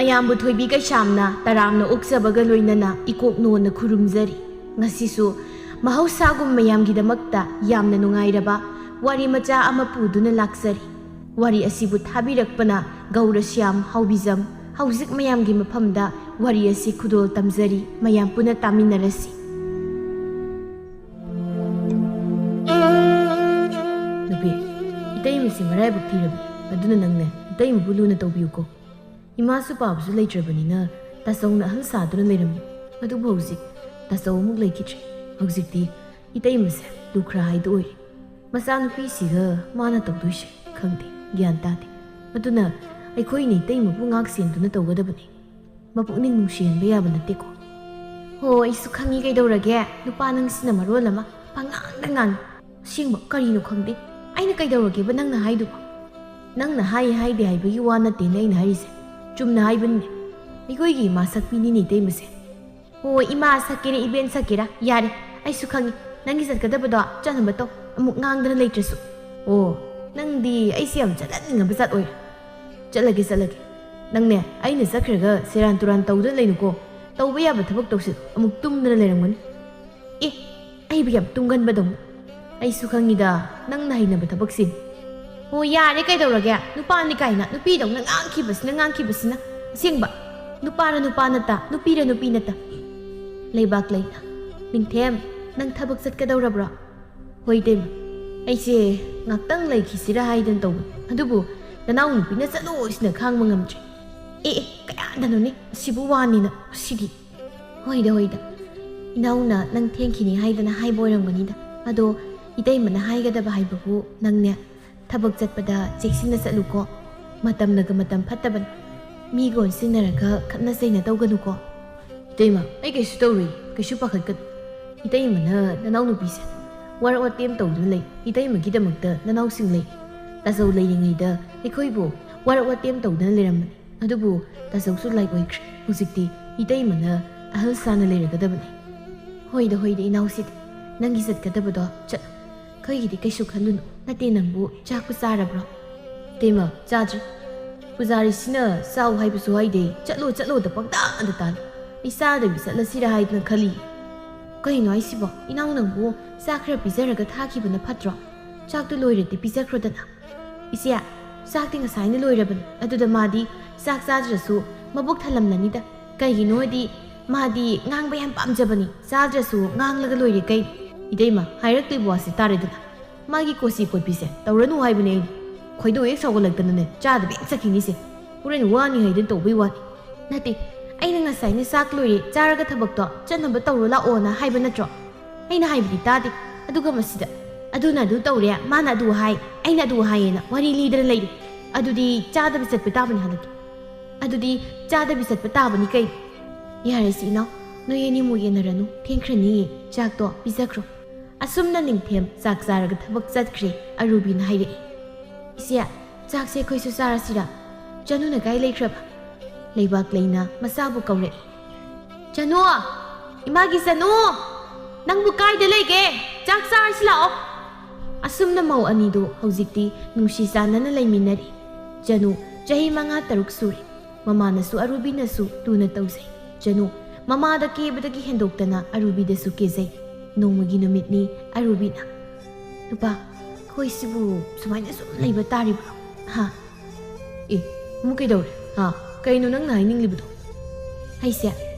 ꯃꯌꯥꯝꯕꯨ ꯊꯣꯏꯕꯤ ꯀꯩꯁꯥꯝꯅ ꯇꯔꯥꯝꯅ ꯑꯣꯛꯆꯕꯒ ꯂꯣꯏꯅꯅ ꯏꯀꯣꯛ ꯅꯣꯟꯅ ꯈꯨꯔꯨꯝꯖꯔꯤ꯫ ꯉꯁꯤꯁꯨ ꯃꯍꯧꯁꯥꯒꯨꯝ ꯃꯌꯥꯝꯒꯤꯗꯃꯛꯇ ꯌꯥꯝꯅ ꯅꯨꯡꯉꯥꯏꯔꯕ ꯋꯥꯔꯤ ꯃꯆꯥ ꯑꯃ ꯄꯨꯗꯨꯅ ꯂꯥꯛꯆꯔꯤ꯫ ꯋꯥꯔꯤ ꯑꯁꯤꯕꯨ ꯊꯥꯕꯤꯔꯛꯄꯅ ꯒꯧꯔꯁ꯭ꯌꯥꯝ ꯍꯥꯎꯕꯤꯖꯝ꯫ ꯍꯧꯖꯤꯛ ꯃꯌꯥꯝꯒꯤ ꯃꯐꯝꯗ ꯋꯥꯔꯤ ꯑꯁꯤ ꯈꯨꯗꯣꯜ ꯇꯝꯖꯔꯤ, ꯃꯌꯥꯝ ꯄꯨꯟꯅ ꯇꯥꯃꯤꯟꯅꯔꯁꯤ꯫ ꯅꯨꯄꯤ, ꯏꯇꯩꯃꯁꯤ ꯃꯔꯥꯏꯕꯛ ꯊꯤꯔꯕꯅꯤ, ꯑꯗꯨꯅ ꯅꯪꯅꯦ ꯏꯇꯩꯃꯕꯨ ꯂꯨꯅ ꯇꯧꯕꯤꯌꯨꯀꯣ꯫ ꯏꯃꯥꯁꯨ ꯄꯥꯕꯁꯨ ꯂꯩꯇ꯭ꯔꯕꯅꯤꯅ ꯇꯥꯆꯧꯅ ꯑꯍꯜ ꯁꯥꯗꯨꯅ ꯂꯩꯔꯝꯃꯤ, ꯑꯗꯨꯕꯨ ꯍꯧꯖꯤꯛ ꯇꯥꯆꯧ ꯑꯃꯨꯛ ꯂꯩꯈꯤꯗ꯭ꯔꯦ꯫ ꯍꯧꯖꯤꯛꯇꯤ ꯏꯇꯩꯃꯁꯦ ꯂꯨꯈ꯭ꯔꯥ ꯍꯥꯏꯗꯨ ꯑꯣꯏꯔꯦ꯫ ꯃꯆꯥꯅꯨꯄꯤꯁꯤꯒ ꯃꯥꯅ ꯇꯧꯗꯣꯏꯁꯦ ꯈꯪꯗꯦ, ꯒ꯭ꯌꯥꯟ ꯇꯥꯗꯦ꯫ ꯑꯗꯨꯅ ꯑꯩꯈꯣꯏꯅ ꯏꯇꯩꯃꯕꯨ ꯉꯥꯛ ꯁꯦꯟꯗꯨꯅ ꯇꯧꯒꯗꯕꯅꯤ, ꯃꯄꯨꯛꯅꯤꯡ ꯅꯨꯡꯁꯤꯍꯟꯕ ꯌꯥꯕ ꯅꯠꯇꯦꯀꯣ꯫ ꯍꯣ, ꯑꯩꯁꯨ ꯈꯪꯉꯤ ꯀꯩꯗꯧꯔꯒꯦ, ꯅꯨꯄꯥ ꯅꯪꯁꯤꯅ ꯃꯔꯣꯜ ꯑꯃ ꯄꯪꯉꯥꯡꯗ ꯉꯥꯡꯉꯤ꯫ ꯑꯁꯦꯡꯕ ꯀꯔꯤꯅꯣ ꯈꯪꯗꯦ, ꯑꯩꯅ ꯀꯩꯗꯧꯔꯒꯦꯕ ꯅꯪꯅ ꯍꯥꯏꯗꯨꯕ? ꯅꯪꯅ ꯍꯥꯏ ꯍꯥꯏꯗꯦ ꯍꯥꯏꯕꯒꯤ ꯋꯥ ꯅꯠꯇꯦꯅꯦ ꯑꯩꯅ ꯍꯥꯏꯔꯤꯁꯦ, ꯆꯨꯝꯅ ꯍꯥꯏꯕꯅꯤꯅꯦ꯫ ꯑꯩꯈꯣꯏꯒꯤ ꯏꯃꯥ ꯁꯛꯄꯤꯅꯤꯅꯦ ꯏꯇꯩꯃꯁꯦ꯫ ꯍꯣ, ꯏꯃꯥ ꯁꯛꯀꯦꯔꯥ ꯏꯕꯦꯟ ꯁꯛꯀꯦꯔꯥ ꯌꯥꯔꯦ, ꯑꯩꯁꯨ ꯈꯪꯉꯤ ꯅꯪꯒꯤ ꯆꯠꯀꯗꯕꯗꯣ ꯆꯠꯅꯕ ꯇꯧ, ꯑꯃꯨꯛ ꯉꯥꯡꯗꯅ ꯂꯩꯇ꯭ꯔꯁꯨ꯫ ꯑꯣ, ꯅꯪꯗꯤ ꯑꯩꯁꯦ ꯌꯥꯝ ꯆꯠꯍꯟꯅꯤꯡꯉꯕ ꯖꯥꯠ ꯑꯣꯏꯔꯦ꯫ ꯆꯠꯂꯒꯦ꯫ ꯅꯪꯅꯦ ꯑꯩꯅ ꯆꯠꯈ꯭ꯔꯒ ꯁꯦꯔꯥꯟ ꯇꯨꯔꯥꯟ ꯇꯧꯗꯨꯅ ꯂꯩꯅꯨꯀꯣ꯫ ꯇꯧꯕ ꯌꯥꯕ ꯊꯕꯛ ꯇꯧꯁꯤ, ꯑꯃꯨꯛ ꯇꯨꯝꯗꯅ ꯂꯩꯔꯝꯒꯅꯤ꯫ ꯑꯦ, ꯑꯩꯕꯨ ꯌꯥꯝ ꯇꯨꯝꯒꯟꯕꯗꯧꯅ꯫ ꯑꯩꯁꯨ ꯈꯪꯉꯤꯗ ꯅꯪꯅ ꯍꯩꯅꯕ ꯊꯕꯛꯁꯤꯡ꯫ ꯍꯣ, ꯌꯥꯔꯦ ꯀꯩꯗꯧꯔꯒꯦ, ꯅꯨꯄꯥꯅꯤ ꯀꯥꯏꯅ ꯅꯨꯄꯤꯗꯧꯅ ꯉꯥꯡꯈꯤꯕꯁꯤꯅ꯫ ꯑꯁꯦꯡꯕ ꯅꯨꯄꯥꯔ ꯅꯨꯄꯥ ꯅꯠꯇ, ꯅꯨꯄꯤꯔ ꯅꯨꯄꯤ ꯅꯠꯇ꯫ ꯂꯩꯕꯥꯛ ꯂꯩꯅ ꯅꯤꯡꯊꯦꯝ, ꯅꯪ ꯊꯕꯛ ꯆꯠꯀꯗꯧꯔꯕ꯭ꯔꯣ? ꯍꯣꯏ ꯏꯇꯩꯃ, ꯑꯩꯁꯦ ꯉꯥꯛꯇꯪ ꯂꯩꯈꯤꯁꯤꯔꯥ ꯍꯥꯏꯗꯅ ꯇꯧꯕꯅꯤ, ꯑꯗꯨꯕꯨ ꯅꯅꯥꯎ ꯅꯨꯄꯤꯅ ꯆꯠꯂꯣ ꯁꯤꯅ ꯈꯥꯡꯕ ꯉꯝꯗ꯭ꯔꯦ꯫ ꯑꯦ ꯀꯌꯥꯗꯅꯣꯅꯦ ꯑꯁꯤꯕꯨ ꯋꯥꯅꯤꯅ ꯁꯤꯗꯤ꯫ ꯍꯣꯏꯗ ꯏꯅꯥꯎꯅ ꯅꯪ ꯊꯦꯡꯈꯤꯅꯤ ꯍꯥꯏꯗꯅ ꯍꯥꯏꯕ ꯑꯣꯏꯔꯝꯒꯅꯤꯗ꯫ ꯑꯗꯣ ꯏꯇꯩꯃꯅ ꯍꯥꯏꯒꯗꯕ ꯍꯥꯏꯕꯕꯨ ꯅꯪꯅꯦ ꯊꯕꯛ ꯆꯠꯄꯗ ꯆꯦꯛꯁꯤꯟꯅ ꯆꯠꯂꯨꯀꯣ꯫ ꯃꯇꯝꯅꯒ ꯃꯇꯝ ꯐꯠꯇꯕꯅꯤ, ꯃꯤꯒ ꯑꯣꯟꯁꯤꯟꯅꯔꯒ ꯈꯠꯅ ꯆꯩꯅ ꯇꯧꯒꯅꯨꯀꯣ꯫ ꯏꯇꯩꯃ, ꯑꯩ ꯀꯩꯁꯨ ꯇꯧꯔꯣꯏ, ꯀꯩꯁꯨ パꯈꯠꯀꯅꯨ꯫ ꯏꯇꯩꯃꯅ ꯅꯅꯥꯎ ꯅꯨꯄꯤꯁꯦ ꯋꯥꯔꯛ ꯋꯥꯇꯦꯝ ꯇꯧꯗꯨꯅ ꯂꯩ꯫ ꯏꯇꯩꯃꯒꯤꯗꯃꯛꯇ ꯅꯅꯥꯎꯁꯤꯡ ꯂꯩ꯫ ꯇꯥꯆꯧ ꯂꯩꯔꯤꯉꯩꯗ ꯑꯩꯈꯣꯏꯕꯨ ꯋꯥꯔꯛ ꯋꯥꯇꯦꯝ ꯇꯧꯗꯨꯅ ꯂꯩꯔꯝꯕꯅꯤ, ꯑꯗꯨꯕꯨ ꯇꯥꯆꯧꯁꯨ ꯂꯥꯏꯛ ꯑꯣꯏꯈ꯭ꯔꯦ꯫ ꯍꯧꯖꯤꯛꯇꯤ ꯏꯇꯩꯃꯅ ꯑꯍꯜ ꯁꯥꯅ ꯂꯩꯔꯒꯗꯕꯅꯤ꯫ ꯍꯣꯏꯗ ꯏꯅꯥꯎꯁꯤꯗꯤ ꯅꯪꯒꯤ ꯆꯠꯀꯗꯕꯗꯣ ꯆꯠꯂꯨ, ꯑꯩꯈꯣꯏꯒꯤꯗꯤ ꯀꯩꯁꯨ ꯈꯜꯂꯨꯅꯨ꯫ ꯅꯠꯇꯦ ꯅꯪꯕꯨ ꯆꯥꯛꯄꯨ ꯆꯥꯔꯕ꯭ꯔꯣ? ꯏꯇꯩꯃ, ꯆꯥꯗ꯭ꯔꯤ꯫ ꯄꯨꯖꯥꯔꯤꯁꯤꯅ ꯆꯥꯎ ꯍꯥꯏꯕꯁꯨ ꯍꯥꯏꯗꯦ, ꯆꯠꯂꯣꯗ ꯄꯪꯇꯥꯗ ꯇꯥꯜꯂꯤ꯫ ꯑꯩ ꯆꯥꯗꯕꯤ ꯆꯠꯂꯁꯤꯔꯥ ꯍꯥꯏꯗꯅ ꯈꯜꯂꯤ꯫ ꯀꯩꯅꯣ ꯍꯥꯏꯁꯤꯕꯣ? ꯏꯅꯥꯎ ꯅꯪꯕꯨ ꯆꯥꯛ ꯈꯔ ꯄꯤꯖꯔꯒ ꯊꯥꯈꯤꯕꯅ ꯐꯠꯇ꯭ꯔꯣ? ꯆꯥꯛꯇꯨ ꯂꯣꯏꯔꯗꯤ ꯄꯤꯖꯈ꯭ꯔꯣꯗꯅ꯫ ꯏꯆꯦ, ꯆꯥꯛꯇꯤ ꯉꯁꯥꯏꯅ ꯂꯣꯏꯔꯕꯅꯤ, ꯑꯗꯨꯗ ꯃꯥꯗꯤ ꯆꯥꯛ ꯆꯥꯗ꯭ꯔꯁꯨ ꯃꯕꯨꯛ ꯊꯜꯂꯝꯂꯅꯤꯗ꯫ ꯀꯩꯒꯤꯅꯣꯗꯤ ꯃꯥꯗꯤ ꯉꯥꯡꯕ ꯌꯥꯝ ꯄꯥꯝꯖꯕꯅꯤ, ꯆꯥꯗ꯭ꯔꯁꯨ ꯉꯥꯡꯂꯒ ꯂꯣꯏꯔꯦ ꯀꯩ꯫ ꯏꯇꯩꯃ, ꯍꯥꯏꯔꯛꯇꯣꯏꯕ ꯋꯥꯁꯤ ꯇꯥꯔꯦꯗꯅ꯫ ꯃꯥꯒꯤ ꯀꯣꯆꯤ ꯀꯣꯠꯄꯤꯁꯦ ꯇꯧꯔꯅꯨ ꯍꯥꯏꯕꯅꯦ ꯑꯩꯅ꯫ ꯈꯣꯏꯗꯧ ꯍꯦꯛ ꯁꯥꯎꯒꯠꯂꯛꯇꯅꯅꯦ ꯆꯥꯗꯕꯤ ꯍꯦꯛ ꯆꯠꯈꯤꯅꯤꯁꯦ꯫ ꯍꯣꯔꯦꯟ ꯋꯥꯅꯤ ꯍꯥꯏꯗꯅ ꯇꯧꯕꯩ ꯋꯥꯅꯤ꯫ ꯅꯠꯇꯦ, ꯑꯩꯅ ꯉꯁꯥꯏꯅ ꯆꯥꯛ ꯂꯣꯏꯔꯦ ꯆꯥꯔꯒ ꯊꯕꯛꯇꯣ ꯆꯠꯅꯕ ꯇꯧꯔꯣ ꯂꯥꯛꯑꯣꯅ ꯍꯥꯏꯕ ꯅꯠꯇ꯭ꯔꯣ? ꯑꯩꯅ ꯍꯥꯏꯕꯗꯤ ꯇꯥꯗꯦ, ꯑꯗꯨꯒ ꯃꯁꯤꯗ ꯑꯗꯨꯅ ꯑꯗꯨ ꯇꯧꯔꯦ, ꯃꯥꯅ ꯑꯗꯨ ꯍꯥꯏ, ꯑꯩꯅ ꯑꯗꯨ ꯍꯥꯏꯌꯦꯅ ꯋꯥꯔꯤ ꯂꯤꯗꯅ ꯂꯩꯔꯦ꯫ ꯑꯗꯨꯗꯤ ꯆꯥꯗꯕꯤ ꯆꯠꯄ ꯇꯥꯕꯅꯤ ꯍꯟꯗꯛꯇꯤ꯫ ꯑꯗꯨꯗꯤ ꯆꯥꯗꯕꯤ ꯆꯠꯄ ꯇꯥꯕꯅꯤ ꯀꯩ꯫ ꯌꯥꯔꯦꯁꯤ ꯏꯅꯥꯎ, ꯅꯣꯏ ꯑꯅꯤꯃꯨꯛ ꯌꯦꯟꯅꯔꯅꯨ, ꯊꯦꯡꯈ꯭ꯔꯅꯤꯌꯦ, ꯆꯥꯛꯇꯣ ꯄꯤꯖꯈ꯭ꯔꯣ꯫ ꯑꯁꯨꯝꯅ ꯅꯤꯡꯊꯦꯝ ꯆꯥꯛ ꯆꯥꯔꯒ ꯊꯕꯛ ꯆꯠꯈ꯭ꯔꯦ꯫ ꯑꯔꯨꯕꯤꯅ ꯍꯥꯏꯔꯛꯏ, ꯏꯆꯦ, ꯆꯥꯛꯁꯦ ꯑꯩꯈꯣꯏꯁꯨ ꯆꯥꯔꯁꯤꯔꯥ? ꯆꯅꯨꯅ ꯀꯥꯏ ꯂꯩꯈ꯭ꯔꯕ? ꯂꯩꯕꯥꯛ ꯂꯩꯅ ꯃꯆꯥꯕꯨ ꯀꯧꯔꯛꯏ꯫ ꯆꯅꯨ, ꯏꯃꯥꯒꯤ ꯆꯅꯨ, ꯅꯪꯕꯨ ꯀꯥꯏꯗ ꯂꯩꯒꯦ? ꯆꯥꯛ ꯆꯥꯔꯁꯤ ꯂꯥꯛꯑꯣ꯫ ꯑꯁꯨꯝꯅ ꯃꯧ ꯑꯅꯤꯗꯨ ꯍꯧꯖꯤꯛꯇꯤ ꯅꯨꯡꯁꯤ ꯆꯥꯟꯅꯅ ꯂꯩꯃꯤꯟꯅꯔꯤ꯫ ꯆꯅꯨ ꯆꯍꯤ 5-6 ꯁꯨꯔꯦ꯫ ꯃꯃꯥꯅꯁꯨ ꯑꯔꯨꯕꯤꯅꯁꯨ ꯂꯨꯅ ꯇꯧꯖꯩ꯫ ꯆꯅꯨ ꯃꯃꯥꯗ ꯀꯦꯕꯗꯒꯤ ꯍꯦꯟꯗꯣꯛꯇꯅ ꯑꯔꯨꯕꯤꯗꯁꯨ ꯀꯦꯖꯩ꯫ ꯅꯣꯡꯃꯒꯤ ꯅꯨꯃꯤꯠꯅꯤ ꯑꯔꯨꯕꯤꯅ, ꯅꯨꯄꯥ, ꯑꯩꯈꯣꯏꯁꯤꯕꯨ ꯁꯨꯃꯥꯏꯅ ꯁꯨꯝ ꯂꯩꯕ ꯇꯥꯔꯤꯕ꯭ꯔꯣ? ꯍꯥ? ꯑꯦ, ꯑꯃꯨꯛ ꯀꯩꯗꯧꯔꯦ? ꯍꯥ? ꯀꯩꯅꯣ ꯅꯪꯅ ꯍꯥꯏꯅꯤꯡꯂꯤꯕꯗꯣ? ꯑꯩꯁꯦ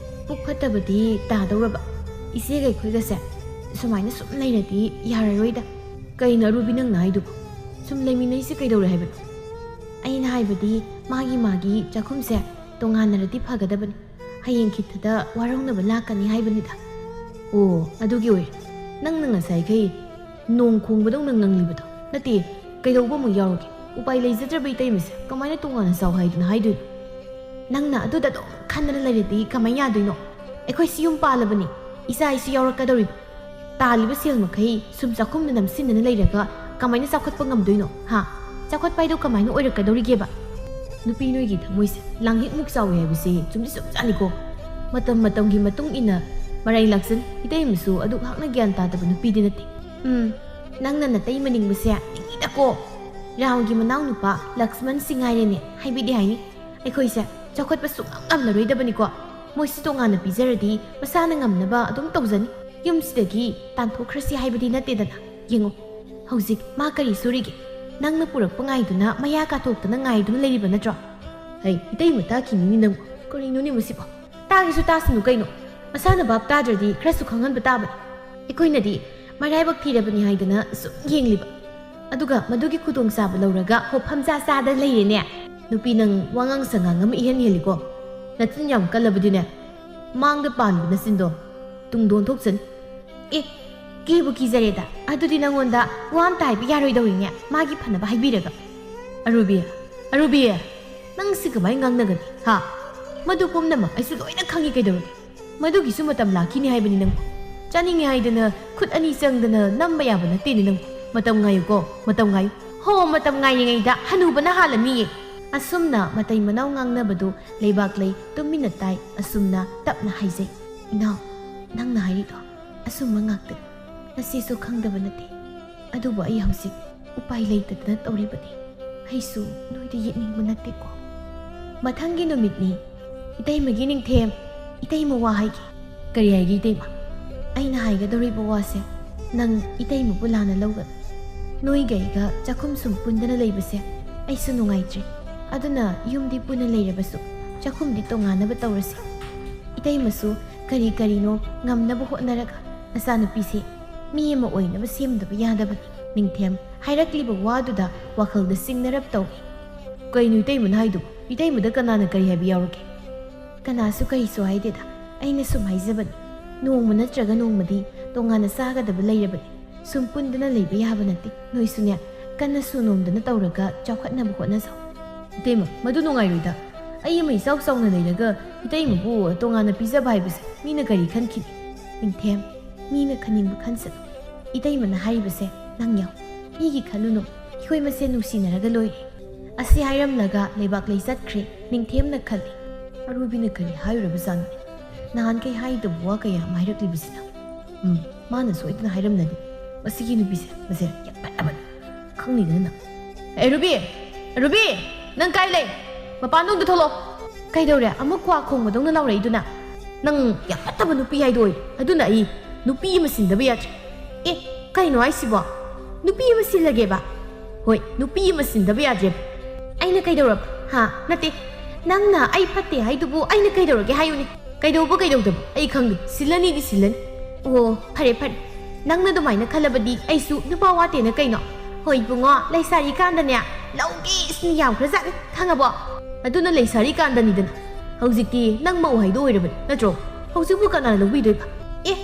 ꯄꯨꯛ ꯐꯠꯇꯕꯗꯤ ꯇꯥꯗꯧꯔꯕ, ꯏꯆꯦꯒ ꯑꯩꯈꯣꯏꯒꯁꯦ ꯁꯨꯃꯥꯏꯅ ꯁꯨꯝ ꯂꯩꯔꯗꯤ ꯌꯥꯔꯔꯣꯏꯗ꯫ ꯀꯩꯅꯣ ꯑꯔꯨꯕꯤ ꯅꯪꯅ ꯍꯥꯏꯗꯨꯕꯣ? ꯁꯨꯝ ꯂꯩꯃꯤꯟꯅꯩꯁꯦ ꯀꯩꯗꯧꯔꯦ ꯍꯥꯏꯕꯅꯣ? ꯑꯩꯅ ꯍꯥꯏꯕꯗꯤ ꯃꯥꯒꯤ ꯆꯥꯛꯈꯨꯝꯁꯦ ꯇꯣꯉꯥꯟꯅꯔꯗꯤ ꯐꯒꯗꯕꯅꯤ, ꯍꯌꯦꯡ ꯈꯤꯇꯗ ꯋꯥꯔꯧꯅꯕ ꯂꯥꯛꯀꯅꯤ ꯍꯥꯏꯕꯅꯤꯗ꯫ ꯑꯣ, ꯑꯗꯨꯒꯤ ꯑꯣꯏꯔꯦ ꯅꯪꯅ ꯉꯁꯥꯏꯈꯩ ꯅꯣꯡ ꯈꯣꯡꯕꯗꯧꯅ ꯉꯪꯂꯤꯕꯗꯣ꯫ ꯅꯠꯇꯦ, ꯀꯩꯗꯧꯕ ꯑꯃꯨꯛ ꯌꯥꯎꯔꯒꯦ? ꯎꯄꯥꯏ ꯂꯩꯖꯗ꯭ꯔꯕ ꯏꯇꯩꯃꯁꯦ ꯀꯃꯥꯏꯅ ꯇꯣꯉꯥꯟꯅ ꯆꯥꯎ ꯍꯥꯏꯗꯨꯅ ꯍꯥꯏꯗꯣꯏꯅꯣ? ꯅꯪꯅ ꯑꯗꯨꯗ ꯑꯗꯨꯝ ꯈꯟꯗꯅ ꯂꯩꯔꯗꯤ ꯀꯃꯥꯏꯅ ꯌꯥꯗꯣꯏꯅꯣ? ꯑꯩꯈꯣꯏꯁꯤ ꯌꯨꯝ ꯄꯥꯜꯂꯕꯅꯤ, ꯏꯆꯥ ꯏꯁꯨ ꯌꯥꯎꯔꯛꯀꯗꯧꯔꯤꯕ꯫ ꯇꯥꯜꯂꯤꯕ ꯁꯦꯜ ꯃꯈꯩ ꯁꯨꯝ ꯆꯥꯛꯈꯨꯝꯗ ꯅꯝꯁꯤꯟꯗꯅ ꯂꯩꯔꯒ ꯀꯃꯥꯏꯅ ꯆꯥꯎꯈꯠꯄ ꯉꯝꯗꯣꯏꯅꯣ? ꯍꯥ? ꯆꯥꯎꯈꯠꯄ ꯍꯥꯏꯗꯣ ꯀꯃꯥꯏꯅ ꯑꯣꯏꯔꯛꯀꯗꯧꯔꯤꯒꯦꯕ? ꯅꯨꯄꯤ ꯅꯣꯏꯒꯤ ꯊꯃꯣꯏꯁꯦ ꯂꯥꯡꯍꯦꯛꯃꯨꯛ ꯆꯥꯎꯋꯦ ꯍꯥꯏꯕꯁꯤ ꯆꯨꯝꯗꯤ ꯆꯨꯝꯖꯥꯠꯅꯤꯀꯣ꯫ ꯃꯇꯝꯒꯤ ꯃꯇꯨꯡ ꯏꯟꯅ ꯃꯔꯩ ꯂꯥꯛꯆꯅꯤ꯫ ꯏꯇꯩꯃꯁꯨ ꯑꯗꯨꯛ ꯍꯥꯛꯅ ꯒ꯭ꯌꯥꯟ ꯇꯥꯗꯕ ꯅꯨꯄꯤꯗꯤ ꯅꯠꯇꯦ꯫ ꯅꯪꯅ ꯅꯇꯩꯃ ꯅꯤꯡꯕꯁꯦ ꯅꯤꯡꯉꯤꯗꯀꯣ꯫ ꯔꯥꯝꯒꯤ ꯃꯅꯥꯎ ꯅꯨꯄꯥ ꯂꯛꯁꯃꯟ ꯁꯤꯡ ꯍꯥꯏꯔꯦꯅꯦ, ꯍꯥꯏꯕꯤꯗꯤ ꯍꯥꯏꯅꯤ꯫ ꯑꯩꯈꯣꯏꯁꯦ ꯆꯥꯎꯈꯠꯄ ꯁꯨꯡꯉꯝ ꯉꯝꯂꯔꯣꯏꯗꯕꯅꯤꯀꯣ ꯃꯣꯏꯁꯤ ꯇꯣꯉꯥꯟꯅ ꯄꯤꯖꯔꯗꯤ ꯃꯁꯥꯅ ꯉꯝꯅꯕ ꯑꯗꯨꯝ ꯇꯧꯖꯅꯤ ꯌꯨꯝꯁꯤꯗꯒꯤ ꯇꯥꯟꯊꯣꯛꯈ꯭ꯔꯁꯤ ꯍꯥꯏꯕꯗꯤ ꯅꯠꯇꯦꯗꯅ ꯌꯦꯡꯉꯣ ꯍꯧꯖꯤꯛ ꯃꯥ ꯀꯔꯤ ꯁꯨꯔꯤꯒꯦ ꯅꯪꯅ ꯄꯨꯔꯛꯄ ꯉꯥꯏꯗꯨꯅ ꯃꯌꯥ ꯀꯥꯊꯣꯛꯇꯅ ꯉꯥꯏꯗꯨꯅ ꯂꯩꯔꯤꯕ ꯅꯠꯇ꯭ꯔꯣ ꯍꯩ ꯏꯇꯩꯃ ꯇꯥꯈꯤꯅꯤꯅꯤ ꯅꯪꯕꯨ ꯀꯔꯤꯅꯣꯅꯦ ꯃꯁꯤꯕꯣ ꯇꯥꯒꯦꯁꯨ ꯇꯥꯁꯅꯨ ꯀꯩꯅꯣ ꯃꯁꯥꯅ ꯚꯥꯞ ꯇꯥꯗ꯭ꯔꯗꯤ ꯈꯔꯁꯨ ꯈꯪꯍꯟꯕ ꯇꯥꯕꯅꯤ ꯑꯩꯈꯣꯏꯅꯗꯤ ꯃꯔꯥꯏꯕꯛ ꯊꯤꯔꯕꯅꯤ ꯍꯥꯏꯗꯅ ꯁꯨꯝ ꯌꯦꯡꯂꯤꯕ ꯑꯗꯨꯒ ꯃꯗꯨꯒꯤ ꯈꯨꯗꯣꯡꯆꯥꯕ ꯂꯧꯔꯒ ꯍꯣꯞꯐꯝꯆꯥ ꯆꯥꯗ ꯂꯩꯔꯦꯅꯦ ꯅꯨꯄꯤ ꯅꯪ ꯋꯥꯉꯥꯡ ꯁꯉꯥꯡ ꯑꯃ ꯏꯍꯦꯟ ꯍꯦꯜꯂꯤꯀꯣ ꯅꯆꯤꯟ ꯌꯥꯝ ꯀꯜꯂꯕꯗꯤꯅꯦ ꯃꯥꯡꯗ ꯄꯥꯟꯕ ꯅꯆꯤꯟꯗꯣ ꯇꯨꯡꯗꯣꯟ ꯊꯣꯛꯆꯅꯤ ꯑꯦ ꯀꯤꯕꯨ ꯀꯤꯖꯔꯦꯗ ꯑꯗꯨꯗꯤ ꯅꯪꯉꯣꯟꯗ ꯋꯥ ꯑꯝꯇ ꯍꯥꯏꯕ ꯌꯥꯔꯣꯏꯗꯧꯔꯤꯅꯦ ꯃꯥꯒꯤ ꯐꯅꯕ ꯍꯥꯏꯕꯤꯔꯒ ꯑꯔꯨꯕꯤ ꯅꯪꯁꯤ ꯀꯃꯥꯏꯅ ꯉꯥꯡꯅꯒꯅꯤ ꯍꯥ ꯃꯗꯨ ꯄꯨꯝꯅꯃꯛ ꯑꯩꯁꯨ ꯂꯣꯏꯅ ꯈꯪꯉꯤ ꯀꯩꯗꯧꯔꯒꯦ ꯃꯗꯨꯒꯤꯁꯨ ꯃꯇꯝ ꯂꯥꯛꯈꯤꯅꯤ ꯍꯥꯏꯕꯅꯤ ꯅꯪꯕꯨ ꯆꯥꯅꯤꯡꯉꯦ ꯍꯥꯏꯗꯅ ꯈꯨꯠ ꯑꯅꯤ ꯆꯪꯗꯅ ꯅꯝꯕ ꯌꯥꯕ ꯅꯠꯇꯦꯅꯦ ꯅꯪꯕꯨ ꯃꯇꯝ ꯉꯥꯏꯌꯨꯀꯣ ꯃꯇꯝ ꯉꯥꯏꯌꯨ ꯍꯣ ꯃꯇꯝ ꯉꯥꯏꯔꯤꯉꯩꯗ ꯍꯅꯨꯕꯅ ꯍꯥꯜꯂꯅꯤꯌꯦ ꯑꯁꯨꯝꯅ ꯃꯇꯩ ꯃꯅꯥꯎ ꯉꯥꯡꯅꯕꯗꯨ ꯂꯩꯕꯥꯛ ꯂꯩ ꯇꯨꯃꯤꯟꯅ ꯇꯥꯏ ꯑꯁꯨꯝꯅ ꯇꯞꯅ ꯍꯥꯏꯖꯩ ꯏꯅꯥꯎ ꯅꯪꯅ ꯍꯥꯏꯔꯤꯗꯣ ꯑꯁꯨꯝꯕ ꯉꯥꯛꯇꯅꯤ ꯅꯆꯦꯁꯨ ꯈꯪꯗꯕ ꯅꯠꯇꯦ ꯑꯗꯨꯕꯨ ꯑꯩ ꯍꯧꯖꯤꯛ ꯎꯄꯥꯏ ꯂꯩꯇꯗꯅ ꯇꯧꯔꯤꯕꯅꯤ ꯑꯩꯁꯨ ꯅꯣꯏꯗ ꯌꯦꯠꯅꯤꯡꯕ ꯅꯠꯇꯦꯀꯣ ꯃꯊꯪꯒꯤ ꯅꯨꯃꯤꯠꯅꯤ ꯏꯇꯩꯃꯒꯤ ꯅꯤꯡꯊꯦꯝ ꯏꯇꯩꯃ ꯋꯥ ꯍꯥꯏꯒꯦ ꯀꯔꯤ ꯍꯥꯏꯒꯦ ꯏꯇꯩꯃ ꯑꯩꯅ ꯍꯥꯏꯒꯗꯧꯔꯤꯕ ꯋꯥꯁꯦ ꯅꯪ ꯏꯇꯩꯃꯕꯨ ꯂꯥꯟꯅ ꯂꯧꯒꯅꯨ ꯅꯣꯏꯒ ꯑꯩꯒ ꯆꯥꯛꯈꯨꯝ ꯁꯨꯝ ꯄꯨꯟꯗꯅ ꯂꯩꯕꯁꯦ ꯑꯩꯁꯨ ꯅꯨꯡꯉꯥꯏꯇ꯭ꯔꯦ ꯑꯗꯨꯅ ꯌꯨꯝꯗꯤ ꯄꯨꯟꯅ ꯂꯩꯔꯕꯁꯨ ꯆꯥꯛꯈꯨꯝꯗꯤ ꯇꯣꯉꯥꯟꯅꯕ ꯇꯧꯔꯁꯤ ꯏꯇꯩꯃꯁꯨ ꯀꯔꯤ ꯀꯔꯤꯅꯣ ꯉꯝꯅꯕ ꯍꯣꯠꯅꯔꯒ ꯅꯆꯥꯅꯨꯄꯤꯁꯦ ꯃꯤ ꯑꯃ ꯑꯣꯏꯅꯕ ꯁꯦꯝꯗꯕ ꯌꯥꯗꯕꯅꯤ ꯅꯤꯡꯊꯦꯝ ꯍꯥꯏꯔꯛꯂꯤꯕ ꯋꯥꯗꯨꯗ ꯋꯥꯈꯜꯗ ꯆꯤꯡꯅꯔꯞ ꯇꯧꯏ ꯀꯩꯅꯣ ꯏꯇꯩꯃꯅ ꯍꯥꯏꯗꯨꯕꯨ ꯏꯇꯩꯃꯗ ꯀꯅꯥꯅ ꯀꯔꯤ ꯍꯥꯏꯕ ꯌꯥꯎꯔꯒꯦ ꯀꯅꯥꯁꯨ ꯀꯔꯤꯁꯨ ꯍꯥꯏꯗꯦꯗ ꯑꯩꯅ ꯁꯨꯝ ꯍꯥꯏꯖꯕꯅꯤ ꯅꯣꯡꯃ ꯅꯠꯇ꯭ꯔꯒ ꯅꯣꯡꯃꯗꯤ ꯇꯣꯉꯥꯟꯅ ꯆꯥꯒꯗꯕ ꯂꯩꯔꯕꯅꯤ ꯁꯨꯝ ꯄꯨꯟꯗꯅ ꯂꯩꯕ ꯌꯥꯕ ꯅꯠꯇꯦ ꯅꯣꯏꯁꯨꯅꯦ ꯀꯟꯅ ꯁꯨꯅꯣꯝꯗꯅ ꯇꯧꯔꯒ ꯆꯥꯎꯈꯠꯅꯕ ꯍꯣꯠꯅꯖꯧ ꯏꯇꯩꯃ ꯃꯗꯨ ꯅꯨꯡꯉꯥꯏꯔꯣꯏꯗ ꯑꯩ ꯑꯃ ꯏꯆꯥꯎ ꯆꯥꯎꯅ ꯂꯩꯔꯒ ꯏꯇꯩꯃꯕꯨ ꯇꯣꯉꯥꯟꯅ ꯄꯤꯖꯕ ꯍꯥꯏꯕꯁꯦ ꯃꯤꯅ ꯀꯔꯤ ꯈꯟꯈꯤꯅꯤ ꯅꯤꯡꯊꯦꯝ ꯃꯤꯅ ꯈꯟꯅꯤꯡꯕ ꯈꯟꯁꯅꯨ ꯏꯇꯩꯃꯅ ꯍꯥꯏꯔꯤꯕꯁꯦ ꯅꯪ ꯌꯥꯎ ꯃꯤꯒꯤ ꯈꯜꯂꯨꯅꯨ ꯑꯩꯈꯣꯏ ꯃꯁꯦꯟ ꯅꯨꯡꯁꯤꯅꯔꯒ ꯂꯣꯏꯔꯦ ꯑꯁꯤ ꯍꯥꯏꯔꯝꯂꯒ ꯂꯩꯕꯥꯛ ꯂꯩ ꯆꯠꯈ꯭ꯔꯦ ꯅꯤꯡꯊꯦꯝꯅ ꯈꯜꯂꯤ ꯑꯔꯨꯕꯤꯅ ꯀꯔꯤ ꯍꯥꯏꯔꯨꯔꯕꯖꯥꯠꯅꯣ ꯅꯍꯥꯟꯈꯩ ꯍꯥꯏꯗꯕ ꯋꯥ ꯀꯌꯥ ꯑꯃ ꯍꯥꯏꯔꯛꯂꯤꯕꯁꯤꯅ ꯃꯥꯅ ꯁꯣꯏꯗꯅ ꯍꯥꯏꯔꯝꯂꯅꯤ ꯃꯁꯤꯒꯤ ꯅꯨꯄꯤꯁꯦ ꯃꯁꯦ ꯌꯥꯝ ꯐꯠꯇꯕꯅꯤ ꯈꯪꯅꯤꯗꯅ ꯅꯪ ꯔꯨꯕꯤ ꯅꯪ ꯀꯥꯏ ꯂꯩ ꯃꯄꯥꯟꯗꯣꯡꯗ ꯊꯣꯛꯂꯛꯑꯣ ꯀꯩꯗꯧꯔꯦ ꯑꯃꯨꯛ ꯀ꯭ꯋꯥ ꯈꯣꯡꯕꯗꯧꯅ ꯂꯥꯎꯔꯛꯏꯗꯨꯅ ꯅꯪ ꯌꯥꯝ ꯐꯠꯇꯕ ꯅꯨꯄꯤ ꯍꯥꯏꯗꯣ ꯑꯣꯏ ꯑꯗꯨꯅ ꯑꯩ ꯅꯨꯄꯤ ꯑꯃ ꯁꯤꯟꯗꯕ ꯌꯥꯗ꯭ꯔꯦ ꯑꯦ ꯀꯩꯅꯣ ꯍꯥꯏꯁꯤꯕꯣ ꯅꯨꯄꯤ ꯑꯃ ꯁꯤꯜꯂꯒꯦꯕ ꯍꯣꯏ ꯅꯨꯄꯤ ꯑꯃ ꯁꯤꯟꯗꯕ ꯌꯥꯗ꯭ꯔꯦꯕ ꯑꯩꯅ ꯀꯩꯗꯧꯔꯕ ꯍꯥ ꯅꯠꯇꯦ ꯅꯪꯅ ꯑꯩ ꯐꯠꯇꯦ ꯍꯥꯏꯗꯨꯕꯨ ꯑꯩꯅ ꯀꯩꯗꯧꯔꯒꯦ ꯍꯥꯏꯌꯨꯅꯦ ꯀꯩꯗꯧꯕ ꯀꯩꯗꯧꯗꯕ ꯑꯩ ꯈꯪꯗꯦ ꯁꯤꯜꯂꯅꯤꯗꯤ ꯁꯤꯜꯂꯅꯤ ꯑꯣ ꯐꯔꯦ ꯅꯪꯅ ꯑꯗꯨꯃꯥꯏꯅ ꯈꯜꯂꯕꯗꯤ ꯑꯩꯁꯨ ꯅꯨꯄꯥ ꯋꯥꯠꯇꯦꯅ ꯀꯩꯅꯣ ꯍꯣꯏ ꯏꯕꯨꯡꯉꯣ ꯂꯩꯁꯥꯔꯤꯀꯥꯟꯗꯅꯦ ꯂꯧꯒꯦ ꯁꯤꯅ ꯌꯥꯝꯈ꯭ꯔꯖꯥꯠꯅꯤ ꯈꯪꯉꯕꯣ ꯑꯗꯨꯅ ꯂꯩꯁꯥꯔꯤꯀꯥꯟꯗꯅꯤꯗꯅ ꯍꯧꯖꯤꯛꯇꯤ ꯅꯪ ꯃꯧ ꯍꯥꯏꯗꯣ ꯑꯣꯏꯔꯕꯅꯤ ꯅꯠꯇ꯭ꯔꯣ ꯍꯧꯖꯤꯛꯄꯨ ꯀꯅꯥꯅ ꯂꯧꯕꯤꯗꯣꯏꯕ ꯑꯦ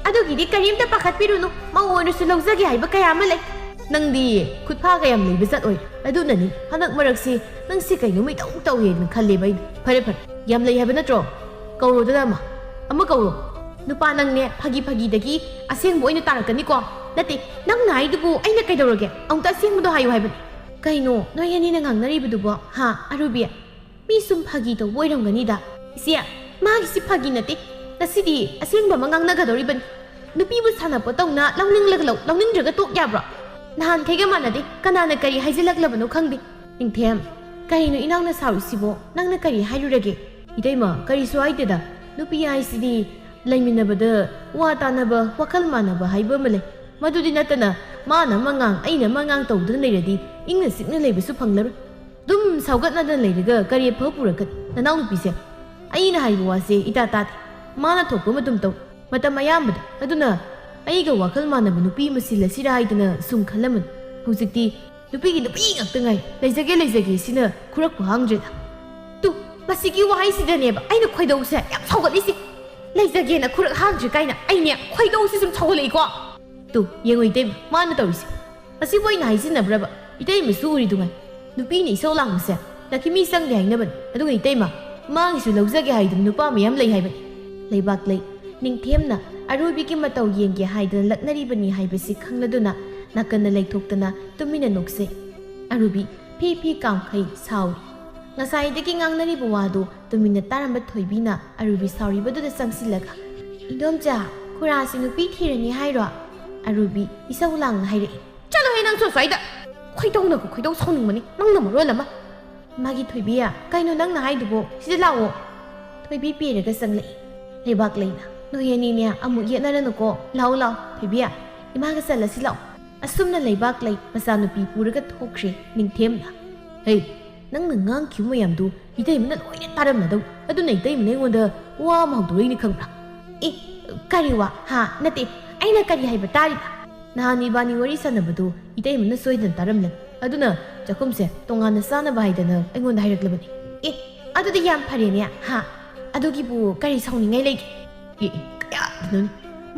ꯑꯗꯨꯒꯤꯗꯤ ꯀꯔꯤꯝꯇ ꯄꯥꯈꯠꯄꯤꯔꯨꯅꯨ ꯃꯧ ꯑꯣꯏꯔꯁꯨ ꯂꯧꯖꯒꯦ ꯍꯥꯏꯕ ꯀꯌꯥ ꯑꯃ ꯂꯩ ꯅꯪꯗꯤ ꯈꯨꯠꯐꯥꯒ ꯌꯥꯝ ꯂꯩꯕ ꯆꯠ ꯑꯣꯏ ꯑꯗꯨꯅꯅꯤ ꯍꯟꯗꯛ ꯃꯔꯛꯁꯤ ꯅꯪꯁꯤ ꯀꯩꯅꯣꯃ ꯏꯇꯧ ꯇꯧꯋꯦꯅ ꯈꯜꯂꯦꯕ ꯑꯩꯅ ꯐꯔꯦ ꯌꯥꯝ ꯂꯩ ꯍꯥꯏꯕ ꯅꯠꯇ꯭ꯔꯣ ꯀꯧꯔꯣꯗꯅ ꯑꯃ ꯀꯧꯔꯣ ꯅꯨꯄꯥ ꯅꯪꯅꯦ ꯐꯥꯒꯤꯗꯒꯤ ꯑꯁꯦꯡꯕ ꯑꯣꯏꯅ ꯇꯥꯔꯛꯀꯅꯤꯀꯣ ꯅꯠꯇꯦ ꯅꯪꯅ ꯍꯥꯏꯗꯨꯕꯨ ꯑꯩꯅ ꯀꯩꯗꯧꯔꯒꯦ ꯑꯃꯨꯛꯇ ꯑꯁꯦꯡꯕꯗꯣ ꯍꯥꯏꯌꯨ ꯍꯥꯏꯕꯅꯤ ꯀꯩꯅꯣ ꯅꯣꯏ ꯑꯅꯤꯅ ꯉꯥꯡꯅꯔꯤꯕꯗꯨꯕꯣ ꯍꯥ ꯑꯔꯨꯕꯤ ꯃꯤ ꯁꯨꯝ ꯐꯥꯒꯤ ꯇꯧꯕ ꯑꯣꯏꯔꯝꯒꯅꯤꯗ ꯏꯆꯦ ꯃꯥꯒꯤꯁꯤ ꯐꯥꯒꯤ ꯅꯠꯇꯦ ꯉꯁꯤꯗꯤ ꯑꯁꯦꯡꯕ ꯑꯃ ꯉꯥꯡꯅꯒꯗꯧꯔꯤꯕꯅꯤ ꯅꯨꯄꯤꯕꯨ ꯁꯥꯟꯅꯄꯣꯠ ꯇꯧꯅ ꯂꯧꯅꯤꯡꯂꯒ ꯂꯧ ꯂꯧꯅꯤꯡꯗ꯭ꯔꯒ ꯇꯣꯛ ꯌꯥꯕ꯭ꯔꯣ ꯅꯍꯥꯟꯈꯩꯒ ꯃꯥꯟꯅꯗꯦ ꯀꯅꯥꯅ ꯀꯔꯤ ꯍꯥꯏꯖꯤꯜꯂꯛꯂꯕꯅꯣ ꯈꯪꯗꯦ ꯅꯤꯡꯊꯦꯝ ꯀꯔꯤꯅꯣ ꯏꯅꯥꯎꯅ ꯁꯥꯎꯔꯤꯁꯤꯕꯣ ꯅꯪꯅ ꯀꯔꯤ ꯍꯥꯏꯔꯨꯔꯒꯦ ꯏꯇꯩꯃ ꯀꯔꯤꯁꯨ ꯍꯥꯏꯗꯦꯗ ꯅꯨꯄꯤ ꯍꯥꯏꯁꯤꯗꯤ ꯂꯩꯃꯤꯟꯅꯕꯗ ꯋꯥ ꯇꯥꯟꯅꯕ ꯋꯥꯈꯜ ꯃꯥꯟꯅꯕ ꯍꯥꯏꯕ ꯑꯃ ꯂꯩ ꯃꯗꯨꯗꯤ ꯅꯠꯇꯅ ꯃꯥꯅ ꯑꯃ ꯉꯥꯡ ꯑꯩꯅ ꯑꯃ ꯉꯥꯡ ꯇꯧꯗꯨꯅ ꯂꯩꯔꯗꯤ ꯏꯪꯅ ꯆꯤꯛꯅ ꯂꯩꯕꯁꯨ ꯐꯪꯂꯔꯣꯏ ꯑꯗꯨꯝ ꯁꯥꯎꯒꯠꯅꯗꯅ ꯂꯩꯔꯒ ꯀꯔꯤ ꯑꯐꯕ ꯄꯨꯔꯛꯀꯅꯤ ꯅꯅꯥꯎ ꯅꯨꯄꯤꯁꯦ ꯑꯩꯅ ꯍꯥꯏꯕ ꯋꯥꯁꯦ ꯏꯇꯥ ꯇꯥꯗꯦ ꯃꯥꯅ ꯊꯣꯛꯄ ꯃꯇꯝ ꯇꯧ ꯃꯇꯝ ꯑꯌꯥꯝꯕꯗ ꯑꯗꯨꯅ ꯑꯩꯒ ꯋꯥꯈꯜ ꯃꯥꯟꯅꯕ ꯅꯨꯄꯤ ꯑꯃ ꯁꯤꯜꯂꯁꯤꯔꯥ ꯍꯥꯏꯗꯅ ꯁꯨꯝ ꯈꯜꯂꯝꯃꯅꯤ ꯍꯧꯖꯤꯛꯇꯤ ꯅꯨꯄꯤ ꯉꯥꯛꯇ ꯉꯥꯏ ꯂꯩꯖꯒꯦ ꯁꯤꯅ ꯈꯨꯔꯛꯄ ꯍꯥꯡꯗ꯭ꯔꯦꯗ ꯇꯨ ꯃꯁꯤꯒꯤ ꯋꯥꯍꯩꯁꯤꯗꯅꯦꯕ ꯑꯩꯅ ꯈꯣꯏꯗꯧꯁꯦ ꯌꯥꯝ ꯁꯥꯎꯒꯠꯂꯤꯁꯤ ꯂꯩꯖꯒꯦꯅ ꯈꯨꯔꯛ ꯍꯥꯡꯗ꯭ꯔꯤ ꯀꯥꯏꯅ ꯑꯩꯅꯦ ꯈꯣꯏꯗꯧꯁꯤ ꯁꯨꯝ ꯁꯥꯎꯒꯠꯂꯛꯏꯀꯣ ꯇꯨ ꯌꯦꯡꯉꯣ ꯏꯇꯩꯃ ꯃꯥꯅ ꯇꯧꯔꯤꯁꯦ ꯑꯁꯤꯕꯨ ꯑꯩꯅ ꯍꯥꯏꯖꯤꯟꯅꯕ꯭ꯔꯕ ꯏꯇꯩꯃꯁꯨ ꯎꯔꯤꯗꯨꯉꯥꯏ ꯅꯨꯄꯤꯅ ꯏꯁꯧ ꯂꯥꯡꯕꯁꯦ ꯂꯛꯈꯤꯃꯤ ꯆꯪꯗꯦ ꯍꯥꯏꯅꯕꯅꯤ ꯑꯗꯨꯒ ꯏꯇꯩꯃ ꯃꯥꯒꯤꯁꯨ ꯂꯧꯖꯒꯦ ꯍꯥꯏꯗꯅ ꯅꯨꯄꯥ ꯃꯌꯥꯝ ꯂꯩ ꯍꯥꯏꯕꯅꯤ ꯂꯩꯕꯥꯛ ꯂꯩ ꯅꯤꯡꯊꯦꯝꯅ ꯑꯔꯣꯏꯕꯤꯒꯤ ꯃꯇꯧ ꯌꯦꯡꯒꯦ ꯍꯥꯏꯗꯅ ꯂꯛꯅꯔꯤꯕꯅꯤ ꯍꯥꯏꯕꯁꯤ ꯈꯪꯂꯗꯨꯅ ꯅꯥꯀꯟꯗ ꯂꯩꯊꯣꯛꯇꯅ ꯇꯨꯃꯤꯟꯅ ꯅꯣꯛꯆꯩ ꯑꯔꯨꯕꯤ ꯐꯤ ꯀꯥꯝꯈꯩ ꯁꯥꯎꯔꯤ ꯉꯁꯥꯏꯗꯒꯤ ꯉꯥꯡꯅꯔꯤꯕ ꯋꯥꯗꯨ ꯇꯨꯃꯤꯟꯅ ꯇꯥꯔꯝꯕ ꯊꯣꯏꯕꯤꯅ ꯑꯔꯨꯕꯤ ꯁꯥꯎꯔꯤꯕꯗꯨꯗ ꯆꯪꯁꯤꯜꯂꯒ ꯏꯗꯣꯝꯆꯥ ꯈꯨꯔꯥꯁꯤ ꯅꯨꯄꯤ ꯊꯤꯔꯅꯤ ꯍꯥꯏꯔꯣ ꯑꯔꯨꯕꯤ ꯏꯁꯧ ꯂꯥꯡꯅ ꯍꯥꯏꯔꯛꯏ ꯆꯠꯂꯣꯍꯦ ꯅꯪꯁꯨ ꯁ꯭ꯋꯥꯏꯗ ꯈꯣꯏꯗꯧ ꯁꯥꯎꯅꯤꯡꯕꯅꯤ ꯅꯪꯅ ꯃꯔꯣꯜ ꯑꯃ ꯃꯥꯒꯤ ꯊꯣꯏꯕꯤꯌꯥ ꯀꯩꯅꯣ ꯅꯪꯅ ꯍꯥꯏꯗꯨꯕꯣ ꯁꯤꯗ ꯂꯥꯛꯑꯣ ꯊꯣꯏꯕꯤ ꯄꯦꯔꯒ ꯆꯪꯂꯛꯏ ꯂꯩꯕꯥꯛ ꯂꯩꯅ ꯅꯣꯏ ꯑꯅꯤꯅꯦ ꯑꯃꯨꯛ ꯌꯦꯠꯅꯔꯅꯨꯀꯣ ꯂꯥꯛꯑꯣ ꯂꯥꯛꯑꯣ ꯊꯣꯏꯕꯤꯌꯥ ꯏꯃꯥꯒ ꯆꯠꯂꯁꯤ ꯂꯥꯛꯑꯣ ꯑꯁꯨꯝꯅ ꯂꯩꯕꯥꯛ ꯂꯩ ꯃꯆꯥꯅꯨꯄꯤ ꯄꯨꯔꯒ ꯊꯣꯛꯈ꯭ꯔꯦ ꯅꯤꯡꯊꯦꯝꯅ ꯍꯩ ꯅꯪꯅ ꯉꯥꯡꯈꯤꯕ ꯃꯌꯥꯝꯗꯨ ꯏꯇꯩꯃꯅ ꯂꯣꯏꯅ ꯇꯥꯔꯝꯅꯗꯧ ꯑꯗꯨꯅ ꯏꯇꯩꯃꯅ ꯑꯩꯉꯣꯟꯗ ꯋꯥ ꯑꯃ ꯍꯧꯗꯣꯔꯛꯏꯅꯤ ꯈꯪꯕ꯭ꯔꯥ ꯑꯦ ꯀꯔꯤ ꯋꯥ ꯍꯥ ꯅꯠꯇꯦ ꯑꯩꯅ ꯀꯔꯤ ꯍꯥꯏꯕ ꯇꯥꯔꯤꯕ ꯅꯍꯥꯟ 이바ꯅꯤ ꯋꯥꯔꯤ ꯁꯥꯟꯅꯕꯗꯨ 이때이문나 ꯁꯣꯏꯗꯅ ꯇꯥꯔꯝꯂꯦ ꯑꯗꯨꯅ ꯆꯥꯛꯈꯨꯝꯁꯦ ꯇꯣꯉꯥꯟꯅ ꯆꯥꯅꯕ ꯍꯥꯏꯗꯅ ꯑꯩꯉꯣꯟꯗ ꯍꯥꯏꯔꯛꯂꯕꯅꯤ ꯑꯦ ꯑꯗꯨꯗꯤ ꯌꯥꯝ ꯐꯔꯦꯅꯦ ꯍꯥ ꯑꯗꯨꯒꯤꯕꯨ ꯀꯔꯤ ꯁꯥꯎꯅꯤꯡꯉꯥꯏ ꯂꯩꯒꯦ ꯑꯦ ꯀꯌꯥꯗꯅꯣꯅꯤ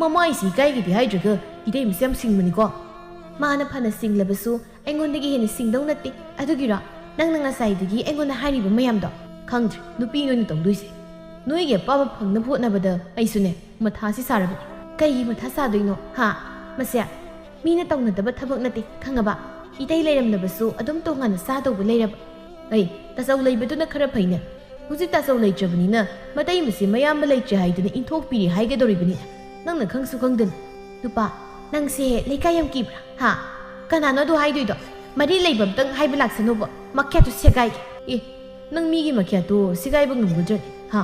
ꯃꯃꯥꯏꯁꯤ ꯏꯀꯥꯏꯒꯤꯗꯤ ꯍꯥꯏꯗ꯭ꯔꯒ 이때이문ꯁꯦ ꯌꯥꯝ ꯁꯤꯡꯕꯅꯤꯀꯣ ꯃꯥꯅ ꯐꯅ ꯁꯤꯡꯂꯕꯁꯨ ꯑꯩꯉꯣꯟꯗꯒꯤ ꯍꯦꯟꯅ ꯁꯤꯡꯗꯧ ꯅꯠꯇꯦ ꯑꯗꯨꯒꯤꯔꯣ ꯅꯪꯅ ꯉꯁꯥꯏꯗꯒꯤ ꯑꯩꯉꯣꯟꯗ ꯍꯥꯏꯔꯤꯕ ꯃꯌꯥꯝꯗꯣ ꯈꯪꯗ꯭ꯔꯦ ꯅꯨꯄꯤ ꯅꯣꯏꯅ ꯇꯧꯗꯣꯏꯁꯦ ꯅꯣꯏꯒꯤ ꯑꯄꯥꯝꯕ ꯐꯪꯅꯕ ꯍꯣꯠꯅꯕꯗ ꯑꯩꯁꯨꯅꯦ ꯃꯊꯥꯁꯤ ꯁꯥꯔꯕꯅꯤ ꯀꯩꯒꯤ ꯃꯊꯥ ꯁꯥꯗꯣꯏꯅꯣ ꯍꯥ ꯃꯁꯦ ꯃꯤꯅ ꯇꯧꯅꯗꯕ ꯊꯕꯛ ꯅꯠꯇꯦ ꯈꯪꯉꯕ 이때이 ꯂꯩꯔꯝꯂꯕꯁꯨ ꯑꯗꯨꯝ ꯇꯣꯉꯥꯟꯅ ꯆꯥꯗꯧꯕ ꯂꯩꯔꯕ ꯑꯩ ꯇꯥꯆꯧ ꯂꯩꯕꯗꯨꯅ ꯈꯔ ꯐꯩꯅꯦ ꯍꯧꯖꯤꯛ ꯇꯥꯆꯧ ꯂꯩꯇ꯭ꯔꯕꯅꯤꯅ ꯃꯇꯩ ꯃꯁꯦ ꯃꯌꯥꯝꯕ ꯂꯩꯇ꯭ꯔꯦ ꯍꯥꯏꯗꯨꯅ ꯏꯟꯊꯣꯛꯄꯤꯔꯦ ꯍꯥꯏꯒꯗꯧꯔꯤꯕꯅꯤꯅꯦ ꯅꯪꯅ ꯈꯪꯁꯨ ꯈꯪꯗꯅ ꯅꯨꯄꯥ ꯅꯪꯁꯦ ꯂꯩꯀꯥꯏ ꯌꯥꯝ ꯀꯤꯕ꯭ꯔꯥ ꯍꯥ ꯀꯅꯥꯅꯣ ꯑꯗꯨ ꯍꯥꯏꯗꯣꯏꯗꯣ ꯃꯔꯤ ꯂꯩꯕꯝꯇꯪ ꯍꯥꯏꯕ ꯂꯥꯛꯁꯅꯨꯕ ꯃꯈ꯭ꯌꯥꯠꯇꯨ ꯁꯦꯒꯥꯏꯒꯦ ꯑꯦ ꯅꯪ ꯃꯤꯒꯤ ꯃꯈ꯭ꯌꯥꯠꯇꯨ ꯁꯦꯒꯥꯏꯕ ꯉꯝꯒꯗ꯭ꯔꯅꯦ ꯍꯥ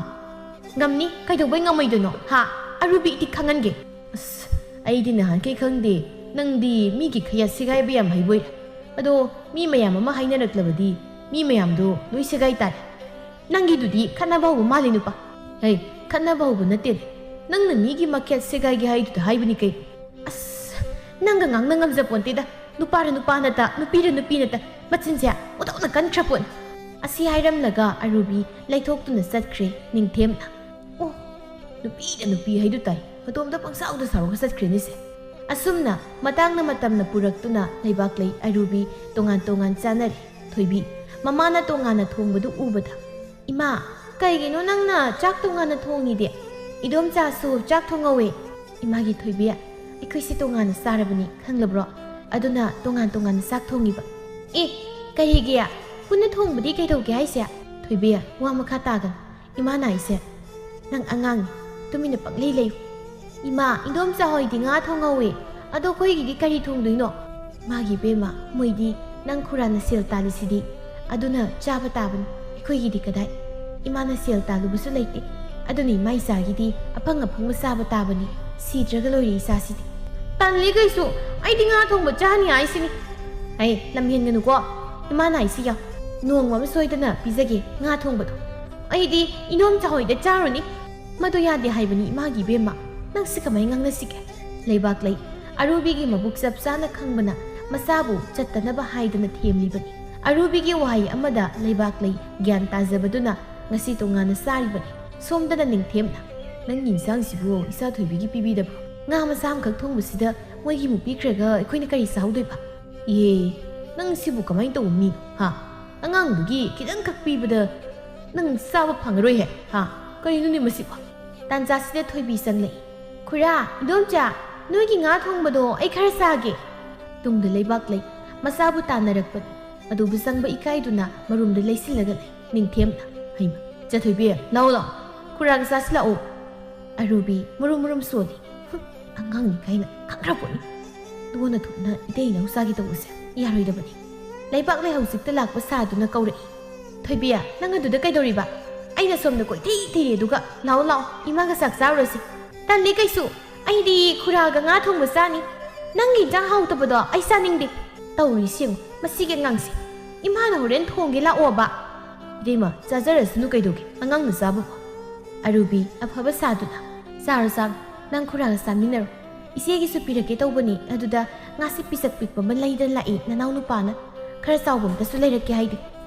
ꯉꯝꯅꯤ ꯀꯩꯗꯧꯕꯩ ꯉꯝꯃꯣꯏꯗꯣꯏꯅꯣ ꯍꯥ ꯑꯔꯨꯕꯤ ꯏꯗꯤ ꯈꯪꯍꯟꯒꯦ ꯑꯁ ꯑꯩꯗꯤ ꯅꯍꯥꯟꯈꯩ ꯈꯪꯗꯦ ꯅꯪꯗꯤ ꯃꯤꯒꯤ ꯈꯌꯥꯠ ꯁꯦꯒꯥꯏꯕ ꯌꯥꯝ ꯍꯩꯕꯣꯏꯔꯦ ꯑꯗꯣ ꯃꯤ ꯃꯌꯥꯝ ꯑꯃ ꯍꯥꯏꯅꯔꯛꯂꯕꯗꯤ ꯃꯤ ꯃꯌꯥꯝꯗꯣ ꯂꯣꯏ ꯁꯦꯒꯥꯏ ꯇꯥꯔꯦ ꯅꯪꯒꯤꯗꯨꯗꯤ ꯈꯠꯅꯕ ꯍꯧꯕ ꯃꯥꯜꯂꯤ ꯅꯨꯄꯥ ꯍꯩ ꯈꯠꯅꯕ ꯍꯧꯕ ꯅꯠꯇꯦ ꯅꯪꯅ ꯃꯤꯒꯤ ꯃꯈ꯭ꯌꯥꯠ ꯁꯦꯒꯥꯏꯒꯦ ꯍꯥꯏꯗꯨꯗ ꯍꯥꯏꯕꯅꯤ ꯀꯩ ꯑꯁ ꯅꯪꯒ ꯉꯥꯡꯅ ꯉꯝꯖꯄꯣꯟꯇꯦꯗ ꯅꯨꯄꯥꯔ ꯅꯨꯄꯥ ꯅꯠꯇ ꯅꯨꯄꯤꯔ ꯅꯨꯄꯤ ꯅꯠꯇ ꯃꯆꯤꯟꯁꯦ ꯎꯗꯧꯅ ꯀꯟꯈ꯭ꯔꯄꯣꯠꯅꯤ ꯑꯁꯤ ꯍꯥꯏꯔꯝꯂꯒ ꯑꯔꯨꯕꯤ ꯂꯩꯊꯣꯛꯇꯨꯅ ꯆꯠꯈ꯭ꯔꯦ ꯅꯤꯡꯊꯦꯝꯅ ꯑꯣ ꯅꯨꯄꯤꯅ ꯅꯨꯄꯤ ꯍꯥꯏꯗꯨ ꯇꯥꯏ ꯃꯇꯣꯝꯇ ꯄꯪꯁꯥꯎꯗ ꯁꯥꯎꯔꯒ ꯆꯠꯈ꯭ꯔꯦꯅꯤꯁꯦ ꯑꯁꯨꯝꯅ ꯃꯇꯥꯡꯅ ꯃꯇꯝꯅ ꯄꯨꯔꯛꯇꯨꯅ ꯂꯩꯕꯥꯛ ꯂꯩ ꯑꯔꯨꯕꯤ ꯇꯣꯉꯥꯟ ꯇꯣꯉꯥꯟ ꯆꯥꯅꯔꯦ ꯊꯣꯏꯕꯤ ꯃꯃꯥꯅ ꯇꯣꯉꯥꯟꯅ ꯊꯣꯡꯕꯗꯨ ꯎꯕꯗ 이마 ꯀꯩꯒꯤꯅꯣ ꯅꯪꯅ ꯆꯥꯛ ꯇꯣꯉꯥꯟꯅ ꯊꯣꯡꯉꯤꯗꯤ 이돔ચાꯁꯨ ꯆꯥꯛ ꯊꯣꯡꯉꯧꯋꯦ 이마ꯒꯤ ꯊꯣꯏꯕꯤ ꯑꯩꯈꯣꯏꯁꯦ ꯇꯣꯉꯥꯟꯅ ꯆꯥꯔꯕꯅꯤ ꯈꯪꯂꯕ꯭ꯔꯣ ꯑꯗꯨꯅ ꯇꯣꯉꯥꯟ ꯇꯣꯉꯥꯟꯅ ꯆꯥꯛ ꯊꯣꯡꯉꯤꯕ ꯑꯦ ꯀꯔꯤꯒꯤ ꯄꯨꯟꯅ ꯊꯣꯡꯕꯗꯤ ꯀꯩꯗꯧꯒꯦ ꯍꯥꯏꯁꯦ ꯊꯣꯏꯕꯤ ꯋꯥ ꯃꯈꯥ ꯇꯥꯒꯅꯨ ꯏꯃꯥꯅ ꯍꯥꯏꯁꯦ ꯅꯪ ꯑꯉꯥꯡꯅꯤ ꯇꯨꯃꯤꯟꯅ ꯄꯪꯂꯩ ꯂꯩꯌꯨ 이마 이돔ꯆꯥ ꯍꯣꯏꯗꯤ ꯉꯥ ꯊꯣꯡꯉꯧꯋꯦ ꯑꯗꯣ ꯑꯩꯈꯣꯏꯒꯤꯗꯤ ꯀꯔꯤ ꯊꯣꯡꯗꯣꯏꯅꯣ ꯃꯥꯒꯤ ꯕꯦꯝꯃ ꯃꯣꯏꯗꯤ ꯅꯪ ꯈꯨꯔꯥꯅ ꯁꯦꯜ ꯇꯥꯜꯂꯤꯁꯤꯗꯤ ꯑꯗꯨꯅ ꯆꯥꯕ ꯇꯥꯕꯅꯤ ꯑꯩꯈꯣꯏꯒꯤꯗꯤ ꯀꯗꯥꯏ ꯏꯃꯥꯅ ꯁꯦꯜ ꯇꯥꯜꯂꯨꯕꯁꯨ ꯂꯩꯇꯦ ꯑꯗꯨꯅ ꯏꯃꯥ ꯏꯆꯥꯒꯤꯗꯤ ꯑꯐꯪ ꯑꯐꯪꯕ ꯆꯥꯕ ꯇꯥꯕꯅꯤ ꯁꯤꯗ꯭ꯔꯒ ꯂꯣꯏꯔꯦ ꯏꯆꯥꯁꯤꯗꯤ ꯇꯜꯂꯤ ꯀꯩꯁꯨ ꯑꯩꯗꯤ ꯉꯥ ꯊꯣꯡꯕ ꯆꯥꯅꯤ ꯍꯥꯏꯁꯤꯅꯤ ꯑꯩ ꯂꯝꯍꯦꯟꯒꯅꯨꯀꯣ ꯏꯃꯥꯅ ꯍꯥꯏꯁꯤ ꯌꯥꯎ ꯅꯣꯡꯃ ꯑꯃ ꯁꯣꯏꯗꯅ ꯄꯤꯖꯒꯦ ꯉꯥ ꯊꯣꯡꯕꯗꯣ ꯑꯩꯗꯤ ꯏꯅꯣꯝꯆꯥ ꯍꯣꯏꯗ ꯆꯥꯔꯨꯅꯤ ꯃꯗꯨ ꯌꯥꯗꯦ ꯍꯥꯏꯕꯅꯤ ꯏꯃꯥꯒꯤ ꯕꯦꯝꯃ ꯅꯪꯁꯤ ꯀꯃꯥꯏꯅ ꯉꯥꯡꯅꯁꯤꯒꯦ ꯂꯩꯕꯥꯛ ꯂꯩ ꯑꯔꯨꯕꯤꯒꯤ ꯃꯕꯨꯛ ꯆꯞ ꯆꯥꯅ ꯈꯪꯕꯅ ꯃꯆꯥꯕꯨ ꯆꯠꯇꯅꯕ ꯍꯥꯏꯗꯅ ꯊꯦꯝꯂꯤꯕꯅꯤ ꯑꯔꯨꯕꯤꯒꯤ ꯋꯥꯍꯩ ꯑꯃꯗ ꯂꯩꯕꯥꯛ ꯂꯩ ꯒ꯭ꯌꯥꯟ ꯇꯥꯖꯕꯗꯨꯅ ꯉꯁꯤ ꯇꯣꯉꯥꯟꯅ ꯆꯥꯔꯤꯕꯅꯤ ꯁꯣꯝꯗꯅ ꯅꯤꯡꯊꯦꯝꯅ ꯅꯪꯒꯤ ꯏꯟꯁꯥꯡꯁꯤꯕꯨ ꯏꯆꯥ ꯊꯣꯏꯕꯤꯒꯤ ꯄꯤꯕꯤꯗꯕ꯭ꯔꯣ ꯉꯥ ꯃꯆꯥ ꯑꯃꯈꯛ ꯊꯣꯡꯕꯁꯤꯗ ꯃꯣꯏꯒꯤꯃꯨꯛ ꯄꯤꯈ꯭ꯔꯒ ꯑꯩꯈꯣꯏꯅ ꯀꯔꯤ ꯆꯥꯍꯧꯗꯣꯏꯕ ꯏꯍꯦ ꯅꯪ ꯁꯤꯕꯨ ꯀꯃꯥꯏꯅ ꯇꯧꯕ ꯃꯤꯅꯣ ꯍꯥ ꯑꯉꯥꯡꯗꯨꯒꯤ ꯈꯤꯇꯪꯈꯛ ꯄꯤꯕꯗ ꯅꯪ ꯆꯥꯕ ꯐꯪꯉꯔꯣꯏꯍꯦ ꯍꯥ ꯀꯔꯤꯅꯣꯅꯦ ꯃꯁꯤꯕꯣ ꯇꯥꯟꯖꯥꯁꯤꯗ ꯊꯣꯏꯕꯤ ꯆꯪꯂꯛꯏ ꯈꯨꯔꯥ ꯏꯗꯣꯝꯆꯥ ꯅꯣꯏꯒꯤ ꯉꯥ ꯊꯣꯡꯕꯗꯣ ꯑꯩ ꯈꯔ ꯆꯥꯒꯦ ꯇꯨꯡꯗ ꯂꯩꯕꯥꯛ ꯂꯩ ꯃꯆꯥꯕꯨ ꯇꯥꯟꯅꯔꯛꯄꯅꯤ ꯑꯗꯨꯕꯨ ꯆꯪꯕ ꯏꯀꯥꯏꯗꯨꯅ ꯃꯔꯨꯝꯗ ꯂꯩꯁꯤꯜꯂꯒ ꯂꯩ ꯅꯤꯡꯊꯦꯝꯅ ꯍꯩꯃ ꯆꯊꯣꯏꯕꯤ ꯂꯥꯛꯑꯣ ꯂꯥꯛꯑꯣ ꯈꯨꯔꯥꯒ ꯆꯥꯁꯤꯜꯂꯛꯑꯣ ꯑꯔꯨꯕꯤ ꯃꯔꯨꯝ ꯃꯔꯨꯝ ꯁꯣꯜꯂꯤ ꯑꯉꯥꯡꯅꯤ ꯀꯥꯏꯅ ꯈꯪꯈ꯭ꯔꯄꯣꯠꯅꯤ ꯂꯣꯟꯅ ꯊꯨꯞꯅ ꯏꯇꯩ ꯏꯅꯥꯎ ꯆꯥꯒꯦ ꯇꯧꯕꯁꯦ ꯌꯥꯔꯣꯏꯗꯕꯅꯤ ꯂꯩꯕꯥꯛ ꯂꯩ ꯍꯧꯖꯤꯛꯇ ꯂꯥꯛꯄ ꯁꯥꯗꯨꯅ ꯀꯧꯔꯛꯏ ꯊꯣꯏꯕꯤ ꯅꯪ ꯑꯗꯨꯗ ꯀꯩꯗꯧꯔꯤꯕ ꯑꯩꯅ ꯁꯣꯝꯗ ꯀꯣꯏꯊꯤ ꯊꯤꯔꯦ ꯑꯗꯨꯒ ꯂꯥꯛꯑꯣ ꯂꯥꯛꯑꯣ ꯏꯃꯥꯒ ꯆꯥꯛ ꯆꯥꯔꯨꯔꯁꯤ ꯇꯜꯂꯤ ꯀꯩꯁꯨ ꯑꯩꯗꯤ ꯈꯨꯔꯥꯒ ꯉꯥ ꯊꯣꯡꯕ ꯆꯥꯅꯤ ꯅꯪꯒꯤ ꯏꯟꯖꯥꯡ ꯍꯥꯎꯇꯕꯗꯣ ꯑꯩ ꯆꯥꯅꯤꯡꯗꯦ ꯇꯧꯔꯤꯁꯤ ꯌꯦꯡꯉꯨ ꯃꯁꯤꯒꯤ ꯑꯉꯥꯡꯁꯦ ꯏꯃꯥꯅ ꯍꯣꯔꯦꯟ ꯊꯣꯡꯒꯦ ꯂꯥꯛꯑꯣꯕ 이데마 짜자라스누 ꯀꯩꯗꯧꯒꯦ ꯑꯉꯥꯡꯅ ꯆꯥꯕꯕꯨ ꯑꯔꯨꯕꯤ ꯑꯐꯕ ꯁꯥꯗꯨꯅ ꯆꯥꯔꯣ ꯆꯥꯔꯣ ꯅꯪ ꯈꯨꯔꯥꯒ ꯆꯥꯃꯤꯟꯅꯔꯣ ꯏꯆꯦꯒꯤꯁꯨ ꯄꯤꯔꯛꯀꯦ ꯇꯧꯕꯅꯤ ꯑꯗꯨꯗ ꯉꯥꯁꯤ ꯄꯤꯁꯛ ꯄꯤꯛꯄ ꯑꯃ ꯂꯩꯗꯅ ꯂꯥꯛꯏ ꯅꯅꯥꯎ ꯅꯨꯄꯥꯅ ꯈꯔ ꯆꯥꯎꯕ ꯑꯝꯇꯁꯨ ꯂꯩꯔꯛꯀꯦ ꯍꯥꯏꯗꯤ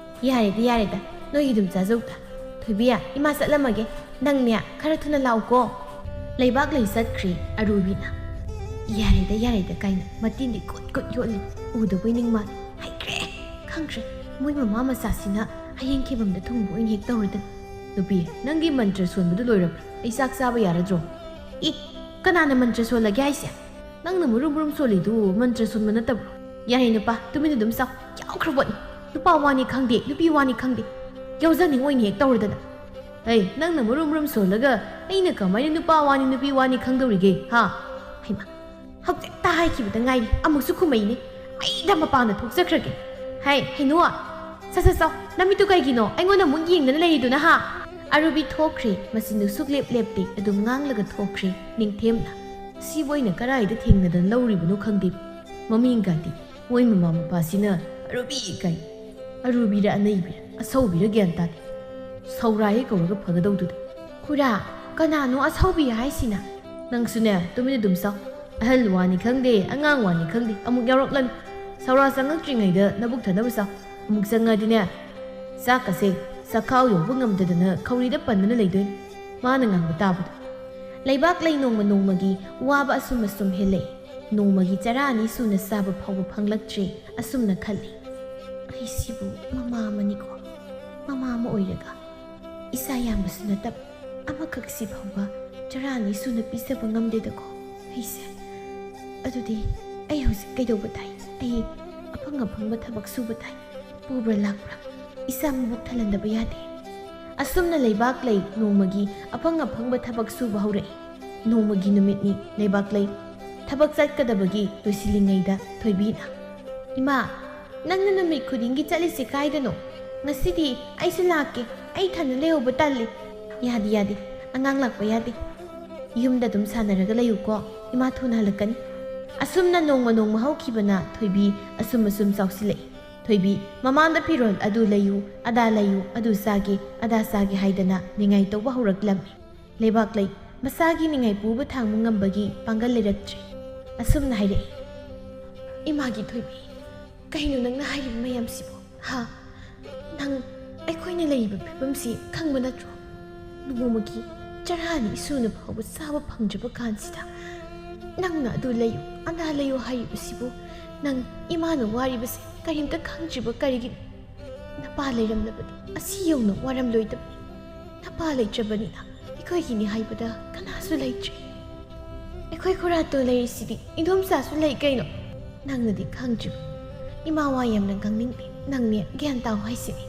ꯌꯥꯔꯦꯗ ꯅꯣꯏꯒꯤ ꯑꯗꯨꯝ ꯆꯥꯖꯧꯗ ꯊꯣꯏꯕꯤꯌꯥ ꯏꯃꯥ ꯆꯠꯂꯝꯃꯒꯦ ꯅꯪꯅꯦ ꯈꯔ ꯊꯨꯅ ꯂꯥꯛꯎꯀꯣ ꯂꯩꯕꯥꯛ ꯂꯩ ꯆꯠꯈ꯭ꯔꯤ ꯑꯔꯨꯕꯤꯅ ꯌꯥꯔꯦꯗ ꯀꯥꯏꯅ ꯃꯇꯤꯟꯗꯤ ꯀꯨꯠ ꯌꯣꯠꯂꯤ ꯎꯗꯕꯣꯏ ꯅꯤꯡꯃꯥꯟ ꯍꯩꯈ꯭ꯔꯦ ꯈꯪꯈ꯭ꯔꯦ ꯃꯣꯏ ꯃꯃꯥ ꯃꯆꯥꯁꯤꯅ ꯍꯌꯦꯡ ꯈꯤꯕꯝꯗ ꯊꯨꯡꯕ ꯑꯣꯏꯅ ꯍꯦꯛ ꯇꯧꯔꯗꯅ ꯅꯨꯄꯤ ꯅꯪꯒꯤ ꯃꯟꯇ꯭ꯔ ꯁꯣꯟꯕꯗꯨ ꯂꯣꯏꯔꯕ꯭ꯔꯥ ꯑꯩ ꯆꯥꯛ ꯆꯥꯕ ꯌꯥꯔꯗ꯭ꯔꯣ ꯀꯅꯥꯅ ꯃꯟꯇ꯭ꯔ ꯁꯣꯜꯂꯒꯦ ꯍꯥꯏꯁꯦ ꯅꯪꯅ ꯃꯨrum ꯁꯣꯜꯂꯤꯗꯨ ꯃꯟꯇ꯭ꯔ ꯁꯣꯟꯕ ꯅꯠꯇꯕ꯭ꯔꯣ ꯌꯥꯔꯦ ꯅꯨꯄꯥ ꯇꯨꯃꯤꯟꯅ ꯑꯗꯨꯝ ꯆꯥꯎ ꯌꯥꯎꯈ꯭ꯔꯕꯣꯠꯅꯤ ꯅꯨꯄꯥ ꯋꯥꯅꯤ ꯈꯪꯗꯦ ꯅꯨꯄꯤ ꯋꯥꯅꯤ ꯈꯪꯗꯦ ꯌꯥꯎꯖꯅꯤꯡꯉꯣꯏꯅ ꯍꯦꯛ ꯇꯧꯔꯗꯅ ꯑꯩ ꯅꯪꯅ ꯃꯨrum ꯁꯣꯜꯂꯒ ꯑꯩꯅ ꯀꯃꯥꯏꯅ ꯅꯨꯄꯥ ꯋꯥꯅꯤ ꯅꯨꯄꯤ ꯋꯥꯅꯤ ꯈꯪꯗꯧꯔꯤꯒꯦ ꯍꯥ ꯍꯩꯃꯥ ꯍꯧꯖꯤꯛꯇ ꯍꯥꯏꯈꯤꯕꯗ ꯉꯥꯏꯔꯤ ꯑꯃꯨꯛꯁꯨ ꯈꯨꯝꯃꯩꯅꯤ ꯑꯩꯗ ꯃꯄꯥꯟꯗ ꯊꯣꯛꯆꯈ꯭ꯔꯒꯦ ꯍꯩꯅꯨ ꯁꯥꯎ ꯅꯃꯤꯠꯇꯨ ꯀꯩꯒꯤꯅꯣ ꯑꯩꯉꯣꯟꯗ ꯑꯃꯨꯛ ꯌꯦꯡꯗꯅ ꯂꯩꯔꯤꯗꯨꯅ ꯍꯥ ꯑꯔꯨꯕꯤ ꯊꯣꯛꯈ꯭ꯔꯦ ꯃꯆꯤꯟꯗꯨ ꯁꯨꯛꯂꯦꯞ ꯂꯦꯞꯇꯦ ꯑꯗꯨꯝ ꯉꯥꯡꯂꯒ ꯊꯣꯛꯈ꯭ꯔꯦ ꯅꯤꯡꯊꯦꯝꯅ ꯁꯤꯕꯨ ꯑꯩꯅ ꯀꯔꯥꯏꯗ ꯊꯦꯡꯅꯗꯅ ꯂꯧꯔꯤꯕꯅꯣ ꯈꯪꯗꯦ ꯃꯃꯤꯡꯒꯗꯤ ꯃꯣꯏ ꯃꯃꯥ ꯃꯄꯥꯁꯤꯅ ꯑꯔꯨꯕꯤ ꯀꯥꯏ ꯑꯔꯨꯕꯤꯔ ꯑꯅꯩꯕꯤꯔ ꯑꯁꯧꯕꯤꯔ ꯒ꯭ꯌꯥꯟ ꯇꯥꯗꯦ ꯁꯧꯔꯥꯏꯌꯦ ꯀꯧꯔꯒ ꯐꯒꯗꯧꯗꯨꯗ ꯈꯨꯔꯥ ꯀꯅꯥꯅꯣ ꯑꯁꯧꯕꯤ ꯍꯥꯏꯁꯤꯅ ꯅꯪꯁꯨꯅꯦ ꯇꯨꯃꯤꯟꯅ ꯑꯗꯨꯝ ꯆꯥꯎ ꯑꯍꯜ ꯋꯥꯅꯤ ꯈꯪꯗꯦ ꯑꯉꯥꯡ ꯋꯥꯅꯤ ꯈꯪꯗꯦ ꯑꯃꯨꯛ ꯌꯥꯎꯔꯛꯂꯅꯤ ꯁꯧꯔꯥ ꯆꯪꯉꯛꯇ꯭ꯔꯤꯉꯩꯗ ꯅꯕꯨꯛ ꯊꯟꯅꯕ ꯆꯥꯎ ꯑꯃꯨꯛ ꯆꯪꯉꯗꯤꯅꯦ ꯆꯥꯛꯀꯁꯦ ꯆꯈꯥꯎ ꯌꯧꯕ ꯉꯝꯗꯗꯅ ꯈꯧꯔꯤꯗ ꯄꯟꯗꯅ ꯂꯩꯗꯣꯏꯅꯤ ꯃꯥꯅ ꯉꯥꯡꯕ ꯇꯥꯕꯗꯣ ꯂꯩꯕꯥꯛ ꯂꯩ ꯅꯣꯡꯃ ꯅꯣꯡꯃꯒꯤ ꯋꯥꯕ ꯑꯁꯨꯝ ꯍꯦꯜꯂꯛꯏ ꯅꯣꯡꯃꯒꯤ ꯆꯔꯥ ꯑꯅꯤ ꯁꯨꯅ ꯆꯥꯕ ꯐꯥꯎꯕ ꯐꯪꯂꯛꯇ꯭ꯔꯦ ꯑꯁꯨꯝꯅ ꯈꯜꯂꯤ ꯑꯩꯁꯤꯕꯨ ꯃꯃꯥ ꯑꯃꯅꯤꯀꯣ ꯃꯃꯥ ꯑꯃ ꯑꯣꯏꯔꯒ ꯏꯆꯥ ꯌꯥꯝꯕꯁꯨ ꯅꯠꯇꯕ ꯑꯃꯈꯛꯁꯤ ꯐꯥꯎꯕ ꯆꯔꯥ ꯑꯅꯤ ꯁꯨꯅ ꯄꯤꯖꯕ ꯉꯝꯗꯦꯗꯀꯣ ꯑꯩꯁꯦ ꯑꯗꯨꯗꯤ ꯑꯩ ꯍꯧꯖꯤꯛ ꯀꯩꯗꯧꯕ ꯇꯥꯏ ꯑꯩ ꯑꯐꯪ ꯊꯕꯛ ꯁꯨꯕ ꯇꯥꯏ ꯄꯨꯕ꯭ꯔꯥ ꯂꯥꯛꯄ꯭ꯔꯥ ꯏꯆꯥ ꯃꯕꯨꯛ ꯊꯜꯍꯟꯗꯕ ꯌꯥꯗꯦ ꯑꯁꯨꯝꯅ ꯂꯩꯕꯥꯛ ꯂꯩ ꯅꯣꯡꯃꯒꯤ ꯑꯐꯪꯕ ꯊꯕꯛ ꯁꯨꯕ ꯍꯧꯔꯛꯏ ꯅꯣꯡꯃꯒꯤ ꯅꯨꯃꯤꯠꯅꯤ ꯂꯩꯕꯥꯛ ꯂꯩ ꯊꯕꯛ ꯆꯠꯀꯗꯕꯒꯤ ꯂꯣꯏꯁꯤꯜꯂꯤꯉꯩꯗ ꯊꯣꯏꯕꯤꯅ ꯏꯃꯥ ꯅꯪꯅ ꯅꯨꯃꯤꯠ ꯈꯨꯗꯤꯡꯒꯤ ꯆꯠꯂꯤꯁꯦ ꯀꯥꯏꯗꯅꯣ ꯉꯁꯤꯗꯤ ꯑꯩꯁꯨ ꯂꯥꯛꯀꯦ ꯑꯩ ꯊꯟꯅ ꯂꯩꯍꯧꯕ ꯇꯜꯂꯦ ꯌꯥꯗꯦ ꯑꯉꯥꯡ ꯂꯥꯛꯄ ꯌꯥꯗꯦ ꯌꯨꯝꯗ ꯑꯗꯨꯝ ꯁꯥꯟꯅꯔꯒ ꯂꯩꯌꯨꯀꯣ ꯏꯃꯥ ꯊꯨꯅ ꯍꯜꯂꯛꯀꯅꯤ ꯑꯁꯨꯝꯅ ꯅꯣꯡꯃ ꯍꯧꯈꯤꯕꯅ ꯊꯣꯏꯕꯤ ꯑꯁꯨꯝ ꯆꯥꯎꯁꯤꯜꯂꯛꯏ ꯊꯣꯏꯕꯤ ꯃꯃꯥꯡꯗ ꯐꯤꯔꯣꯜ ꯑꯗꯨ ꯂꯩꯌꯨ ꯑꯗꯥ ꯂꯩꯌꯨ ꯑꯗꯨ ꯆꯥꯒꯦ ꯑꯗꯥ ꯆꯥꯒꯦ ꯍꯥꯏꯗꯅ ꯅꯤꯡꯉꯥꯏ ꯇꯧꯕ ꯍꯧꯔꯛꯂꯝꯃꯤ ꯂꯩꯕꯥꯛ ꯂꯩ ꯃꯁꯥꯒꯤ ꯅꯤꯡꯉꯥꯏ ꯄꯨꯕ ꯊꯥꯡꯕ ꯉꯝꯕꯒꯤ ꯄꯥꯡꯒꯜ ꯂꯩꯔꯛꯇ꯭ꯔꯤ ꯑꯁꯨꯝꯅ ꯍꯥꯏꯔꯛꯏ ꯏꯃꯥꯒꯤ ꯊꯣꯏꯕꯤ ꯀꯩꯅꯣ ꯅꯪꯅ ꯍꯥꯏꯔꯤꯕ ꯃꯌꯥꯝꯁꯤꯕꯨ ꯍꯥ ꯅꯪ ꯑꯩꯈꯣꯏꯅ ꯂꯩꯔꯤꯕ ꯐꯤꯕꯝꯁꯤ ꯈꯪꯕ ꯅꯠꯇ꯭ꯔꯣ ꯅꯣꯡꯃꯒꯤ ꯆꯔꯥ ꯑꯅꯤ ꯁꯨꯅ ꯐꯥꯎꯕ ꯆꯥꯕ ꯐꯪꯗ꯭ꯔꯕ ꯀꯥꯟꯁꯤꯗ ꯅꯪꯅ ꯑꯗꯨ ꯂꯩꯌꯨ ꯑꯗꯥ ꯂꯩꯌꯨ ꯍꯥꯏꯔꯤꯕꯁꯤꯕꯨ ꯅꯪ ꯏꯃꯥꯅ ꯋꯥꯔꯤꯕꯁꯦ ꯀꯔꯤꯝꯇ ꯈꯪꯗ꯭ꯔꯤꯕ ꯀꯔꯤꯒꯤꯅꯣ ꯅꯄꯥ ꯂꯩꯔꯝꯂꯕꯗꯤ ꯑꯁꯤ ꯌꯧꯅ ꯋꯥꯔꯝꯂꯣꯏꯗꯕꯅꯤ ꯅꯄꯥ ꯂꯩꯇ꯭ꯔꯕꯅꯤꯅ ꯑꯩꯈꯣꯏꯒꯤꯅꯤ ꯍꯥꯏꯕꯗ ꯀꯅꯥꯁꯨ ꯂꯩꯇ꯭ꯔꯤ ꯑꯩꯈꯣꯏ ꯈꯨꯔꯥꯇꯣ ꯂꯩꯔꯤꯁꯤꯗꯤ ꯏꯗꯣꯝꯆꯥꯁꯨ ꯂꯩ ꯀꯩꯅꯣ ꯅꯪꯅꯗꯤ ꯈꯪꯗ꯭ꯔꯤꯕ ꯏꯃꯥ ꯋꯥ ꯌꯥꯝꯅ ꯉꯥꯡꯅꯤꯡꯗꯦ ꯅꯪꯅꯦ ꯒ꯭ꯌꯥꯟ ꯇꯥꯎ ꯍꯥꯏꯁꯤꯅꯤ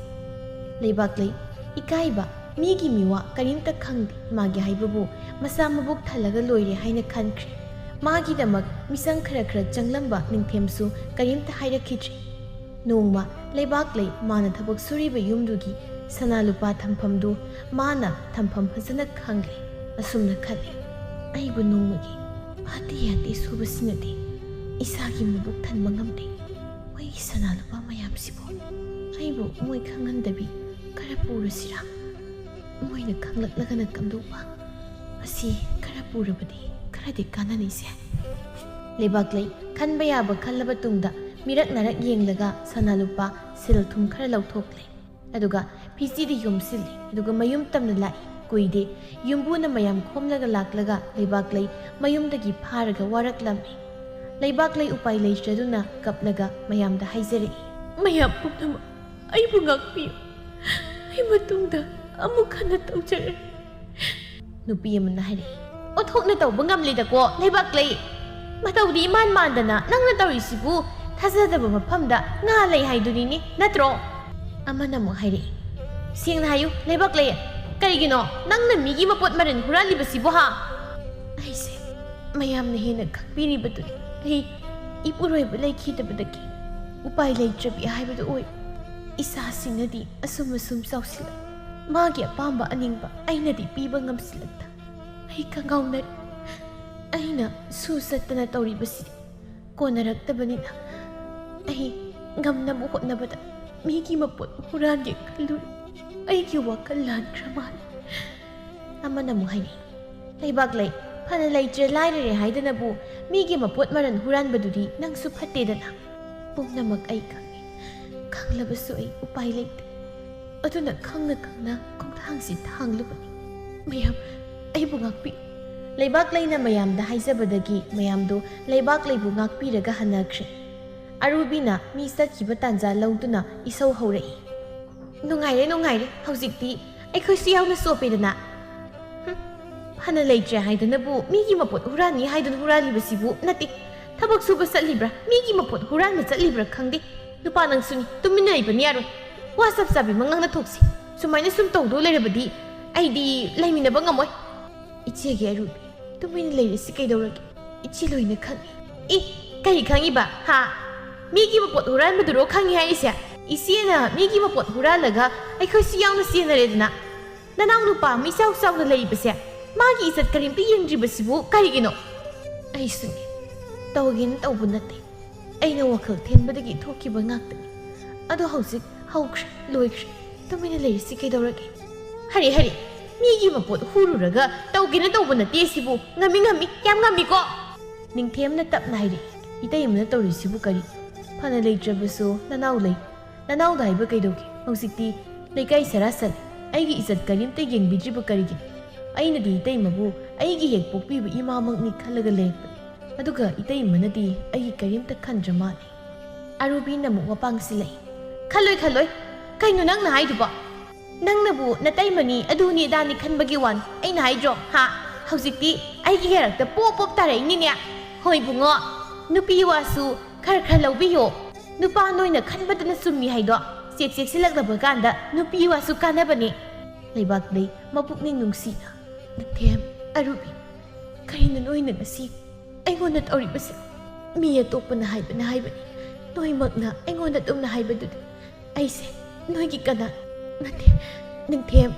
ꯂꯩꯕꯥꯛ ꯂꯩ ꯏꯀꯥꯏꯕ ꯃꯤꯒꯤ ꯃꯤꯋꯥ ꯀꯔꯤꯝꯇ ꯈꯪꯗꯦ ꯃꯥꯒꯤ ꯍꯥꯏꯕꯕꯨ ꯃꯁꯥ ꯃꯕꯨꯛ ꯊꯜꯂꯒ ꯂꯣꯏꯔꯦ ꯍꯥꯏꯅ ꯈꯟꯈ꯭ꯔꯦ ꯃꯥꯒꯤꯗꯃꯛ ꯃꯤꯆꯪ ꯈꯔ ꯆꯪꯂꯝꯕ ꯅꯤꯡꯊꯦꯝꯁꯨ ꯀꯔꯤꯝꯇ ꯍꯥꯏꯔꯛꯈꯤꯗ꯭ꯔꯤ ꯅꯣꯡꯃ ꯂꯩꯕꯥꯛ ꯂꯩ ꯃꯥꯅ ꯊꯕꯛ ꯁꯨꯔꯤꯕ ꯌꯨꯝꯗꯨꯒꯤ ꯁꯅꯥ lupa ꯊꯝꯐꯝꯗꯨ ꯃꯥꯅ ꯊꯝꯐꯝ ꯐꯖꯅ ꯈꯪꯂꯦ ꯑꯁꯨꯝꯅ ꯈꯜꯂꯤ ꯑꯩꯕꯨ ꯅꯣꯡꯃꯒꯤ ꯍꯥꯇꯦ ꯁꯨꯕꯁꯤꯅꯗꯤ ꯏꯁꯥꯒꯤ ꯃꯕꯨꯛ ꯊꯟꯕ ꯉꯝꯗꯦ ꯃꯣꯏꯒꯤ ꯁꯅꯥ lupa ꯃꯌꯥꯝꯁꯤꯕꯨ ꯑꯩꯕꯨ ꯃꯣꯏ ꯈꯪꯍꯟꯗꯕꯤ ꯈꯔ ꯄꯨꯔꯁꯤꯔꯥ ꯃꯣꯏꯅ ꯈꯪꯂꯛꯂꯒꯅ ꯀꯝꯗꯧꯕ ꯑꯁꯤ ꯈꯔ ꯄꯨꯔꯕꯗꯤ खरदी काननीसे लेबाक लई खनबा याबा खल्लबा तुंगदा मिरक नरक येंगलगा सना लुपा सिल थुम खर लौथोकले अदुगा फिसीदी युमसिली अदुगा मयुम तमना लाई कुइदे युम्बुना मयाम खोमलगा लाकलगा लेबाक लई मयुमदगी फारगा वारकलम्मी लेबाक लई उपाय लेइस्ट्रदुना कपलगा मयामदा हाइजरे मयाम Poonam अइबु ngakpi ai matungda amu khana tawjare nupi amana haire othokna tawba ngamlidako lebak lei matawdi iman mandana nangna tawrisibu thajadaba mafamda nga lei haiduni ni natro amana mo haire singna hayu lebak lei karigino nangna migi mapot marin hurali basibu ha aise mayamna hena khakpiri batu ai ipuroi balai khitabadaki upai leitrabi haibadu oi isa sinadi asum sausil magi apamba aningba ainadi piba ngamsilata ai kangaunar aina su satana tawri basi konaraktabanina ai ngamna mu hotnabada migi mapot hurandi kallu ai ki wakal lan kraman amana mu haini leibak lei phana leitre laire haidana bu migi mapot maran huran badudi nang su phattedana pungnamak ai khanglabasu ai upai leite aduna khangna khongthangsi thanglubani mayam ai bu ngakpi leibak leina mayam da haijabadagi mayam do leibak leibu ngakpi raga hanakre arubina mi satkiba tanja lauduna isau haurai nungaire haujikti aikhoi siyauna sopedana hana leitre haidana bu migi mapot hurani haidun hurali basibu nati thabak suba satlibra migi mapot huran na satlibra khangde nupa nang suni tumina ibani yaro WhatsApp sabi mangang na thoksi sumaina sum tawdo leirabadi aidi laiminaba ngamoy ichege arubi tumina leirisi kaidawrage ichi loina khangi i kai khangi ba ha migi mapot huran maduro khangi haise Isyena migi mapot huralaga aykhoy siyawna senaredna nanaw nupa misaw sawna leibase magi isat karimti yengdribasibu karigino aisuni tawgin tawbu nate aina wakhal thenbadagi thokiba ngaktani ado hausik haukre loikre tumina leirisi kaidorage hari migi mapot hururaga tawgina tawbu nate sibu ngami yam ngami ko ningthemna tapna hairi itayimna tawrisibu kari phana leitrabasu nanaw lei nanaw daiba kaidogi hausikti leikai sarasal aigi isat karimta yengbidriba karigi aina di itaymabu aigi hek pokpibu imamangni khalaga lekpa aduga itaymanadi aigi karimta khanjamani arubi namu wapang silai khaloi kaino nang na haiduba nangnabu nataymani aduni dani khanbagi wan aina haidro ha hausikti aigi herakta pop tarai ni hoi bungo nupi wasu khar laubiyo nupa noina khanbadana summi haido sek silakdaba kanda nupi wasu kanabani leibak dei mapukning nungsina nithem arubi karina noina ngasi aingonda tawribase mi atopana haibani noimakna aingonda tumna haibadu aise noigi kana nate ningthem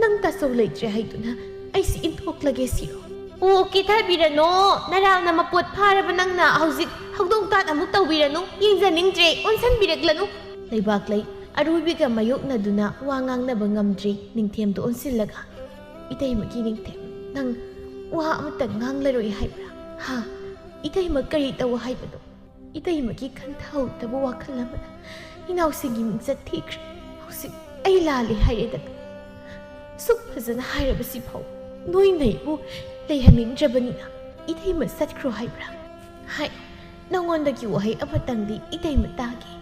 nang tasaw leitre haiduna aisi intoklage siro o kithabirano naralna mapot pharaba nangna hauzik hagdong tat amuk tawbirano yingjaningdre onsanbiraglanu leibak lei arubiga mayokna duna wangangnaba ngamdre ningthem to onsillaga itaymaki ningthem nang wa amta nganglaroi haibra ha itayma kari taw haibado itaymaki khanthau tabu wakhalamana inawsingi mingsat thikre hauzik ai lali haireda suk phajana hairabasi phau noi naibu leihaningdrabanina itayma satkro haibra hai nangondagi wahai amatangdi itayma tagi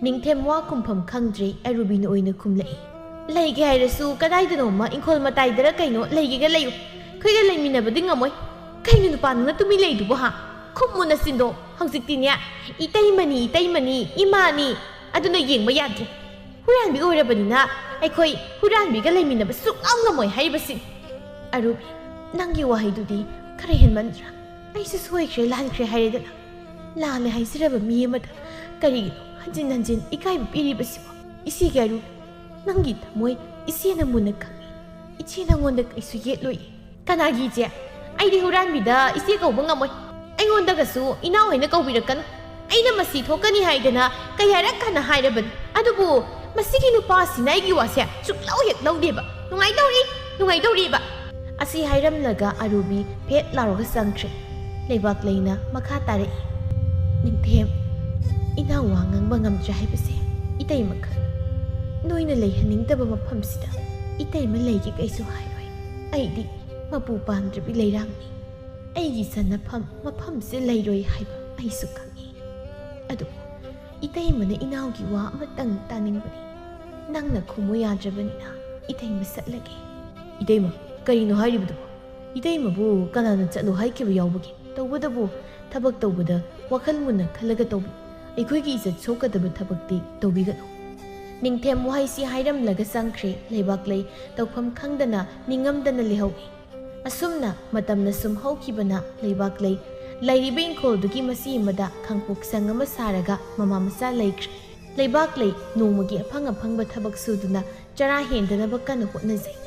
ningthem wa kumpham khangdre arubina oina khumlai leige hairasu kadaidano ma inkhol mataidara kaino leigega leyu khoiga leiminabadi ngamoi kaino nupanna tumi leidubo ha khumuna sindo hausiktinya itaymani imani aduna yengba yadre huranbi oirabanina aikhoi huranbiga leiminaba sukam ngamoi haibasi arubi nangi wahaidudi khara henmandra aisi soikre lankhre hairedana lale haisiraba mi amada karigino hanjin ikai piribasibo isi garu nangi tamoi isi na muna khangi ichi nangonda kaisu yetloi kanagi je aidi huranbida isi kauba ngamoi aingonda gasu ina hoina kaubirakana aina masi thokani haidana kayara kana hairaban adubu masigi nupa sinaigi wase suklau hek laudeba nungai dori ba asi hairamlaga arubi phet laroga sangtre leibak leina makha tare ningthem ina wangang bangamdra haibase itaymak noina leihaningdaba mafamsida itayma leigi kaisu hairoi aidi mapu pandribi leiramni aigi sanafam mafamse leiroi haiba aisu khangi adu itaymana inawgi wa amatang taningbani nangna khumo yadrabanina itayma satlage itayma karino hairibdu itaymabu kanana chatlo haikiba yawbagi tawbadabu thabak tawbada wakhal munna khalaga tawbi ꯑꯩꯈꯣꯏꯒꯤ ꯏꯖꯠ ꯁꯣꯛꯀꯗꯕ ꯊꯕꯛꯇꯤ ꯇꯧꯕꯤꯒꯅꯨ ꯅꯤꯡꯊꯦꯝ ꯋꯥꯍꯩꯁꯤ ꯍꯥꯏꯔꯝꯂꯒ ꯆꯪꯈ꯭ꯔꯦ ꯂꯩꯕꯥꯛ ꯂꯩ ꯇꯧꯐꯝ ꯈꯪꯗꯅ ꯅꯤꯡꯉꯝꯗꯅ ꯂꯩꯍꯧꯏ ꯑꯁꯨꯝꯅ ꯃꯇꯝꯅ ꯁꯨꯝ ꯍꯧꯈꯤꯕꯅ ꯂꯩꯕꯥꯛ ꯂꯩ ꯂꯩꯔꯤꯕ ꯏꯪꯈꯣꯜꯗꯨꯒꯤ ꯃꯁꯤ ꯑꯃꯗ ꯈꯥꯡꯄꯣꯛ ꯁꯪ ꯑꯃ ꯁꯥꯔꯒ ꯃꯃꯥ ꯃꯆꯥ ꯂꯩꯈ꯭ꯔꯦ ꯂꯩꯕꯥꯛ ꯂꯩ ꯅꯣꯡꯃꯒꯤ ꯑꯐꯪ ꯊꯕꯛ ꯁꯨꯗꯨꯅ ꯆꯔꯥ ꯍꯦꯟꯗꯅꯕ ꯀꯟꯅ ꯍꯣꯠꯅꯖꯩ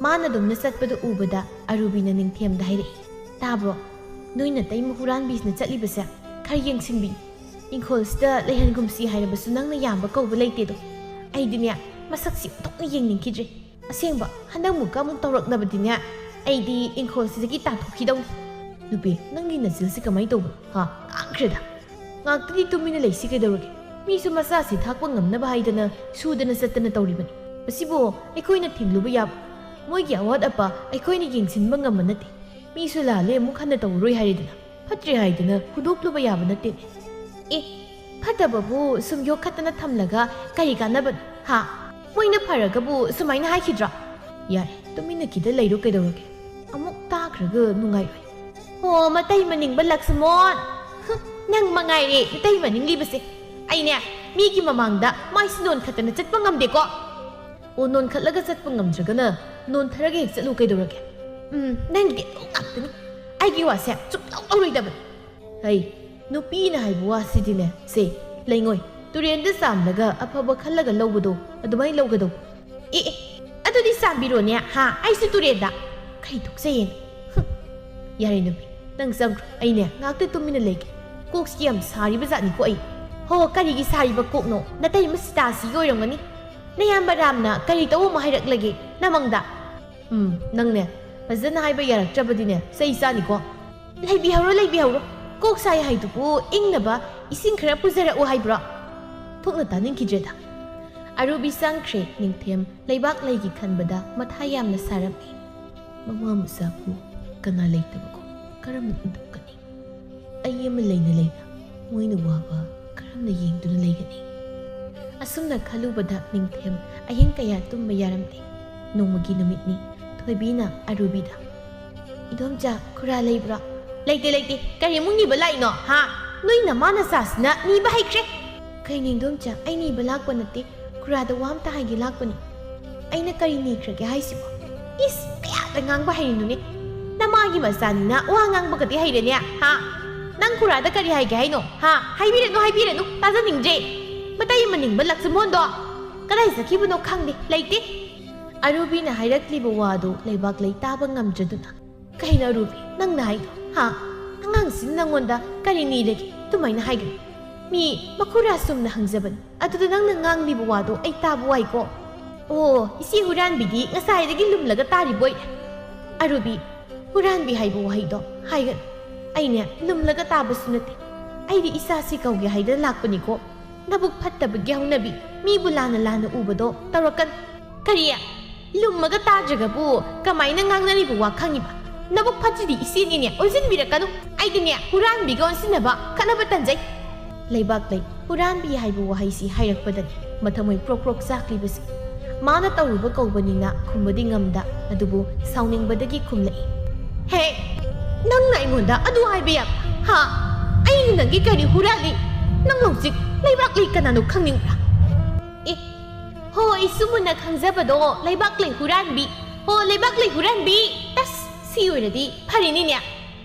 ꯃꯥꯅ ꯑꯗꯨꯝꯅ ꯆꯠꯄꯗ ꯎꯕꯗ ꯑꯔꯨꯕꯤꯅ ꯅꯤꯡꯊꯦꯝꯗ ꯍꯥꯏꯔꯛꯏ ꯇꯥꯕ꯭ꯔꯣ ꯅꯣꯏꯅ ꯇꯩꯃ ꯍꯨꯔꯥꯟꯕꯤꯁꯤꯅ ꯆꯠꯂꯤꯕꯁꯦ ꯈꯔ ꯌꯦꯡꯁꯤꯟꯕꯤ ꯏꯪꯈꯣꯜꯁꯤꯗ ꯂꯩꯍꯟꯒꯨꯝꯁꯤ ꯍꯥꯏꯔꯕꯁꯨ ꯅꯪꯅ ꯌꯥꯝꯕ ꯀꯧꯕ ꯂꯩꯇꯦꯗꯣ ꯑꯩꯗꯤꯅꯦ ꯃꯁꯛꯁꯤ ꯑꯣꯟꯊꯣꯛꯅ ꯌꯦꯡꯅꯤꯡꯈꯤꯗ꯭ꯔꯦ ꯑꯁꯦꯡꯕ ꯍꯟꯗꯛꯃꯨꯛꯀ ꯑꯃꯨꯛ ꯇꯧꯔꯛꯅꯕꯗꯤꯅꯦ ꯑꯩꯗꯤ ꯏꯪꯈꯣꯜꯁꯤꯗꯒꯤ ꯇꯥꯟꯊꯣꯛꯈꯤꯗꯧꯅꯤ ꯅꯨꯄꯤ ꯅꯪꯒꯤ ꯅꯆꯤꯜꯁꯤ ꯀꯃꯥꯏꯅ ꯇꯧꯕꯅꯣ ꯍꯥ ꯉꯥꯡꯈ꯭ꯔꯦꯗ ꯉꯥꯛꯇꯗꯤ ꯇꯨꯃꯤꯟꯅ ꯂꯩꯁꯤ ꯀꯩꯗꯧꯔꯒꯦ ꯃꯤꯁꯨ ꯃꯆꯥꯁꯤ ꯊꯥꯛꯄ ꯉꯝꯅꯕ ꯍꯥꯏꯗꯅ ꯁꯨꯗꯅ ꯆꯠꯇꯅ ꯇꯧꯔꯤꯕꯅꯤ ꯃꯁꯤꯕꯨ ꯑꯩꯈꯣꯏꯅ ꯊꯤꯡꯂꯨꯕ ꯌꯥꯕ ꯃꯣꯏꯒꯤ ꯑꯋꯥꯠ ꯑꯄꯥ ꯑꯩꯈꯣꯏꯅ ꯌꯦꯡꯁꯤꯟꯕ ꯉꯝꯕ ꯅꯠꯇꯦ ꯃꯤꯁꯨ ꯂꯥꯜꯂꯦ ꯑꯃꯨꯛ ꯍꯟꯅ ꯇꯧꯔꯔꯣꯏ ꯍꯥꯏꯔꯦꯗꯅ ꯐꯠꯇ꯭ꯔꯦ ꯍꯥꯏꯗꯅ ꯍꯨꯗꯣꯛꯂꯨꯕ ꯌꯥꯕ ꯅꯠꯇꯦꯅꯦ ꯑꯦ ꯐꯠꯇꯕꯕꯨ ꯁꯨꯝ ꯌꯣꯛꯈꯠꯇꯅ ꯊꯝꯂꯒ ꯀꯔꯤ ꯀꯥꯟꯅꯕꯅꯣ ꯍꯥ ꯃꯣꯏꯅ ꯐꯔꯒꯕꯨ ꯁꯨꯃꯥꯏꯅ ꯍꯥꯏꯈꯤꯗ꯭ꯔꯣ ꯌꯥꯔꯦ ꯇꯨꯃꯤꯟꯅ ꯈꯤꯇ ꯂꯩꯔꯣ ꯀꯩꯗꯧꯔꯒꯦ ꯑꯃꯨꯛ ꯇꯥꯈ꯭ꯔꯒ ꯅꯨꯡꯉꯥꯏꯔꯣꯏ ꯍꯣ ꯃꯇꯩ ꯃꯅꯤꯡꯕ ꯂꯛꯁꯃꯣꯟ ꯅꯪ ꯃꯉꯥꯏꯔꯦ ꯃꯇꯩ ꯃꯅꯤꯡꯂꯤꯕꯁꯦ ꯑꯩꯅꯦ ꯃꯤꯒꯤ ꯃꯃꯥꯡꯗ ꯃꯥꯏꯁꯤ ꯅꯣꯟꯈꯠꯇꯅ ꯆꯠꯄ ꯉꯝꯗꯦꯀꯣ ꯑꯣ ꯅꯣꯟꯈꯠꯂꯒ ꯆꯠꯄ ꯉꯝꯗ꯭ꯔꯒꯅ ꯅꯣꯟꯊꯔꯒ ꯍꯦꯛ ꯆꯠꯂꯨ ꯀꯩꯗꯧꯔꯒꯦ ꯅꯪꯒꯤꯗꯤ ꯑꯗꯨ ꯉꯥꯛꯇꯅꯤ ꯑꯩꯒꯤ ꯋꯥꯁꯦ ꯁꯨꯛꯂꯧ ꯂꯧꯔꯣꯏꯗꯕꯅꯤ ꯍꯩ ꯅꯨꯄꯤꯅ ꯍꯥꯏꯕ ꯋꯥꯁꯤꯗꯤꯅꯦ ꯁꯦ ꯂꯩꯉꯣꯏ ꯇꯨꯔꯦꯟꯗ ꯆꯥꯝꯂꯒ ꯑꯐꯕ ꯈꯜꯂꯒ ꯂꯧꯕꯗꯣ ꯑꯗꯨꯃꯥꯏꯅ ꯂꯧꯒꯗꯧ ꯑꯗꯨꯗꯤ ꯆꯥꯝꯕꯤꯔꯣꯅꯦ ꯍꯥ ꯑꯩꯁꯨ ꯇꯨꯔꯦꯟꯗ ꯀꯩ ꯊꯣꯛꯆꯩꯌꯦꯅ ꯌꯥꯔꯦ ꯅꯨꯄꯤ ꯅꯪ ꯆꯪꯈ꯭ꯔꯣ ꯑꯩꯅꯦ ꯉꯥꯛꯇ ꯇꯨꯃꯤꯟꯅ ꯂꯩꯒꯦ ꯀꯣꯛꯁꯤ ꯌꯥꯝ ꯁꯥꯔꯤꯕ ꯖꯥꯠꯅꯤꯀꯣ ꯑꯩ ꯍꯣ ꯀꯔꯤꯒꯤ ꯁꯥꯔꯤꯕ ꯀꯣꯛꯅꯣ ꯅꯇꯩꯃ ꯁꯤꯇꯥꯁꯤꯒꯤ ꯑꯣꯏꯔꯝꯒꯅꯤ ꯅꯌꯥꯝꯕ ꯔꯥꯝꯅ ꯀꯔꯤ ꯇꯧꯕ ꯍꯥꯏꯔꯛꯂꯒꯦ ꯅꯃꯪꯗ ꯅꯪꯅꯦ ꯐꯖꯅ ꯍꯥꯏꯕ ꯌꯥꯔꯛꯇ꯭ꯔꯕꯗꯤꯅꯦ ꯆꯩ ꯆꯥꯅꯤꯀꯣ ꯂꯩꯕꯤꯍꯧꯔꯣ ꯀꯣꯛ ꯁꯥꯏ ꯍꯥꯏꯗꯨꯕꯨ ꯏꯪꯅꯕ ꯏꯁꯤꯡ ꯈꯔ ꯄꯨꯖꯔꯛꯎ ꯍꯥꯏꯕ꯭ꯔꯣ ꯊꯣꯛꯅ ꯇꯥꯅꯤꯡꯈꯤꯗ꯭ꯔꯦꯗ ꯑꯔꯨꯕꯤ ꯆꯪꯈ꯭ꯔꯦ ꯅꯤꯡꯊꯦꯝ ꯂꯩꯕꯥꯛ ꯂꯩꯒꯤ ꯈꯟꯕꯗ ꯃꯊꯥ ꯌꯥꯝꯅ ꯁꯥꯔꯝꯃꯤ ꯃꯃꯥ ꯃꯆꯥꯕꯨ ꯀꯅꯥ ꯂꯩꯇꯕꯀꯣ ꯀꯔꯝꯅ ꯍꯨꯟꯗꯣꯛꯀꯅꯤ ꯑꯩ ꯑꯃ ꯂꯩꯅ ꯃꯣꯏꯅ ꯋꯥꯕ ꯀꯔꯝꯅ ꯌꯦꯡꯗꯨꯅ ꯂꯩꯒꯅꯤ ꯑꯁꯨꯝꯅ ꯈꯜꯂꯨꯕꯗ ꯅꯤꯡꯊꯦꯝ ꯑꯍꯤꯡ ꯀꯌꯥ ꯇꯨꯝꯕ ꯌꯥꯔꯝꯗꯦ ꯅꯣꯡꯃꯒꯤ ꯅꯨꯃꯤꯠꯅꯤ ꯊꯣꯏꯕꯤꯅ ꯑꯔꯨꯕꯤꯗ ꯏꯗꯣꯝꯆꯥ ꯈꯨꯔꯥ ꯂꯩꯕ꯭ꯔꯣ ꯂꯩꯇꯦ ꯀꯔꯤꯃꯨꯛ ꯅꯤꯕ ꯂꯥꯛꯏꯅꯣ ꯍꯥ ꯅꯣꯏ ꯅꯃꯥ ꯅꯆꯥꯁꯤꯅ ꯅꯤꯕ ꯍꯩꯈ꯭ꯔꯦ ꯀꯩꯅꯣ ꯏꯗꯣꯝꯆꯥ ꯑꯩ ꯅꯤꯕ ꯂꯥꯛꯄ ꯅꯠꯇꯦ ꯈꯨꯔꯥꯗ ꯋꯥ ꯑꯝꯇ ꯍꯥꯏꯒꯦ ꯂꯥꯛꯄꯅꯤ ꯑꯩꯅ ꯀꯔꯤ ꯅꯤꯈ꯭ꯔꯒꯦ ꯍꯥꯏꯁꯤꯕꯣ ꯏꯁ ꯀꯌꯥꯗ ꯉꯥꯡꯕ ꯍꯩꯔꯤꯅꯣꯅꯦ ꯅꯃꯥꯒꯤ ꯃꯆꯥꯅꯤꯅ ꯋꯥ ꯉꯥꯡꯕꯒꯗꯤ ꯍꯩꯔꯦꯅꯦ ꯍꯥ ꯅꯪ ꯈꯨꯔꯥꯗ ꯀꯔꯤ ꯍꯥꯏꯒꯦ ꯍꯥꯏꯅꯣ ꯍꯥ ꯍꯥꯏꯕꯤꯔꯅꯨ ꯇꯥꯖꯅꯤꯡꯗ꯭ꯔꯦ ꯃꯇꯩ ꯃꯅꯤꯡꯕ ꯂꯛꯆꯃꯣꯟꯗꯣ ꯀꯗꯥꯏ ꯆꯠꯈꯤꯕꯅꯣ ꯈꯪꯗꯦ ꯂꯩꯇꯦ ꯑꯔꯨꯕꯤꯅ ꯍꯥꯏꯔꯛꯂꯤꯕ ꯋꯥꯗꯨ ꯂꯩꯕꯥꯛ ꯂꯩ ꯇꯥꯕ ꯉꯝꯗ꯭ꯔꯗꯨꯅ ꯀꯩꯅꯣ ꯑꯔꯨꯕꯤ ꯅꯪꯅ ꯍꯥꯏꯗꯣ ꯍꯥ ꯑꯉꯥꯡꯁꯤꯅ ꯅꯪꯉꯣꯟꯗ ꯀꯔꯤ ꯅꯤꯔꯒꯦ ꯑꯗꯨꯃꯥꯏꯅ ꯍꯥꯏꯒꯅꯤ ꯃꯤ ꯃꯈꯨꯔꯥ ꯁꯨꯝꯅ ꯍꯪꯖꯕꯅꯤ ꯑꯗꯨꯗ ꯅꯪꯅ ꯉꯥꯡꯂꯤꯕ ꯋꯥꯗꯣ ꯑꯩ ꯇꯥꯕ ꯋꯥꯏꯀꯣ ꯑꯣ ꯏꯆꯦ ꯍꯨꯔꯥꯟꯕꯤꯗꯤ ꯉꯁꯥꯏꯗꯒꯤ ꯂꯨꯝꯂꯒ ꯇꯥꯔꯤꯕꯣꯏ ꯑꯔꯨꯕꯤ ꯍꯨꯔꯥꯟꯕꯤ ꯍꯥꯏꯕ ꯋꯥꯍꯩꯗꯣ ꯍꯥꯏꯒꯅꯨ ꯑꯩꯅꯦ ꯂꯨꯝꯂꯒ ꯇꯥꯕꯁꯨ ꯅꯠꯇꯦ ꯑꯩꯗꯤ ꯏꯆꯥꯁꯤ ꯀꯧꯒꯦ ꯍꯥꯏꯗꯅ ꯂꯥꯛꯄꯅꯤꯀꯣ ꯅꯕꯨꯛ ꯐꯠꯇꯕꯒꯤ ꯍꯧꯅꯕꯤ ꯃꯤꯕꯨ ꯂꯥꯟꯅ ꯎꯕꯗꯣ ꯇꯧꯔꯛꯀꯅꯨ ꯀꯔꯤ ꯂꯨꯝꯃꯒ ꯇꯥꯗ꯭ꯔꯒꯕꯨ ꯀꯃꯥꯏꯅ ꯉꯥꯡꯅꯔꯤꯕ ꯋꯥ ꯈꯪꯉꯤꯕ ꯅꯕꯨꯛ ꯐꯠꯇ꯭ꯔꯤꯗꯤ ꯏꯆꯦꯅꯤꯅꯦ ꯑꯣꯟꯁꯤꯟꯕꯤꯔꯛꯀꯅꯨ ꯑꯩꯗꯤꯅꯦ ꯍꯨꯔꯥꯟꯕꯤꯒ ꯑꯣꯟꯁꯤꯟꯅꯕ ꯈꯠꯅꯕ ꯇꯟꯖꯩ ꯂꯩꯕꯥꯛ ꯂꯩ ꯍꯨꯔꯥꯟꯕꯤ ꯍꯥꯏꯕ ꯋꯥꯍꯩꯁꯤ ꯍꯥꯏꯔꯛꯄꯗꯅꯤ ꯃꯊꯃꯣꯏ ꯄ꯭ꯔꯣꯛ ꯆꯥꯛꯂꯤꯕꯁꯤ ꯃꯥꯅ ꯇꯧꯔꯨꯕ ꯀꯧꯕꯅꯤꯅ ꯈꯨꯝꯕꯗꯤ ꯉꯝꯗ ꯑꯗꯨꯕꯨ ꯁꯥꯎꯅꯤꯡꯕꯗꯒꯤ ꯈꯨꯝꯂꯛꯏ ꯍꯦ ꯅꯪꯅ ꯑꯩꯉꯣꯟꯗ ꯑꯗꯨ ꯍꯥꯏꯕ ꯌꯥꯕ ꯍꯥ ꯑꯩꯅ ꯅꯪꯒꯤ ꯀꯔꯤ ꯍꯨꯔꯥꯜꯂꯤ ꯅꯪ ꯍꯧꯖꯤꯛ ꯂꯩꯕꯥꯛ ꯂꯩ ꯀꯅꯥꯅꯣ ꯈꯪꯅꯤꯡꯕ꯭ꯔꯥ ꯍꯣ ꯑꯩꯁꯨ ꯃꯨꯟꯅ ꯈꯪꯖꯕꯗꯣ ꯂꯩꯕꯥꯛ ꯂꯩ ꯍꯨꯔꯥꯟꯕꯤ ꯍꯣ ꯂꯩꯕꯥꯛ ꯂꯩ ꯍꯨꯔꯥꯟꯕꯤ ꯑꯁ ꯁꯤ ꯑꯣꯏꯔꯗꯤ ꯐꯔꯤꯅꯤꯅꯦ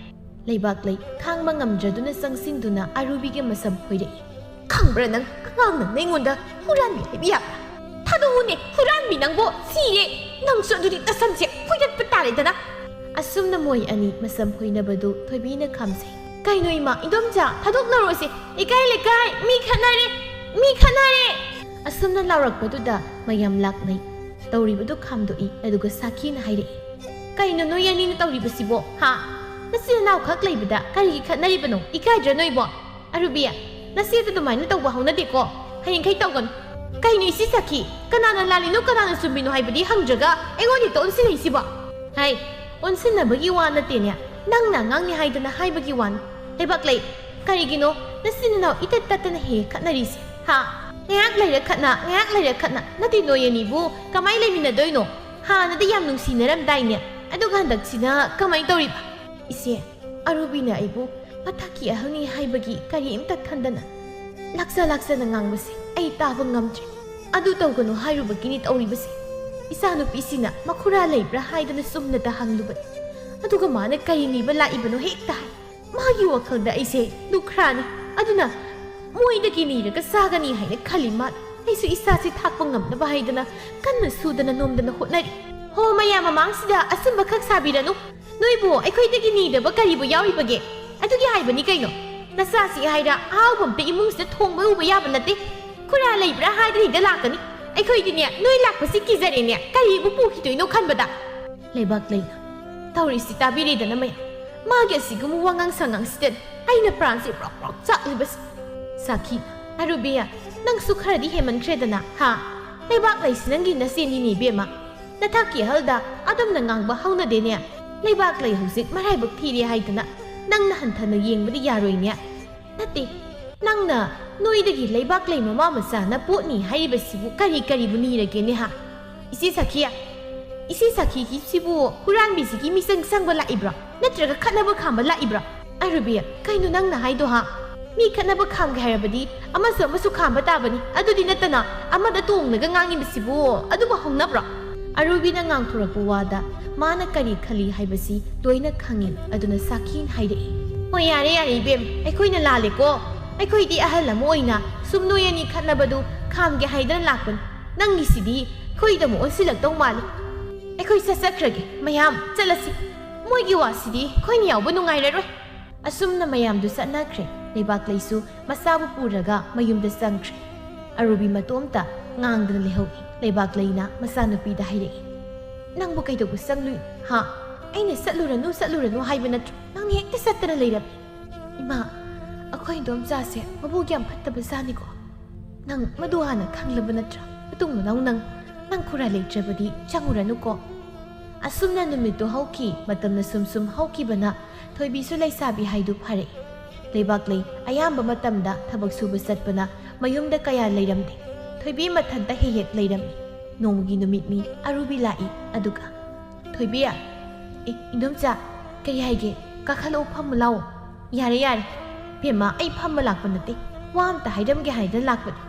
ꯂꯩꯕꯥꯛ ꯂꯩ ꯈꯥꯡꯕ ꯉꯝꯗ꯭ꯔꯗꯨꯅ ꯆꯪꯁꯤꯟꯗꯨꯅ ꯑꯔꯨꯕꯤꯒꯤ ꯃꯁꯝ ꯐꯣꯏꯔꯛꯏ ꯈꯪꯕ꯭ꯔꯥ ꯅꯪ ꯑꯉꯥꯡꯅ ꯑꯩꯉꯣꯟꯗ ꯍꯨꯔꯥꯟꯕꯤ ꯍꯥꯏꯕ ꯌꯥꯕ꯭ꯔꯥ ꯊꯥꯗꯣꯛꯎꯅꯦ ꯍꯨꯔꯥꯟꯕꯤ ꯅꯪꯕꯣ ꯁꯤꯌꯦ ꯅꯪꯁꯨ ꯑꯗꯨꯗꯤ ꯇꯁꯝꯁꯦ ꯐꯣꯏꯗꯠꯄ ꯇꯥꯔꯦꯗꯅ ꯑꯁꯨꯝꯅ ꯃꯣꯏ ꯑꯅꯤ ꯃꯁꯝ ꯐꯣꯏꯅꯕꯗꯨ ꯊꯣꯏꯕꯤꯅ ꯈꯥꯝꯖꯩ ꯀꯩꯅꯣ ꯏꯃꯥ ꯏꯗꯣꯝꯆꯥ ꯊꯥꯗꯣꯛꯅꯔꯣꯁꯦ ꯂꯩꯀꯥꯏ ꯃꯤ ꯈꯠꯅꯔꯦ ꯑꯁꯨꯝꯅ ꯂꯥꯎꯔꯛꯄꯗꯨꯗ ꯃꯌꯥꯝ ꯂꯥꯛꯅꯩ ꯇꯧꯔꯤꯕꯗꯨ ꯈꯥꯝꯗꯣꯛꯏ ꯑꯗꯨꯒ ꯁꯥꯈꯤꯅ ꯍꯥꯏꯔꯛꯏ ꯀꯩꯅꯣ ꯅꯣꯏ ꯑꯅꯤꯅ ꯇꯧꯔꯤꯕꯁꯤꯕꯣ ꯍꯥ ꯅꯆꯤꯟ ꯅꯅꯥꯎ ꯈꯛ ꯂꯩꯕꯗ ꯀꯔꯤꯒꯤ ꯈꯠꯅꯔꯤꯕꯅꯣ ꯏꯀꯥꯏꯗ꯭ꯔꯥ ꯅꯣꯏꯕꯣ ꯑꯔꯨꯕꯤ ꯅꯆꯦꯗ ꯑꯗꯨꯃꯥꯏꯅ ꯇꯧꯕ ꯍꯧꯅꯗꯦꯀꯣ ꯍꯌꯦꯡꯈꯩ ꯇꯧꯒꯅꯨ ꯀꯩꯅꯣ ꯏꯆꯦ ꯁꯥꯈꯤ ꯀꯅꯥꯅ ꯂꯥꯜꯂꯤꯅꯣ ꯀꯅꯥꯅ ꯆꯨꯝꯃꯤꯅꯣ ꯍꯥꯏꯕꯗꯤ ꯍꯪꯗ꯭ꯔꯒ ꯑꯩꯉꯣꯟꯗ ꯑꯣꯟꯁꯤꯜꯂꯛꯏꯁꯤꯕꯣ ꯍꯥꯏ ꯑꯣꯟꯁꯤꯟꯅꯕꯒꯤ ꯋꯥ ꯅꯠꯇꯦꯅꯦ ꯅꯪꯅ ꯑꯉꯥꯡꯅꯤ ꯍꯥꯏꯗꯅ ꯍꯥꯏꯕꯒꯤ ꯋꯥꯅꯤ ꯂꯩꯕꯥꯛ ꯂꯩ ꯀꯔꯤꯒꯤꯅꯣ ꯅꯆꯤꯟ ꯅꯅꯥꯎ ꯏꯇꯠ ꯇꯠꯇꯅ ꯍꯦꯛ ꯈꯠꯅꯔꯤꯁꯦ ꯍꯥ ꯉꯥꯏꯍꯥꯛ ꯂꯩꯔ ꯈꯠꯅ ꯅꯠꯇꯦ ꯅꯣꯏ ꯑꯅꯤꯕꯨ ꯀꯃꯥꯏ ꯂꯩꯃꯤꯟꯅꯗꯣꯏꯅꯣ ꯍꯥꯟꯅꯗꯤ ꯌꯥꯝ ꯅꯨꯡꯁꯤꯅꯔꯝꯗꯥꯏꯅꯦ ꯑꯗꯨꯒ ꯍꯟꯗꯛꯁꯤꯅ ꯀꯃꯥꯏ ꯇꯧꯔꯤꯕ ꯏꯆꯦ ꯑꯔꯨꯕꯤꯅ ꯑꯩꯕꯨ ꯃꯊꯛꯀꯤ ꯑꯍꯜꯅꯤ ꯍꯥꯏꯕꯒꯤ ꯀꯔꯤꯝꯇ ꯈꯟꯗꯅ ꯂꯥꯛꯆꯅ ꯉꯥꯡꯕꯁꯦ ꯑꯩ ꯇꯥꯕ ꯉꯝꯗ꯭ꯔꯦ ꯑꯗꯨ ꯇꯧꯒꯅꯨ ꯍꯥꯏꯔꯨꯕꯒꯤꯅꯤ ꯇꯧꯔꯤꯕꯁꯦ ꯏꯆꯥꯅꯨꯄꯤꯁꯤꯅ ꯃꯈꯨꯔꯥ ꯂꯩꯕ꯭ꯔꯥ ꯍꯥꯏꯗꯅ ꯆꯨꯝꯅꯇ ꯍꯪꯂꯨꯕꯅꯤ ꯑꯗꯨꯒ ꯃꯥꯅ ꯀꯔꯤ ꯅꯤꯕ ꯂꯥꯛꯏꯕꯅꯣ ꯍꯦꯛꯇ ꯍꯥꯏ ꯃꯥꯒꯤ ꯋꯥꯈꯜꯗ ꯑꯩꯁꯦ ꯂꯨꯈ꯭ꯔꯥꯅꯤ ꯑꯗꯨꯅ ꯃꯣꯏꯗꯒꯤ ꯅꯤꯔꯒ ꯆꯥꯒꯅꯤ ꯍꯥꯏꯅ ꯈꯜꯂꯤ ꯃꯥꯅ ꯑꯩꯁꯨ ꯏꯆꯥꯁꯤ ꯊꯥꯛꯄ ꯉꯝꯅꯕ ꯍꯥꯏꯗꯅ ꯀꯟꯅ ꯁꯨꯗꯅ ꯅꯣꯝꯗꯅ ꯍꯣꯠꯅꯔꯤ ꯍꯣ ꯃꯌꯥꯝ ꯃꯃꯥꯡꯁꯤꯗ ꯑꯆꯨꯝꯕꯈꯛ ꯁꯥꯕꯤꯔꯅꯨ ꯅꯣꯏꯕꯨ ꯑꯩꯈꯣꯏꯗꯒꯤ ꯅꯤꯗꯕ ꯀꯔꯤꯕꯨ ꯌꯥꯎꯔꯤꯕꯒꯦ ꯑꯗꯨꯒꯤ ꯍꯥꯏꯕꯅꯤ ꯀꯩꯅꯣ ꯅꯆꯥꯁꯤ ꯍꯥꯏꯔ ꯑꯍꯥꯎꯕ ꯑꯝꯇ 이무ꯡꯁꯤꯗ ꯊꯣꯡꯕ ꯎꯕ ꯌꯥꯕ ꯅꯠꯇꯦ ꯈꯨꯔꯥ ꯂꯩꯕ꯭ꯔꯥ ꯍꯥꯏꯗꯅ ꯍꯦꯛꯇ ꯂꯥꯛꯀꯅꯤ ꯑꯩꯈꯣꯏꯗꯤꯅꯦ ꯅꯣꯏ ꯂꯥꯛꯄꯁꯤ ꯀꯤꯖꯔꯦꯅꯦ ꯀꯔꯤꯕꯨ ꯄꯨꯈꯤꯗꯣꯏꯅꯣ ꯈꯟꯕꯗ ꯂꯩꯕꯥꯛ ꯂꯩꯅ ꯇꯧꯔꯤꯁꯤ ꯇꯥꯕꯤꯔꯦꯗꯅ ꯃꯌꯥꯝ ꯃꯥꯒꯤ ꯑꯁꯤꯒꯨꯝꯕ ꯋꯥꯉꯥꯡ ꯁꯉꯥꯡꯁꯤꯗ ꯑꯩꯅ ꯄ꯭ꯔꯥꯟꯁꯤ ꯄ꯭ꯔꯣꯛ ꯆꯥꯛꯂꯤꯕꯁꯤ ꯁꯥꯈꯤ ꯑꯔꯨꯕꯤꯌꯥ ꯅꯪꯁꯨ ꯈꯔꯗꯤ ꯍꯦꯃꯟꯈ꯭ꯔꯦꯗꯅ ꯍꯥ ꯂꯩꯕꯥꯛ ꯂꯩꯁꯤ ꯅꯪꯒꯤ ꯅꯆꯦꯅꯤꯅꯦ ꯏꯕꯦꯝꯃ ꯅꯊꯛꯀꯤ ꯑꯍꯜꯗ ꯑꯗꯨꯝꯅ ꯉꯥꯡꯕ ꯍꯧꯅꯗꯦꯅꯦ ꯂꯩꯕꯥꯛ ꯂꯩ ꯍꯧꯖꯤꯛ ꯃꯔꯥꯏꯕꯛ ꯊꯤꯔꯦ ꯍꯥꯏꯗꯅ ꯅꯪꯅ ꯍꯟꯊꯅ ꯌꯦꯡꯕꯗꯤ ꯌꯥꯔꯣꯏꯅꯦ ꯅꯠꯇꯦ ꯅꯪꯅ ꯅꯣꯏꯗꯒꯤ ꯂꯩꯕꯥꯛ ꯂꯩ ꯃꯃꯥ ꯃꯆꯥꯅ ꯄꯣꯠꯅꯤ ꯍꯥꯏꯔꯤꯕꯁꯤꯕꯨ ꯀꯔꯤꯕꯨ ꯅꯤꯔꯒꯦꯅꯦ ꯍꯥ ꯏꯆꯦ ꯁꯥꯈꯤꯒꯤꯁꯤꯕꯨ ꯍꯨꯔꯥꯟꯕꯤꯁꯤꯒꯤ ꯃꯤꯆꯪ ꯆꯪꯕ ꯂꯥꯛꯏꯕ꯭ꯔꯣ ꯅꯠꯇ꯭ꯔꯒ ꯈꯠꯅꯕ ꯈꯥꯝꯕ ꯂꯥꯛꯏꯕ꯭ꯔꯣ ꯑꯔꯨꯕꯤꯌꯥ ꯀꯩꯅꯣ ꯅꯪꯅ ꯍꯥꯏꯗꯣ ꯍꯥ ꯃꯤ ꯈꯠꯅꯕ ꯈꯥꯝꯒꯦ ꯍꯥꯏꯔꯕꯗꯤ ꯑꯃꯁꯨ ꯈꯥꯝꯕ ꯇꯥꯕꯅꯤ ꯑꯗꯨꯗꯤ ꯅꯠꯇꯅ ꯑꯃꯗ ꯇꯣꯡꯂꯒ ꯉꯥꯡꯉꯤꯕꯁꯤꯕꯨ ꯑꯗꯨꯕꯨ ꯍꯧꯅꯕ꯭ꯔꯣ ꯑꯔꯨꯕꯤꯅ ꯉꯥꯡꯊꯣꯔꯛꯄ ꯋꯥꯗ ꯃꯥꯅ ꯀꯔꯤ ꯈꯜꯂꯤ ꯍꯥꯏꯕꯁꯤ ꯂꯣꯏꯅ ꯈꯪꯏ ꯑꯗꯨꯅ ꯁꯥꯈꯤꯅ ꯍꯥꯏꯔꯛꯏ ꯍꯣꯏ ꯌꯥꯔꯦ ꯏꯕꯦꯝ ꯑꯩꯈꯣꯏꯅ ꯂꯥꯜꯂꯦꯀꯣ ꯑꯩꯈꯣꯏꯗꯤ ꯑꯍꯜ ꯑꯃ ꯑꯣꯏꯅ ꯁꯨꯝ ꯅꯣꯏ ꯑꯅꯤ ꯈꯠꯅꯕꯗꯨ ꯈꯥꯝꯒꯦ ꯍꯥꯏꯗꯅ ꯂꯥꯛꯄꯅꯤ ꯅꯪꯒꯤꯁꯤꯗꯤ ꯑꯩꯈꯣꯏꯗ ꯑꯃꯨꯛ ꯑꯣꯟꯁꯤꯜꯂꯛꯇꯧ ꯃꯥꯜꯂꯤ ꯑꯩꯈꯣꯏ ꯆꯠꯆꯈ꯭ꯔꯒꯦ ꯃꯌꯥꯝ ꯆꯠꯂꯁꯤ ꯃꯣꯏꯒꯤ ꯋꯥꯁꯤꯗꯤ ꯑꯩꯈꯣꯏꯅ ꯌꯥꯎꯕ ꯅꯨꯡꯉꯥꯏꯔꯔꯣꯏ ꯑꯁꯨꯝꯅ ꯃꯌꯥꯝꯗꯨ ꯆꯠꯅꯈ꯭ꯔꯦ ꯂꯩꯕꯥꯛꯂꯩꯁꯨ ꯃꯆꯥꯕꯨ ꯄꯨꯔꯒ ꯃꯌꯨꯝꯗ ꯆꯪꯈ꯭ꯔꯦ ꯑꯔꯨꯕꯤ ꯃꯇꯣꯝꯇ ꯉꯥꯡꯗꯅ ꯂꯩꯍꯧꯏ ꯂꯩꯕꯥꯛꯂꯩꯅ ꯃꯆꯥꯅꯨꯄꯤꯗ ꯍꯥꯏꯔꯛꯏ ꯅꯪꯕꯨ ꯀꯩꯗꯧꯕ ꯆꯪꯂꯨꯏ ꯍꯥ ꯑꯩꯅ ꯆꯠꯂꯨꯔꯅꯨ ꯍꯥꯏꯕ ꯅꯠꯇ꯭ꯔꯣ ꯅꯪꯅ ꯍꯦꯛꯇ ꯆꯠꯇꯅ ꯂꯩꯔꯝꯃꯤ ꯏꯃꯥ ꯑꯩꯈꯣꯏ ꯏꯗꯣꯝꯆꯥꯁꯦ ꯃꯕꯨꯛ ꯌꯥꯝ ꯐꯠꯇꯕ ꯖꯥꯠꯅꯤꯀꯣ ꯅꯪ ꯃꯗꯨ ꯍꯥꯟꯅ ꯈꯪꯂꯕ ꯅꯠꯇ꯭ꯔꯥ ꯃꯇꯨꯡ ꯃꯅꯥꯎ ꯅꯪ ꯈꯨꯔꯥꯏ ꯂꯩꯇ꯭ꯔꯕꯗꯤ ꯆꯪꯉꯨꯔꯅꯨꯀꯣ ꯑꯁꯨꯝꯅ ꯅꯨꯃꯤꯠꯇꯨ ꯍꯧꯈꯤ ꯃꯇꯝꯅ ꯁꯨꯝ ꯍꯧꯈꯤꯕꯅ ꯊꯣꯏꯕꯤꯁꯨ ꯂꯩꯁꯥꯕꯤ ꯍꯥꯏꯗꯨ ꯐꯔꯛꯏ ꯂꯩꯕꯥꯛꯂꯩ ꯑꯌꯥꯝꯕ ꯃꯇꯝꯗ ꯊꯕꯛ ꯁꯨꯕ ꯆꯠꯄꯅ ꯃꯌꯨꯝꯗ ꯀꯌꯥ ꯂꯩꯔꯝꯗꯦ ꯊꯣꯏꯕꯤ ꯃꯊꯟꯇ ꯍꯦꯛ ꯂꯩꯔꯝꯃꯤ ꯅꯣꯡꯃꯒꯤ ꯅꯨꯃꯤꯠꯅꯤ ꯑꯔꯨꯕꯤ ꯂꯥꯛꯏ ꯑꯗꯨꯒ ꯊꯣꯏꯕꯤ ꯏꯗꯣꯝꯆꯥ ꯀꯩ ꯍꯥꯏꯒꯦ ꯀꯥꯈꯠꯂꯛꯎ ꯐꯝꯃꯨ ꯂꯥꯛꯑꯣ ꯌꯥꯔꯦ ꯕꯦꯝꯃ ꯑꯩ ꯐꯝꯕ ꯂꯥꯛꯄ ꯅꯠꯇꯦ ꯋꯥ ꯑꯝꯇ ꯍꯥꯏꯔꯝꯒꯦ ꯍꯥꯏꯗꯅ ꯂꯥꯛꯄꯅꯦ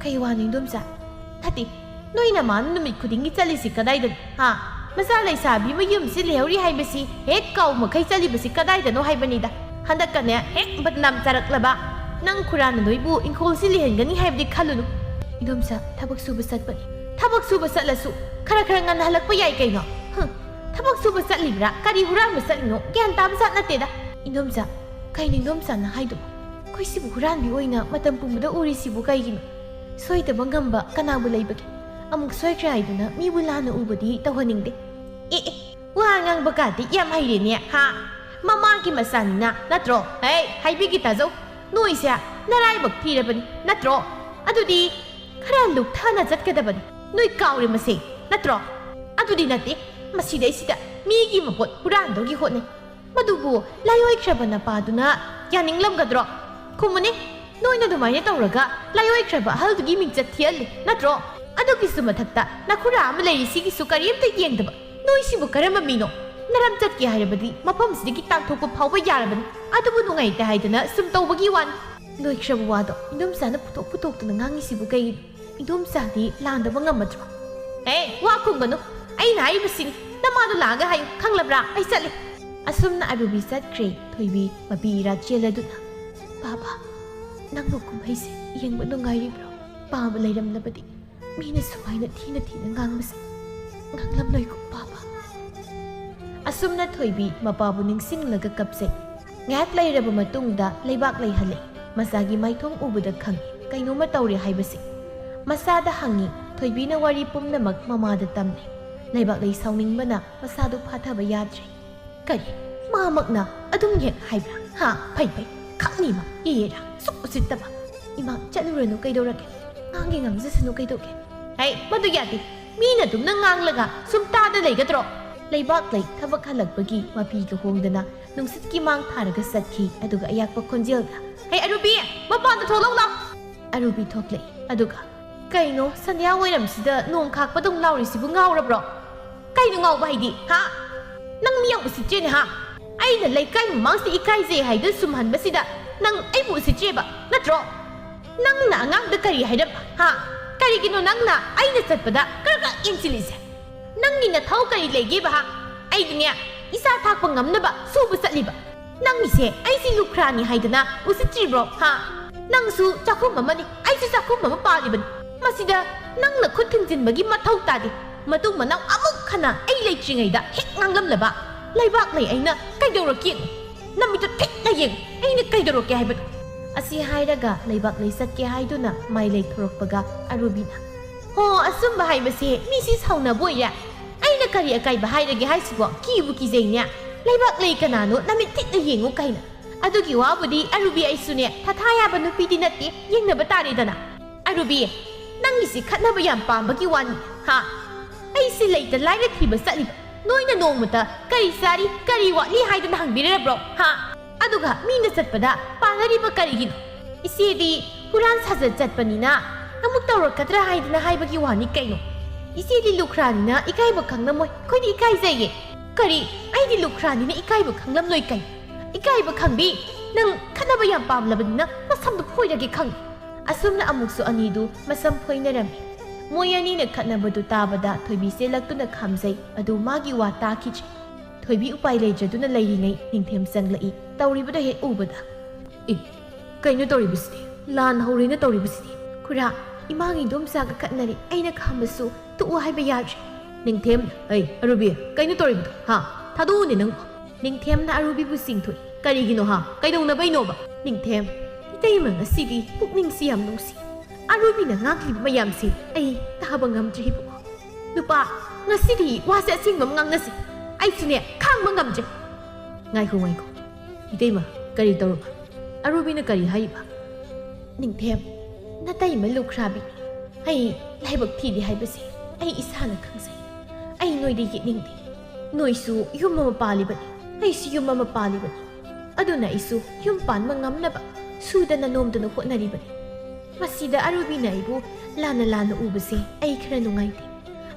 ꯀꯩ ꯋꯥꯅꯣ ꯏꯗꯣꯝꯆꯥ ꯅꯠꯇꯦ ꯅꯣꯏ ꯅꯃꯥꯅ ꯅꯨꯃꯤꯠ ꯈꯨꯗꯤꯡꯒꯤ ꯆꯠꯂꯤꯁꯤ ꯀꯗꯥꯏꯗꯅꯣ ꯍꯥ ꯃꯆꯥ ꯂꯩꯁꯥꯕꯤ ꯃꯌꯨꯝꯁꯤ ꯂꯩꯍꯧꯔꯤ ꯍꯥꯏꯕꯁꯤ ꯍꯦꯛ ꯀꯥꯎ ꯃꯈꯩ ꯆꯠꯂꯤꯕꯁꯤ ꯀꯗꯥꯏꯗꯅꯣ ꯍꯥꯏꯕꯅꯤꯗ ꯍꯟꯗꯛꯀꯅꯦ ꯍꯦꯛ ꯕꯗꯅꯥꯝ ꯆꯥꯔꯛꯂꯕ ꯅꯪ ꯈꯨꯔꯥꯅ ꯅꯣꯏꯕꯨ ꯏꯪꯈꯣꯜꯁꯤ ꯂꯩꯍꯟꯒꯅꯤ ꯍꯥꯏꯕꯗꯤ ꯈꯜꯂꯨꯅꯨ ꯏꯗꯣꯝꯆꯥ ꯊꯕꯛ ꯁꯨꯕ ꯆꯠꯄꯅꯤ ꯊꯕꯛ ꯁꯨꯕ ꯆꯠꯂꯁꯨ ꯈꯔ ꯉꯟꯅ ꯍꯜꯂꯛꯄ ꯌꯥꯏ ꯀꯩꯅꯣ ꯊꯕꯛ ꯁꯨꯕ ꯆꯠꯂꯤꯕ꯭ꯔꯥ ꯀꯔꯤ ꯍꯨꯔꯥꯟꯕ ꯆꯠꯂꯤꯅꯣ ꯒ꯭ꯌꯥꯟ ꯇꯥꯕ ꯖꯥꯠ ꯅꯠꯇꯦꯗ ꯏꯗꯣꯝꯆꯥ ꯀꯩꯅꯣ ꯏꯗꯣꯝꯆꯥꯅ ꯍꯥꯏꯗꯨꯕꯨ ꯑꯩꯈꯣꯏ ꯁꯤꯕꯨ ꯍꯨꯔꯥꯟꯕꯤ ꯑꯣꯏꯅ ꯃꯇꯝ ꯄꯨꯝꯕꯗ ꯎꯔꯤꯁꯤꯕꯨ ꯀꯩꯒꯤꯅꯣ ꯁꯣꯏꯗꯕ ꯉꯝꯕ ꯀꯅꯥꯕꯨ ꯂꯩꯕꯒꯦ ꯑꯃꯨꯛ ꯁꯣꯏꯈ꯭ꯔꯦ ꯍꯥꯏꯗꯨꯅ ꯃꯤꯕꯨ ꯂꯥꯟꯅ ꯎꯕꯗꯤ ꯇꯧꯍꯟꯅꯤꯡꯗꯦ ꯋꯥ ꯉꯥꯡꯕ ꯀꯥꯗꯤ ꯌꯥꯝ ꯍꯩꯔꯦꯅꯦ ꯍꯥ ꯃꯃꯥꯒꯤ ꯃꯆꯥꯅꯤꯅ ꯅꯠꯇ꯭ꯔꯣ ꯍꯥꯏꯕꯤꯒꯤ ꯇꯥꯖꯧ ꯅꯣꯏꯁꯦ ꯅꯔꯥꯏꯕꯛ ꯊꯤꯔꯕꯅꯤ ꯅꯠꯇ꯭ꯔꯣ ꯑꯗꯨꯗꯤ ꯈꯔ ꯂꯨꯞꯊꯅ ꯆꯠꯀꯗꯕꯅꯤ ꯅꯣꯏ ꯀꯥꯎꯔꯦ ꯃꯁꯦ ꯅꯠꯇ꯭ꯔꯣ ꯑꯗꯨꯗꯤ ꯅꯠꯇꯦ ꯃꯁꯤꯗꯩꯁꯤꯗ ꯃꯤꯒꯤ ꯃꯄꯣꯠ ꯍꯨꯔꯥꯟꯗꯧꯒꯤ ꯍꯣꯠꯅꯩ ꯃꯗꯨꯕꯨ ꯂꯥꯏꯑꯣꯏꯈ꯭ꯔꯕ ꯅꯄꯥꯗꯨꯅ ꯌꯥꯅꯤꯡꯂꯝꯒꯗ꯭ꯔꯣ ꯈꯨꯝꯃꯨꯅꯦ ꯅꯣꯏꯅ ꯑꯗꯨꯃꯥꯏꯅ ꯇꯧꯔꯒ ꯂꯥꯏꯑꯣꯏꯈ꯭ꯔꯕ ꯑꯍꯜꯗꯨꯒꯤ ꯃꯤꯡꯆꯠ ꯊꯤꯍꯜꯂꯤ ꯅꯠꯇ꯭ꯔꯣ ꯑꯗꯨꯒꯤꯁꯨ ꯃꯊꯛꯇ ꯅꯈꯨꯔꯥ ꯑꯃ ꯂꯩꯔꯤꯁꯤꯒꯤꯁꯨ ꯀꯔꯤꯝꯇ ꯌꯦꯡꯗꯕ ꯅꯣꯏꯁꯤꯕꯨ ꯀꯔꯝꯕ ꯃꯤꯅꯣ ꯅꯔꯝ ꯆꯠꯀꯦ ꯍꯥꯏꯔꯕꯗꯤ ꯃꯐꯝꯁꯤꯗꯒꯤ ꯇꯥꯟꯊꯣꯛꯄ ꯐꯥꯎꯕ ꯌꯥꯔꯕꯅꯤ ꯑꯗꯨꯕꯨ ꯅꯨꯡꯉꯥꯏꯇꯦ ꯍꯥꯏꯗꯅ ꯁꯨꯝ ꯇꯧꯕꯒꯤ ꯋꯥꯅꯤ ꯂꯣꯏꯈ꯭ꯔꯕ ꯋꯥꯗꯣ ꯏꯗꯣꯝꯆꯥꯅ ꯄꯨꯊꯣꯛꯇꯨꯅ ꯉꯥꯡꯉꯤꯁꯤꯕꯨ ꯀꯩꯒꯤꯅꯣ ꯏꯗꯣꯝꯆꯥꯗꯤ ꯂꯥꯟꯗꯕ ꯉꯝꯃꯗ꯭ꯔꯣ ꯋꯥ ꯈꯨꯝꯒꯅꯨ ꯑꯩꯅ ꯍꯥꯏꯔꯤꯕꯁꯤꯅꯤ ꯅꯃꯥꯗꯣ ꯂꯥꯛꯑꯒ ꯍꯥꯏꯌꯨ ꯈꯪꯂꯕ꯭ꯔꯥ ꯑꯩ ꯆꯠꯂꯦ ꯑꯁꯨꯝꯅ ꯑꯔꯨꯕꯤ ꯆꯠꯈ꯭ꯔꯦ ꯊꯣꯏꯕꯤ ꯃꯄꯤ ꯏꯔꯥ ꯆꯦꯜꯂꯗꯨꯅ ꯕꯥꯕꯥ ꯅꯪꯕꯨ ꯀꯨꯝꯍꯩꯁꯦ ꯌꯦꯡꯕ ꯅꯨꯡꯉꯥꯏꯔꯤꯕ꯭ꯔꯣ ꯄꯥꯕ ꯂꯩꯔꯝꯂꯕꯗꯤ ꯃꯤꯅ ꯁꯨꯃꯥꯏꯅ ꯊꯤꯅ ꯉꯥꯡꯕꯁꯦ ꯉꯥꯡꯂꯝꯂꯣꯏꯀꯣ ꯕꯥꯕꯥ ꯑꯁꯨꯝꯅ ꯊꯣꯏꯕꯤ ꯃꯄꯥꯕꯨ ꯅꯤꯡꯁꯤꯡꯂꯒ ꯀꯞꯆꯩ ꯉꯥꯏꯍꯥꯛ ꯂꯩꯔꯕ ꯃꯇꯨꯡꯗ ꯂꯩꯕꯥꯛ ꯂꯩꯍꯜꯂꯛꯏ ꯃꯆꯥꯒꯤ ꯃꯥꯏꯊꯣꯡ ꯎꯕꯗ ꯈꯪꯉꯤ ꯀꯩꯅꯣꯝꯃ ꯇꯧꯔꯦ ꯍꯥꯏꯕꯁꯤ ꯃꯆꯥꯗ ꯍꯪꯉꯤ ꯊꯣꯏꯕꯤꯅ ꯋꯥꯔꯤ ꯄꯨꯝꯅꯃꯛ ꯃꯃꯥꯗ ꯇꯝꯅꯩ ꯂꯩꯕꯥꯛꯂꯩ ꯁꯥꯎꯅꯤꯡꯕꯅ ꯃꯆꯥꯗꯨ ꯐꯥꯊꯕ ꯌꯥꯗ꯭ꯔꯦ ꯀꯔꯤ ꯃꯥꯃꯛꯅ ꯑꯗꯨꯝ ꯍꯦꯛ ꯍꯥꯏꯕ꯭ꯔꯥ ꯍꯥ ꯐꯩ ꯌꯦꯌꯦꯔꯥ ꯁꯨꯛ ꯎꯁꯤꯠꯇꯕ ꯏꯃꯥ ꯆꯠꯂꯨꯔꯅꯨ ꯀꯩꯗꯧꯔꯒꯦ ꯉꯥꯡꯖꯁꯅꯨ ꯀꯩꯗꯧꯒꯦ ꯃꯗꯨ ꯌꯥꯗꯦ ꯃꯤꯅ ꯑꯗꯨꯝꯅ ꯉꯥꯡꯂꯒ ꯁꯨꯝ ꯇꯥꯗ ꯂꯩꯒꯗ꯭ꯔꯣ ꯂꯩꯕꯥꯛꯂꯩ ꯊꯕꯛ ꯍꯜꯂꯛꯄꯒꯤ ꯃꯄꯤꯒ ꯍꯣꯡꯗꯅ ꯅꯨꯡꯁꯤꯠꯀꯤ ꯃꯥꯡ ꯊꯥꯔꯒ ꯆꯠꯈꯤ ꯑꯗꯨꯒ ꯑꯌꯥꯛꯄ ꯈꯣꯟꯖꯦꯜꯗ ꯑꯔꯨꯕꯤ ꯃꯄꯥꯟꯗ ꯊꯣꯛꯂꯛꯎ ꯂꯥꯎ ꯑꯔꯨꯕꯤ ꯊꯣꯛꯂꯛꯏ ꯑꯗꯨꯒ ꯀꯩꯅꯣ ꯁꯟꯙ꯭ꯌꯥ ꯋꯥꯏꯔꯝꯁꯤꯗ ꯅꯣꯡ ꯈꯥꯛꯄꯗꯧ ꯂꯥꯎꯔꯤꯁꯤꯕꯨ ꯉꯥꯎꯔꯕ꯭ꯔꯣ ꯀꯩꯅꯣ ꯉꯥꯎꯕ ꯍꯥꯏꯗꯤ ꯍꯥ ꯅꯪ ꯃꯤ ꯌꯥꯝ ꯎꯁꯤꯠꯇ꯭ꯔꯦꯅꯦ ꯍꯥ ꯑꯩꯅ ꯂꯩꯀꯥꯏ ꯃꯃꯥꯡꯁꯤꯗ ꯏꯀꯥꯏꯖꯩ ꯍꯥꯏꯗꯨ ꯁꯨꯝꯍꯟꯕꯁꯤda ꯅꯪ ꯑꯩꯕꯨ ꯎꯁꯤꯠꯇ꯭ꯔꯦꯕ ꯅꯠꯇ꯭ꯔꯣ ꯅꯪꯅ ꯑꯉꯥꯡꯗ ꯀꯔꯤ ꯍꯥꯏꯔꯝꯕ ꯍꯥ ꯀꯔꯤꯒꯤꯅꯣ ꯅꯪꯅ ꯑꯩꯅ ꯆꯠꯄꯗ ꯀꯔꯛ ꯌꯦꯡꯁꯤꯜꯂꯤꯁꯦ ꯅꯪꯒꯤ ꯅꯊꯧ ꯀꯔꯤ ꯂꯩꯒꯦꯕ ꯍꯥ ꯑꯩꯗꯤꯅꯦ ꯏꯁꯥ ꯊꯥꯛꯄ ꯉꯝꯅꯕ ꯁꯨꯕ ꯆꯠꯂꯤꯕ ꯅꯪꯒꯤꯁꯦ ꯑꯩꯁꯤ ꯂꯨꯈ꯭ꯔꯥꯅꯤ ꯍꯥꯏꯗꯅ ꯎꯁꯤꯠꯇ꯭ꯔꯤꯕ꯭ꯔꯣ ꯍꯥ ꯅꯪꯁꯨ ꯆꯥꯛꯈꯨꯝ ꯑꯃꯅꯤ ꯑꯩꯁꯨ ꯆꯥꯛꯈꯨꯝ ꯑꯃ ꯄꯥꯜꯂꯤꯕꯅꯤ ꯃꯁꯤꯗ ꯅꯪꯅ ꯈꯨꯠ ꯊꯤꯡꯖꯤꯟꯕꯒꯤ ꯃꯊꯧ ꯇꯥꯗꯦ ꯃꯇꯨꯡ ꯃꯅꯥꯎ ꯑꯃꯨꯛ ꯍꯟꯅ ꯑꯩ ꯂꯩꯇ꯭ꯔꯤꯉꯩꯗ ꯍꯦꯛ ꯉꯥꯡꯂꯝꯂꯕ ꯂꯩꯕꯥꯛꯂꯩ ꯑꯩꯅ ꯀꯩꯗꯧꯔꯛꯀꯦ ꯅꯃꯤꯠꯇꯨ ꯊꯤꯛꯅ ꯌꯦꯡꯉꯨ ꯑꯩꯅ ꯀꯩꯗꯧꯔꯛꯀꯦ ꯍꯥꯏꯕꯗꯣ ꯑꯁꯤ ꯍꯥꯏꯔꯒ ꯂꯩꯕꯥꯛꯂꯩ ꯆꯠꯀꯦ ꯍꯥꯏꯗꯨꯅ ꯃꯥꯏꯂꯩ ꯊꯣꯔꯛꯄꯒ ꯑꯔꯨꯕꯤꯅ ꯍꯣ ꯑꯁꯨꯝꯕ ꯍꯥꯏꯕꯁꯦ ꯃꯤꯁꯤ ꯁꯥꯎꯅꯕ ꯑꯣꯏꯔꯦ ꯑꯩꯅ ꯀꯔꯤ ꯑꯀꯥꯏꯕ ꯍꯥꯏꯔꯒꯦ ꯍꯥꯏꯁꯤꯕꯣ ꯀꯤꯕꯨ ꯀꯤꯖꯩꯅꯦ ꯂꯩꯕꯥꯛꯂꯩ ꯀꯅꯥꯅꯣ ꯅꯃꯤꯠ ꯊꯤꯛꯅ ꯌꯦꯡꯉꯨ ꯀꯩꯅꯣ ꯑꯗꯨꯒꯤ ꯋꯥꯕꯨꯗꯤ ꯑꯔꯨꯕꯤ ꯑꯩꯁꯨꯅꯦ ꯊꯥꯊꯥ ꯌꯥꯕ ꯅꯨꯄꯤꯗꯤ ꯅꯠꯇꯦ ꯌꯦꯡꯅꯕ ꯇꯥꯔꯦꯗꯅ ꯑꯔꯨꯕꯤ ꯅꯪꯒꯤꯁꯤ ꯈꯠꯅꯕ ꯌꯥꯝ ꯄꯥꯝꯕꯒꯤ ꯋꯥꯅꯤ ꯍꯥ ꯑꯩꯁꯤ ꯂꯩꯇ ꯂꯥꯏꯔ ꯊꯤꯕ ꯆꯠꯂꯤꯕ ꯅꯣꯏꯅ ꯅꯣꯡꯃꯇ ꯀꯔꯤ ꯆꯥꯔꯤ ꯀꯔꯤ ꯋꯥꯠꯂꯤ ꯍꯥꯏꯗꯅ ꯍꯪꯕꯤꯔꯕ꯭ꯔꯣ ꯍꯥ ꯑꯗꯨꯒ ꯃꯤꯅ ꯆꯠꯄꯗ ꯄꯥꯅꯔꯤꯕ ꯀꯔꯤꯒꯤꯅꯣ ꯏꯆꯦꯗꯤ ꯍꯨꯔꯥꯟ ꯁꯥꯖꯠ ꯆꯠꯄꯅꯤꯅ ꯑꯃꯨꯛ ꯇꯧꯔꯛꯀꯗ꯭ꯔꯥ ꯍꯥꯏꯗꯅ ꯍꯥꯏꯕꯒꯤ ꯋꯥꯅꯤ ꯀꯩꯅꯣ 이제디 루크라니나 이카이버 강남모이 코이디 이카이제게 거리 아이디 루크라니나 이카이버 강남노이 카이 이카이버 강비 능 카나바 얌 빰라버니나 마삼도 포이라게 강 아숨나 아묵수 아니도 마삼 포이나람이 모야니나 카나바도 따바다 토이비 셀락두나 감자이 아두 마기 와 따키지 토이비 우파이 레이저두나 레이링이 닝템 쌍라이 따우리보다 해 우보다 ꯀꯩꯅꯣ ꯇꯧꯔꯤꯕꯁꯤꯗꯤ ꯂꯥꯟ ꯍꯧꯔꯦꯅ ꯇꯧꯔꯤꯕꯁꯤꯗꯤ ꯈꯨꯔꯥ ꯏꯃꯥꯒꯤ ꯏꯗꯣꯝꯆꯥꯒ ꯈꯠꯅꯔꯤ ꯑꯩꯅ ꯈꯥꯝꯕꯁꯨ ꯇꯣꯛꯑꯣ ꯍꯥꯏꯕ ꯌꯥꯗ꯭ꯔꯦ ꯅꯤꯡꯊꯦꯝ ꯑꯔꯨꯕꯤ ꯀꯩꯅꯣ ꯇꯧꯔꯤꯕꯗꯣ ꯍꯥ ꯊꯥꯗꯣꯛꯎꯅꯦ ꯅꯪꯕꯨ ꯅꯤꯡꯊꯦꯝꯅ ꯑꯔꯨꯕꯤꯕꯨ ꯆꯤꯡꯊꯣꯛꯏ ꯀꯔꯤꯒꯤꯅꯣ ꯍꯥ ꯀꯩꯗꯧꯅꯕꯩꯅꯣꯕ ꯅꯤꯡꯊꯦꯝ ꯏꯇꯩꯃ ꯉꯁꯤꯗꯤ ꯄꯨꯛꯅꯤꯡꯁꯤ ꯌꯥꯝ ꯅꯨꯡꯁꯤ ꯑꯔꯨꯕꯤꯅ ꯉꯥꯡꯂꯤꯕ ꯃꯌꯥꯝꯁꯤ ꯑꯩ ꯇꯥꯕ ꯉꯝꯗ꯭ꯔꯤꯕ ꯅꯨꯄꯥ ꯉꯁꯤꯗꯤ ꯋꯥꯁꯦ ꯑꯁꯦꯡꯕ ꯑꯃ ꯉꯥꯡꯅꯁꯤ ꯑꯩꯁꯨꯅꯦ ꯈꯥꯡꯕ ꯉꯝꯗ꯭ꯔꯦ ꯉꯥꯏꯈꯣ ꯏꯇꯩꯃ ꯀꯔꯤ ꯇꯧꯔꯕ ꯑꯔꯨꯕꯤꯅ ꯀꯔꯤ ꯍꯥꯏꯕ ꯅꯤꯡꯊꯦꯝ ꯅꯇꯩꯃ ꯂꯨꯈ꯭ꯔꯥꯕꯤ ꯑꯩ ꯂꯥꯏꯕꯛ ꯊꯤꯗꯦ ꯍꯥꯏꯕꯁꯦ ꯑꯩ ꯏꯁꯥꯅ ꯈꯪꯖꯩ ꯑꯩ ꯅꯣꯏꯗ ꯌꯦꯠꯅꯤꯡꯗꯦ ꯅꯣꯏꯁꯨ ꯌꯨꯝ ꯑꯃ ꯄꯥꯜꯂꯤꯕꯅꯤ ꯑꯩꯁꯨ ꯌꯨꯝ ꯑꯃ ꯄꯥꯜꯂꯤꯕꯅꯤ ꯑꯗꯨꯅ ꯑꯩꯁꯨ ꯌꯨꯝ ꯄꯥꯟꯕ ꯉꯝꯅꯕ ꯁꯨꯗꯅ ꯅꯣꯝꯗꯅ ꯍꯣꯠꯅꯔꯤꯕꯅꯤ ꯃꯁꯤꯗ ꯑꯔꯨꯕꯤꯅ ꯑꯩꯕꯨ ꯂꯥꯟꯅ ꯎꯕꯁꯦ ꯑꯩ ꯈꯔ ꯅꯨꯡꯉꯥꯏꯇꯦ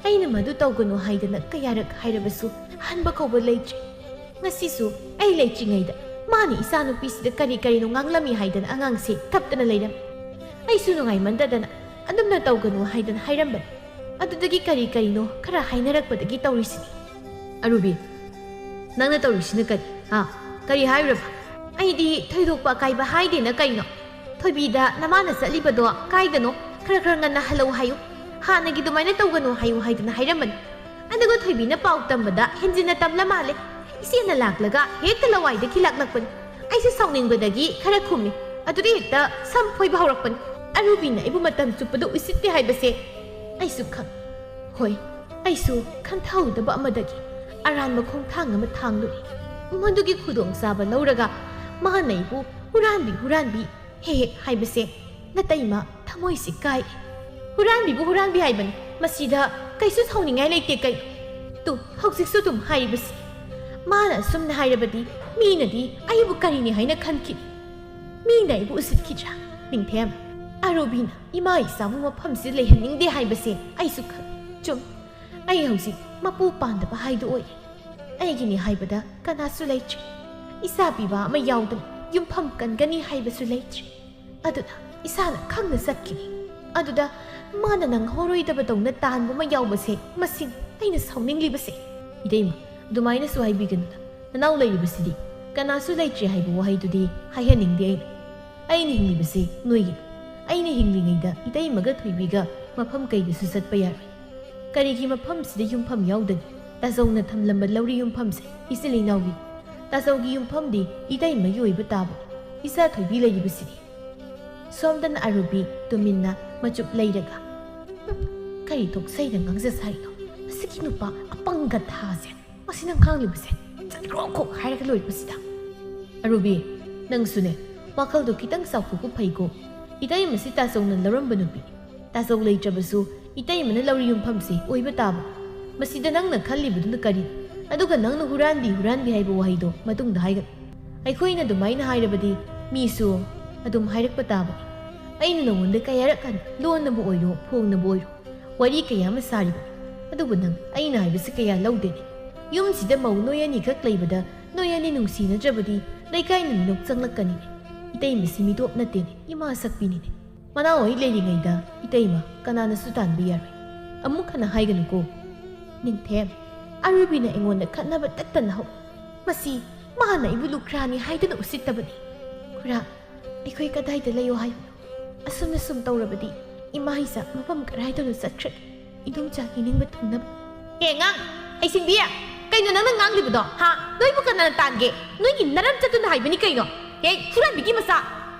ꯑꯩꯅ ꯃꯗꯨ ꯇꯧꯒꯅꯨ ꯍꯥꯏꯗꯅ ꯀꯌꯥꯔꯛ ꯍꯥꯏꯔꯕꯁꯨ ꯍꯟꯕ ꯀꯧꯕ ꯂꯩꯇ꯭ꯔꯦ ꯉꯁꯤꯁꯨ ꯑꯩ ꯂꯩꯇ꯭ꯔꯤꯉꯩꯗ ꯃꯥꯅ ꯏꯆꯥꯅꯨꯄꯤꯁꯤꯗ ꯀꯔꯤꯅꯣ ꯉꯥꯡꯂꯝꯃꯤ ꯍꯥꯏꯗꯅ ꯑꯉꯥꯡꯁꯦ ꯀꯞꯇꯅ ꯂꯩꯔꯝꯃꯤ ꯑꯩꯁꯨ ꯅꯨꯡꯉꯥꯏꯃꯟꯗꯗꯅ ꯑꯗꯨꯝꯅ ꯇꯧꯒꯅꯨ ꯍꯥꯏꯗꯅ ꯍꯥꯏꯔꯝꯕꯅꯤ ꯑꯗꯨꯗꯒꯤ ꯀꯔꯤꯅꯣ ꯈꯔ ꯍꯥꯏꯅꯔꯛꯄꯗꯒꯤ ꯇꯧꯔꯤꯁꯤꯅꯤ ꯑꯔꯨꯕꯤ ꯅꯪꯅ ꯇꯧꯔꯤꯁꯤꯅ ꯀꯔꯤ ꯍꯥꯏꯔꯨꯔꯕ ꯑꯩꯗꯤ ꯊꯣꯏꯗꯣꯛꯄ ꯑꯀꯥꯏꯕ ꯍꯥꯏꯗꯦꯅ ꯀꯩꯅꯣ ꯊꯣꯏꯕꯤꯗ ꯅꯃꯥꯅ ꯆꯠꯂꯤꯕꯗꯣ ꯀꯥꯏꯗꯅꯣ ꯈꯔ ꯉꯟꯅ ꯍꯜꯂꯧ ꯍꯥꯏꯌꯨ ꯍꯥꯟꯅꯒꯤ ꯑꯗꯨꯃꯥꯏꯅ ꯇꯧꯒꯅꯨ ꯍꯥꯏꯌꯨ ꯍꯥꯏꯗꯅ ꯍꯥꯏꯔꯝꯕꯅꯤ ꯑꯗꯨꯒ ꯊꯣꯏꯕꯤꯅ ꯄꯥꯎ ꯇꯝꯕꯗ ꯍꯦꯟꯖꯤꯟꯅ ꯇꯝꯂ ꯃꯥꯜꯂꯦ ꯏꯆꯦꯅ ꯂꯥꯛꯂꯒ ꯍꯦꯛꯇ ꯂꯋꯥꯏꯗ ꯈꯤꯂꯛꯂꯛꯄꯅꯤ ꯑꯩꯁꯨ ꯁꯥꯎꯅꯤꯡꯕꯗꯒꯤ ꯈꯔ ꯈꯨꯝꯃꯤ ꯑꯗꯨꯗꯤ ꯍꯦꯛꯇ ꯁꯝ ꯐꯣꯏꯕ ꯍꯧꯔꯛꯄꯅꯤ ꯑꯔꯨꯕꯤꯅ ꯑꯩꯕꯨ ꯃꯇꯝ ꯆꯨꯞꯄꯗ ꯎꯁꯤꯠꯇꯦ ꯍꯥꯏꯕꯁꯦ ꯑꯩꯁꯨ ꯍꯣꯏ ꯑꯩꯁꯨ ꯈꯟꯊꯍꯧꯗꯕ ꯑꯃꯗꯒꯤ ꯑꯔꯥꯟꯕ ꯈꯣꯡꯊꯥꯡ ꯑꯃ ꯊꯥꯡꯂꯨꯔꯦ ꯃꯗꯨꯒꯤ ꯈꯨꯗꯣꯡꯆꯥꯕ ꯂꯧꯔꯒ ꯃꯥꯅ ꯑꯩꯕꯨ ꯍꯨꯔꯥꯟꯕꯤ ꯍꯦꯛ ꯍꯥꯏꯕꯁꯦ ꯅꯇꯩꯃ ꯊꯃꯣꯏꯁꯤ ꯀꯥꯏ ꯍꯨꯔꯥꯟꯕꯤꯕꯨ ꯍꯨꯔꯥꯟꯕꯤ ꯍꯥꯏꯕꯅꯤ ꯃꯁꯤꯗ ꯀꯩꯁꯨ ꯁꯥꯎꯅꯤꯡꯉꯥꯏ ꯂꯩꯇꯦ ꯇꯨ ꯍꯧꯖꯤꯛꯁꯨ ꯑꯗꯨꯝ ꯍꯥꯏꯔꯤꯕꯁꯤ ꯃꯥꯅ ꯑꯁꯨꯝꯅ ꯍꯥꯏꯔꯕꯗꯤ ꯃꯤꯅꯗꯤ ꯑꯩꯕꯨ ꯀꯔꯤꯅꯤ ꯍꯥꯏꯅ ꯈꯟꯈꯤꯅꯤ ꯃꯤꯅ ꯑꯩꯕꯨ ꯎꯁꯤꯠꯈꯤꯗ꯭ꯔꯥ ꯅꯤꯡꯊꯦꯝ ꯑꯔꯨꯕꯤꯅ ꯏꯃꯥ ꯏꯆꯥꯕꯨ ꯃꯐꯝꯁꯤ ꯂꯩꯍꯟꯅꯤꯡꯗꯦ ꯍꯥꯏꯕꯁꯦ ꯑꯩꯁꯨ ꯆꯨꯝ ꯑꯩ ꯍꯧꯖꯤꯛ ꯃꯄꯨ ꯄꯥꯟꯗꯕ ꯍꯥꯏꯗꯨ ꯑꯣꯏ ꯑꯩꯒꯤꯅꯤ ꯍꯥꯏꯕꯗ ꯀꯅꯥꯁꯨ ꯂꯩꯇ꯭ꯔꯦ ꯏꯆꯥ ꯄꯤꯕ ꯑꯃ ꯌꯥꯎꯗꯅ ꯌꯨꯝꯐꯝ ꯀꯟꯒꯅꯤ ꯍꯥꯏꯕꯁꯨ ꯂꯩꯇ꯭ꯔꯦ ꯑꯗꯨꯅ ꯏꯁꯥꯅ ꯈꯪꯅ ꯆꯠꯈꯤꯅꯤ ꯑꯗꯨꯗ ꯃꯥꯅ ꯅꯪꯍꯧꯔꯣꯏꯗꯕꯗꯧꯅ ꯇꯥꯟꯕ ꯑꯃ ꯌꯥꯎꯕꯁꯦ ꯃꯁꯤꯡ ꯑꯩꯅ ꯁꯥꯎꯅꯤꯡꯂꯤꯕꯁꯦ ꯏꯇꯩꯃ ꯑꯗꯨꯃꯥꯏꯅꯁꯨ ꯍꯥꯏꯕꯤꯒꯅꯨꯗ ꯅꯅꯥꯎ ꯂꯩꯔꯤꯕꯁꯤꯗꯤ ꯀꯅꯥꯁꯨ ꯂꯩꯇ꯭ꯔꯦ ꯍꯥꯏꯕ ꯋꯥꯍꯩꯗꯨꯗꯤ ꯍꯥꯏꯍꯟꯅꯤꯡꯗꯦ ꯑꯩꯅ ꯍꯤꯡꯂꯤꯕꯁꯦ ꯅꯣꯏꯒꯤꯅꯤ ꯑꯩꯅ ꯍꯤꯡꯂꯤꯉꯩꯗ ꯏꯇꯩꯃꯒ ꯊꯣꯏꯕꯤꯒ ꯃꯐꯝ ꯀꯩꯗꯁꯨ ꯆꯠꯄ ꯌꯥꯔꯣꯏ ꯀꯔꯤꯒꯤ ꯃꯐꯝꯁꯤꯗ ꯌꯨꯝꯐꯝ ꯌꯥꯎꯗꯅꯤ ꯇꯥꯆꯧꯅ ꯊꯝꯂꯝꯕ ꯂꯧꯔꯤ ꯌꯨꯝꯐꯝꯁꯦ ꯏꯆꯤꯜ ꯏꯅꯥꯎꯒꯤ ꯇꯥꯆꯧꯒꯤ ꯌꯨꯝꯐꯝꯗꯤ ꯏꯇꯩꯃꯒꯤ ꯑꯣꯏꯕ ꯇꯥꯕ ꯏꯆꯥ ꯊꯣꯏꯕꯤ ꯂꯩꯔꯤꯕꯁꯤꯗꯤ ꯁꯣꯝꯗꯅ ꯑꯔꯨꯕꯤ ꯇꯨꯃꯤꯟꯅ ꯃꯆꯨꯞ ꯂꯩꯔꯒ ꯀꯔꯤ ꯊꯣꯛꯁꯩꯅ ꯉꯥꯡꯖ ꯁꯥꯔꯤꯅꯣ ꯃꯁꯤꯒꯤ ꯅꯨꯄꯥ ꯑꯄꯪꯒ ꯊꯥꯁꯦ ꯃꯁꯤꯅ ꯉꯥꯡꯂꯤꯕꯁꯦ ꯆꯠꯈ꯭ꯔꯣꯈꯣꯛ ꯍꯥꯏꯔꯒ ꯂꯣꯏꯔꯤꯕꯁꯤꯗ ꯑꯔꯨꯕꯤ ꯅꯪꯁꯨꯅꯦ ꯋꯥꯈꯜꯗꯣ ꯈꯤꯇꯪ ꯆꯥꯎꯊꯣꯛꯄ ꯐꯩꯀꯣ ꯏꯇꯩꯃꯁꯤ ꯇꯥꯆꯧꯅ ꯂꯧꯔꯝꯕ ꯅꯨꯄꯤ ꯇꯥꯆꯧ ꯂꯩꯇ꯭ꯔꯕꯁꯨ ꯏꯇꯩꯃꯅ ꯂꯧꯔꯤ ꯌꯨꯝꯐꯝꯁꯤ ꯑꯣꯏꯕ ꯇꯥꯕ ꯃꯁꯤꯗ ꯅꯪꯅ ꯈꯜꯂꯤꯕꯗꯨꯅ ꯀꯔꯤ ꯑꯗꯨꯒ ꯅꯪꯅ ꯍꯨꯔꯥꯟꯕꯤ ꯍꯥꯏꯕ ꯋꯥꯍꯩꯗꯣ ꯃꯇꯨꯡꯗ ꯍꯥꯏꯒꯅꯨ ꯑꯩꯈꯣꯏꯅ ꯑꯗꯨꯃꯥꯏꯅ ꯍꯥꯏꯔꯕꯗꯤ ꯃꯤꯁꯨ ꯑꯗꯨꯝ ꯍꯥꯏꯔꯛꯄ ꯇꯥꯕꯅꯤ ꯑꯩꯅ ꯅꯉꯣꯟꯗ ꯀꯌꯥꯔꯛ ꯂꯣꯟꯅꯕꯨ ꯑꯣꯏꯔꯣ ꯐꯣꯡꯅꯕꯨ ꯑꯣꯏꯔꯣ ꯋꯥꯔꯤ ꯀꯌꯥ ꯑꯃ ꯁꯥꯔꯤꯕ ꯑꯗꯨꯕꯨ ꯅꯪ ꯑꯩꯅ ꯍꯥꯏꯕꯁꯤ ꯀꯌꯥ ꯂꯧꯗꯦꯅꯦ ꯌꯨꯝꯁꯤꯗ ꯃꯧ ꯅꯣꯏ ꯑꯅꯤꯈꯛ ꯂꯩꯕꯗ ꯅꯣꯏ ꯑꯅꯤ ꯅꯨꯡꯁꯤꯅꯗ꯭ꯔꯕꯗꯤ ꯂꯩꯀꯥꯏꯅ ꯃꯤꯅꯣꯛ ꯆꯪꯂꯛꯀꯅꯤꯅꯦ ꯏꯇꯩꯃꯁꯤ ꯃꯤꯇꯣꯞ ꯅꯠꯇꯦꯅꯦ ꯏꯃꯥ ꯁꯛꯄꯤꯅꯤꯅꯦ ꯃꯅꯥꯎ ꯍꯣꯏ ꯂꯩꯔꯤꯉꯩꯗ ꯏꯇꯩꯃ ꯀꯅꯥꯅꯁꯨ ꯇꯥꯟꯕ ꯌꯥꯔꯣꯏ ꯑꯃꯨꯛ ꯍꯟꯅ ꯍꯥꯏꯒꯅꯨꯀꯣ ꯅꯤꯡꯊꯦꯝ ꯑꯔꯨꯕꯤꯅ ꯑꯩꯉꯣꯟꯗ ꯈꯠꯅꯕ ꯇꯠꯇꯅ ꯍꯧ ꯃꯁꯤ ꯃꯥꯅ ꯑꯩꯕꯨ ꯂꯨꯈ꯭ꯔꯥꯅꯤ ꯍꯥꯏꯗꯨꯅ ꯎꯁꯤꯠꯇꯕꯅꯤ ꯈꯨꯔꯥ ꯑꯩꯈꯣꯏ ꯀꯗꯥꯏꯗ ꯂꯩꯌꯣ ꯍꯥꯏꯕꯅꯣ ꯑꯁꯨꯝꯅ ꯁꯨꯝ ꯇꯧꯔꯕꯗꯤ ꯏꯃꯥ ꯏꯆꯥ ꯃꯐꯝ ꯀꯔꯥꯏꯗꯅꯣ ꯆꯠꯈ꯭ꯔꯦ ꯏꯗꯣꯝꯆꯥꯒꯤ ꯅꯤꯡꯕ ꯊꯨꯡꯅꯕ ꯉꯥꯡ ꯑꯩ ꯁꯤꯡꯕꯤꯌꯥ ꯀꯩꯅꯣ ꯅꯪꯅ ꯉꯥꯡꯂꯤꯕꯗꯣ ꯍꯥ ꯅꯣꯏꯕꯨ ꯀꯅꯥꯅ ꯇꯥꯟꯒꯦ ꯅꯣꯏꯒꯤ ꯅꯔꯝ ꯆꯠꯇꯨꯅ ꯍꯥꯏꯕꯅꯤ ꯀꯩꯅꯣ ꯍꯦ ꯐꯨꯔꯥꯟꯕꯤꯒꯤ ꯃꯆꯥ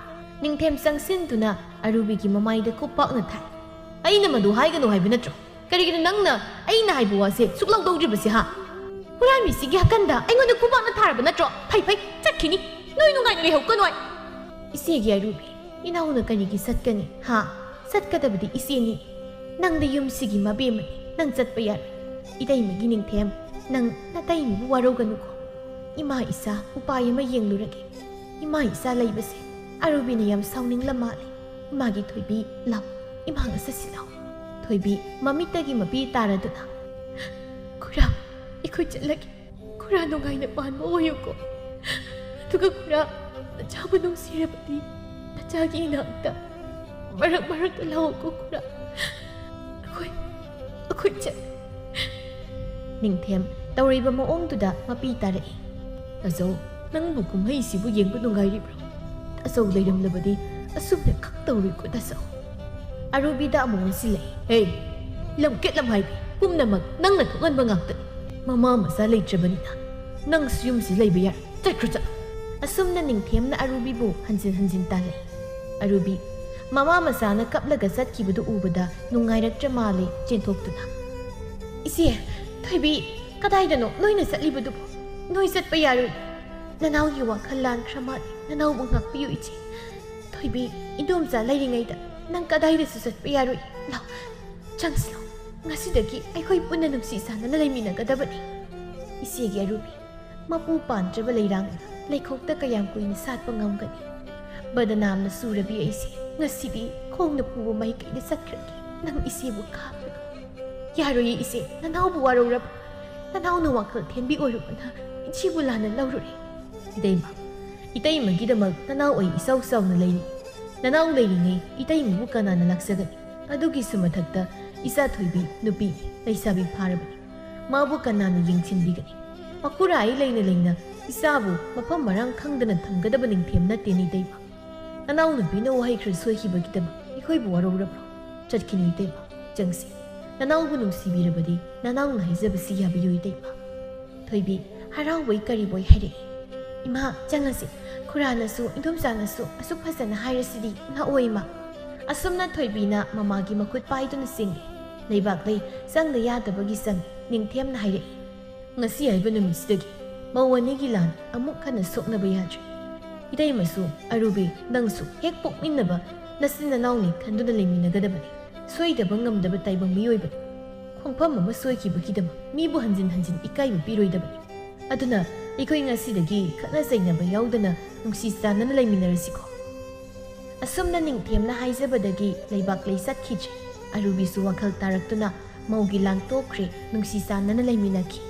ꯅꯤꯡꯊꯦꯝ ꯆꯪꯁꯤꯟꯗꯨꯅ ꯑꯔꯨꯕꯤꯒꯤ ꯃꯃꯥꯏꯗ ꯈꯨꯄꯥꯛꯅ ꯊꯥꯏ ꯑꯩꯅ ꯃꯗꯨ ꯍꯥꯏꯒꯅꯨ ꯍꯥꯏꯕ ꯅꯠꯇ꯭ꯔꯣ ꯀꯔꯤꯒꯤꯅꯣ ꯅꯪꯅ ꯑꯩꯅ ꯍꯥꯏꯕ ꯋꯥꯁꯦ ꯁꯨꯛꯂꯧ ꯂꯧꯗ꯭ꯔꯤꯕꯁꯦ ꯍꯥ ꯍꯨꯔꯥꯟꯕꯤꯁꯤꯒꯤ ꯍꯀꯟꯗ ꯑꯩꯉꯣꯟꯗ ꯈꯨꯄꯥꯛꯅ ꯊꯥꯔꯕ ꯅꯠꯇ꯭ꯔꯣ ꯐꯩ ꯆꯠꯈꯤꯅꯤ ꯅꯣꯏ ꯅꯨꯡꯉꯥꯏꯅ ꯂꯩꯍꯧꯀꯅꯣ ꯏꯆꯦꯒꯤ ꯑꯔꯨꯕꯤ ꯏꯅꯥꯎꯅ ꯀꯔꯤꯒꯤ ꯆꯠꯀꯅꯤ ꯍꯥ ꯆꯠꯀꯗꯕꯗꯤ ꯏꯆꯦꯅꯤ ꯅꯪꯗ ꯌꯨꯝꯁꯤꯒꯤ ꯃꯕꯦꯝꯃꯅꯤ ꯅꯪ ꯆꯠꯄ ꯌꯥꯔꯣꯏ ꯏꯇꯩꯃꯒꯤ ꯅꯤꯡꯊꯦꯝ ꯅꯪ ꯅꯇꯩꯃꯕꯨ ꯋꯥꯔꯧꯒꯅꯨꯀꯣ ꯏꯃꯥ ꯏꯆꯥ ꯎꯄꯥꯏ ꯑꯃ ꯌꯦꯡꯂꯨꯔꯒꯦ ꯏꯃꯥ ꯏꯆꯥ ꯂꯩꯕꯁꯦ ꯑꯔꯨꯕꯤꯅ ꯌꯥꯝ ꯁꯥꯎꯅꯤꯡꯂ ꯃꯥꯜꯂꯦ ꯏꯃꯥꯒꯤ ꯊꯣꯏꯕꯤ ꯂꯥꯎ ꯏꯃꯥꯒ ꯆꯠꯁꯤ ꯂꯥꯎ ꯊꯣꯏꯕꯤ ꯃꯃꯤꯠꯇꯒꯤ ꯃꯄꯤ ꯇꯥꯔꯗꯨꯅ ꯈꯨꯔꯥ ꯑꯩꯈꯣꯏ ꯆꯠꯂꯒꯦ ꯈꯨꯔꯥ ꯅꯨꯡꯉꯥꯏꯅ ꯄꯥꯟꯕ ꯑꯣꯏꯌꯨꯀꯣ ꯑꯗꯨꯒ ꯈꯨꯔꯥ ꯅꯆꯥꯕꯨ ꯅꯨꯡꯁꯤꯔꯕꯗꯤ ꯅꯆꯥꯒꯤ ꯏꯅꯥꯛꯇ ꯃꯔꯛꯇ ꯂꯥꯛꯎꯀꯣ ꯈꯨꯔꯥ ꯑꯩꯈꯣꯏ ꯆꯠ ꯅꯤꯡꯊꯦꯝ ꯇꯧꯔꯤꯕ ꯃꯑꯣꯡꯗꯨꯗ ꯃꯄꯤ ꯇꯥꯔꯛꯏ ꯇꯥꯆꯧ ꯅꯪꯕꯨ ꯀꯨꯝꯍꯩꯁꯤꯕꯨ ꯌꯦꯡꯕ ꯅꯨꯡꯉꯥꯏꯔꯤꯕ꯭ꯔꯣ ꯑꯆꯧ ꯂꯩꯔꯝꯂꯕꯗꯤ ꯑꯁꯨꯝꯅ ꯈꯛ ꯇꯧꯔꯣꯏꯀꯣ ꯇꯥꯆꯧ ꯑꯔꯨꯕꯤꯗ ꯑꯃꯨꯛ ꯉꯁꯤꯜꯂꯛꯏ ꯍꯦ ꯂꯝꯀꯦꯠ ꯂꯝꯍꯥꯏꯕꯤ ꯄꯨꯝꯅꯃꯛ ꯅꯪꯅ ꯊꯣꯛꯍꯟꯕ ꯉꯥꯛꯇꯅꯤ ꯃꯃꯥ ꯃꯆꯥ ꯂꯩꯇ꯭ꯔꯕꯅꯤꯅ ꯅꯪꯁꯨ ꯌꯨꯝꯁꯤ ꯂꯩꯕ ꯌꯥꯔꯣꯏ ꯆꯠꯈ꯭ꯔꯣ ꯆꯠꯂꯣ ꯑꯁꯨꯝꯅ ꯅꯤꯡꯊꯦꯝꯅ ꯑꯔꯨꯕꯤꯕꯨ ꯍꯟꯖꯤꯟ ꯍꯟꯖꯤꯟ ꯇꯥꯜꯂꯛꯏ ꯑꯔꯨꯕꯤ ꯃꯃꯥ ꯃꯆꯥꯅ ꯀꯞꯂꯒ ꯆꯠꯈꯤꯕꯗꯨ ꯎꯕꯗ ꯅꯨꯡꯉꯥꯏꯔꯛꯇ꯭ꯔ ꯃꯥꯜꯂꯦ ꯆꯦꯟꯊꯣꯛꯇꯨꯅ ꯏꯆꯦ ꯊꯣꯏꯕꯤ ꯀꯗꯥꯏꯗꯅꯣ ꯅꯣꯏꯅ ꯆꯠꯂꯤꯕꯗꯨꯕꯨ ꯅꯣꯏ ꯆꯠꯄ ꯌꯥꯔꯣꯏ ꯅꯅꯥꯎꯒꯤ ꯋꯥꯈꯜ ꯂꯥꯟꯈ꯭ꯔ ꯃꯥꯜꯂꯦ ꯅꯅꯥꯎꯕꯨ ꯉꯥꯛꯄꯤꯌꯨ ꯏꯆꯦ ꯊꯣꯏꯕꯤ ꯏꯗꯣꯝꯆꯥ ꯂꯩꯔꯤꯉꯩꯗ ꯅꯪ ꯀꯗꯥꯏꯗꯁꯨ ꯆꯠꯄ ꯌꯥꯔꯣꯏ ꯂꯥꯎ ꯆꯪꯁꯤꯂꯥꯎ ꯉꯁꯤꯗꯒꯤ ꯑꯩꯈꯣꯏ ꯄꯨꯟꯅ ꯅꯨꯡꯁꯤ ꯆꯥꯟꯅꯅ ꯂꯩꯃꯤꯟꯅꯒꯗꯕꯅꯤ ꯏꯆꯦꯒꯤ ꯑꯔꯨꯕꯤ ꯃꯄꯨ ꯄꯥꯟꯗ꯭ꯔꯕ ꯂꯩꯔꯥꯡꯅ ꯂꯩꯈꯣꯛꯇ ꯀꯌꯥꯝ ꯀꯨꯏꯅ ꯁꯥꯠꯄ ꯉꯝꯒꯅꯤ ꯕꯗꯅꯥꯝꯅ ꯁꯨꯔꯕꯤ ꯑꯩꯁꯦ ꯉꯁꯤꯗꯤ ꯈꯣꯡꯅ ꯄꯨꯕ ꯃꯥꯏꯀꯩꯗ ꯆꯠꯈ꯭ꯔꯒꯦ ꯅꯪ ꯏꯆꯦꯕꯨ ꯈꯥꯝꯕꯅꯣ ꯌꯥꯔꯣꯏꯌꯦ ꯏꯆꯦ ꯅꯅꯥꯎꯕꯨ ꯋꯥꯔꯧꯔꯕ ꯅꯅꯥꯎꯅ ꯋꯥꯈꯜ ꯊꯦꯟꯕꯤ ꯑꯣꯏꯔꯨꯕꯅ ꯏꯆꯦꯕꯨ ꯂꯥꯟꯅ ꯂꯧꯔꯨꯔꯦ ꯏꯇꯩꯃ ꯏꯇꯩꯃꯒꯤꯗꯃꯛ ꯅꯅꯥꯎ ꯑꯩ ꯏꯆꯥꯎ ꯆꯥꯎꯅ ꯂꯩꯔꯤ ꯅꯅꯥꯎ ꯂꯩꯔꯤꯉꯩ ꯏꯇꯩꯃꯕꯨ ꯀꯅꯥꯅ ꯂꯥꯛꯆꯒꯅꯤ ꯑꯗꯨꯒꯤꯁꯨ ꯃꯊꯛꯇ ꯏꯆꯥ ꯊꯣꯏꯕꯤ ꯅꯨꯄꯤ ꯂꯩꯁꯥꯕꯤ ꯐꯥꯔꯕꯅꯤ ꯃꯥꯕꯨ ꯀꯅꯥꯅ ꯌꯦꯡꯁꯤꯟꯕꯤꯒꯅꯤ ꯃꯈꯨꯔꯥꯏ ꯂꯩꯅ ꯂꯩꯅ ꯏꯆꯥꯕꯨ ꯃꯐꯝ ꯃꯔꯥꯡ ꯈꯪꯗꯅ ꯊꯝꯒꯗꯕ ꯅꯤꯡꯊꯦꯝ ꯅꯠꯇꯦꯅꯦ ꯏꯇꯩꯃ ꯅꯅꯥꯎ ꯅꯨꯄꯤꯅ ꯋꯥꯍꯩ ꯈꯔ ꯁꯣꯏꯈꯤꯕꯒꯤꯗꯃꯛ ꯑꯩꯈꯣꯏꯕꯨ ꯋꯥꯔꯧꯔꯕ꯭ꯔꯣ ꯆꯠꯈꯤꯅꯨ ꯏꯇꯩꯃ ꯆꯪꯁꯤ ꯅꯅꯥꯎꯕꯨ ꯅꯨꯡꯁꯤꯕꯤꯔꯕꯗꯤ ꯅꯅꯥꯎꯅ ꯍꯥꯏꯖꯕꯁꯤ ꯌꯥꯕꯤꯌꯨ ꯏꯇꯩꯃ ꯊꯣꯏꯕꯤ ꯍꯔꯥꯎꯕꯩ ꯀꯔꯤꯕꯣꯏ ꯍꯥꯏꯔꯛꯏ ꯏꯃꯥ ꯆꯪꯉꯁꯤ ꯈꯨꯔꯥꯅꯁꯨ ꯏꯟꯗꯣꯝꯆꯥꯅꯁꯨ ꯑꯁꯨꯛ ꯐꯖꯅ ꯍꯥꯏꯔꯁꯤꯗꯤ ꯂꯥꯛꯑꯣ ꯏꯃꯥ ꯑꯁꯨꯝꯅ ꯊꯣꯏꯕꯤꯅ ꯃꯃꯥꯒꯤ ꯃꯈꯨꯠ ꯄꯥꯏꯗꯨꯅ ꯆꯤꯡꯉꯤ ꯂꯩꯕꯥꯛꯂꯩ ꯆꯪꯗ ꯌꯥꯗꯕꯒꯤ ꯆꯪꯉꯤ ꯅꯤꯡꯊꯦꯝꯅ ꯍꯥꯏꯔꯛꯏ ꯉꯁꯤ ꯍꯥꯏꯕ ꯅꯨꯃꯤꯠꯁꯤꯗꯒꯤ ꯃꯧ ꯑꯅꯤꯒꯤ ꯂꯥꯟ ꯑꯃꯨꯛ ꯍꯟꯅ ꯁꯣꯛꯅꯕ ꯌꯥꯗ꯭ꯔꯦ ꯏꯇꯩꯃꯁꯨ ꯑꯔꯨꯕꯤ ꯅꯪꯁꯨ ꯍꯦꯛ ꯄꯣꯛꯃꯤꯟꯅꯕ ꯅꯆꯤꯟ ꯅꯅꯥꯎꯅꯤ ꯈꯟꯗꯨꯅ ꯂꯩꯃꯤꯟꯅꯒꯗꯕꯅꯤ ꯁꯣꯏꯗꯕ ꯉꯝꯗꯕ ꯇꯥꯏꯕꯪ ꯃꯤꯑꯣꯏꯕꯅꯤ ꯈꯣꯡꯐꯝ ꯑꯃ ꯁꯣꯏꯈꯤꯕꯒꯤꯗꯃꯛ ꯃꯤꯕꯨ ꯍꯟꯖꯤꯟ ꯍꯟꯖꯤꯟ ꯏꯀꯥꯏꯕ ꯄꯤꯔꯣꯏꯗꯕꯅꯤ ꯑꯗꯨꯅ ꯑꯩꯈꯣꯏ ꯉꯁꯤꯗꯒꯤ ꯈꯠꯅ ꯆꯩꯅꯕ ꯌꯥꯎꯗꯅ ꯅꯨꯡꯁꯤ ꯆꯥꯟꯅꯅ ꯂꯩꯃꯤꯟꯅꯔꯁꯤꯀꯣ ꯑꯁꯨꯝꯅ ꯅꯤꯡꯊꯦꯝꯅ ꯍꯥꯏꯖꯕꯗꯒꯤ ꯂꯩꯕꯥꯛꯂꯩ ꯆꯠꯈꯤꯗ꯭ꯔꯦ ꯑꯔꯨꯕꯤꯁꯨ ꯋꯥꯈꯜ ꯇꯥꯔꯛꯇꯨꯅ ꯃꯧꯒꯤ ꯂꯥꯡ ꯇꯣꯛꯈ꯭ꯔꯦ ꯅꯨꯡꯁꯤ ꯆꯥꯟꯅꯅ ꯂꯩꯃꯤꯟꯅꯈꯤ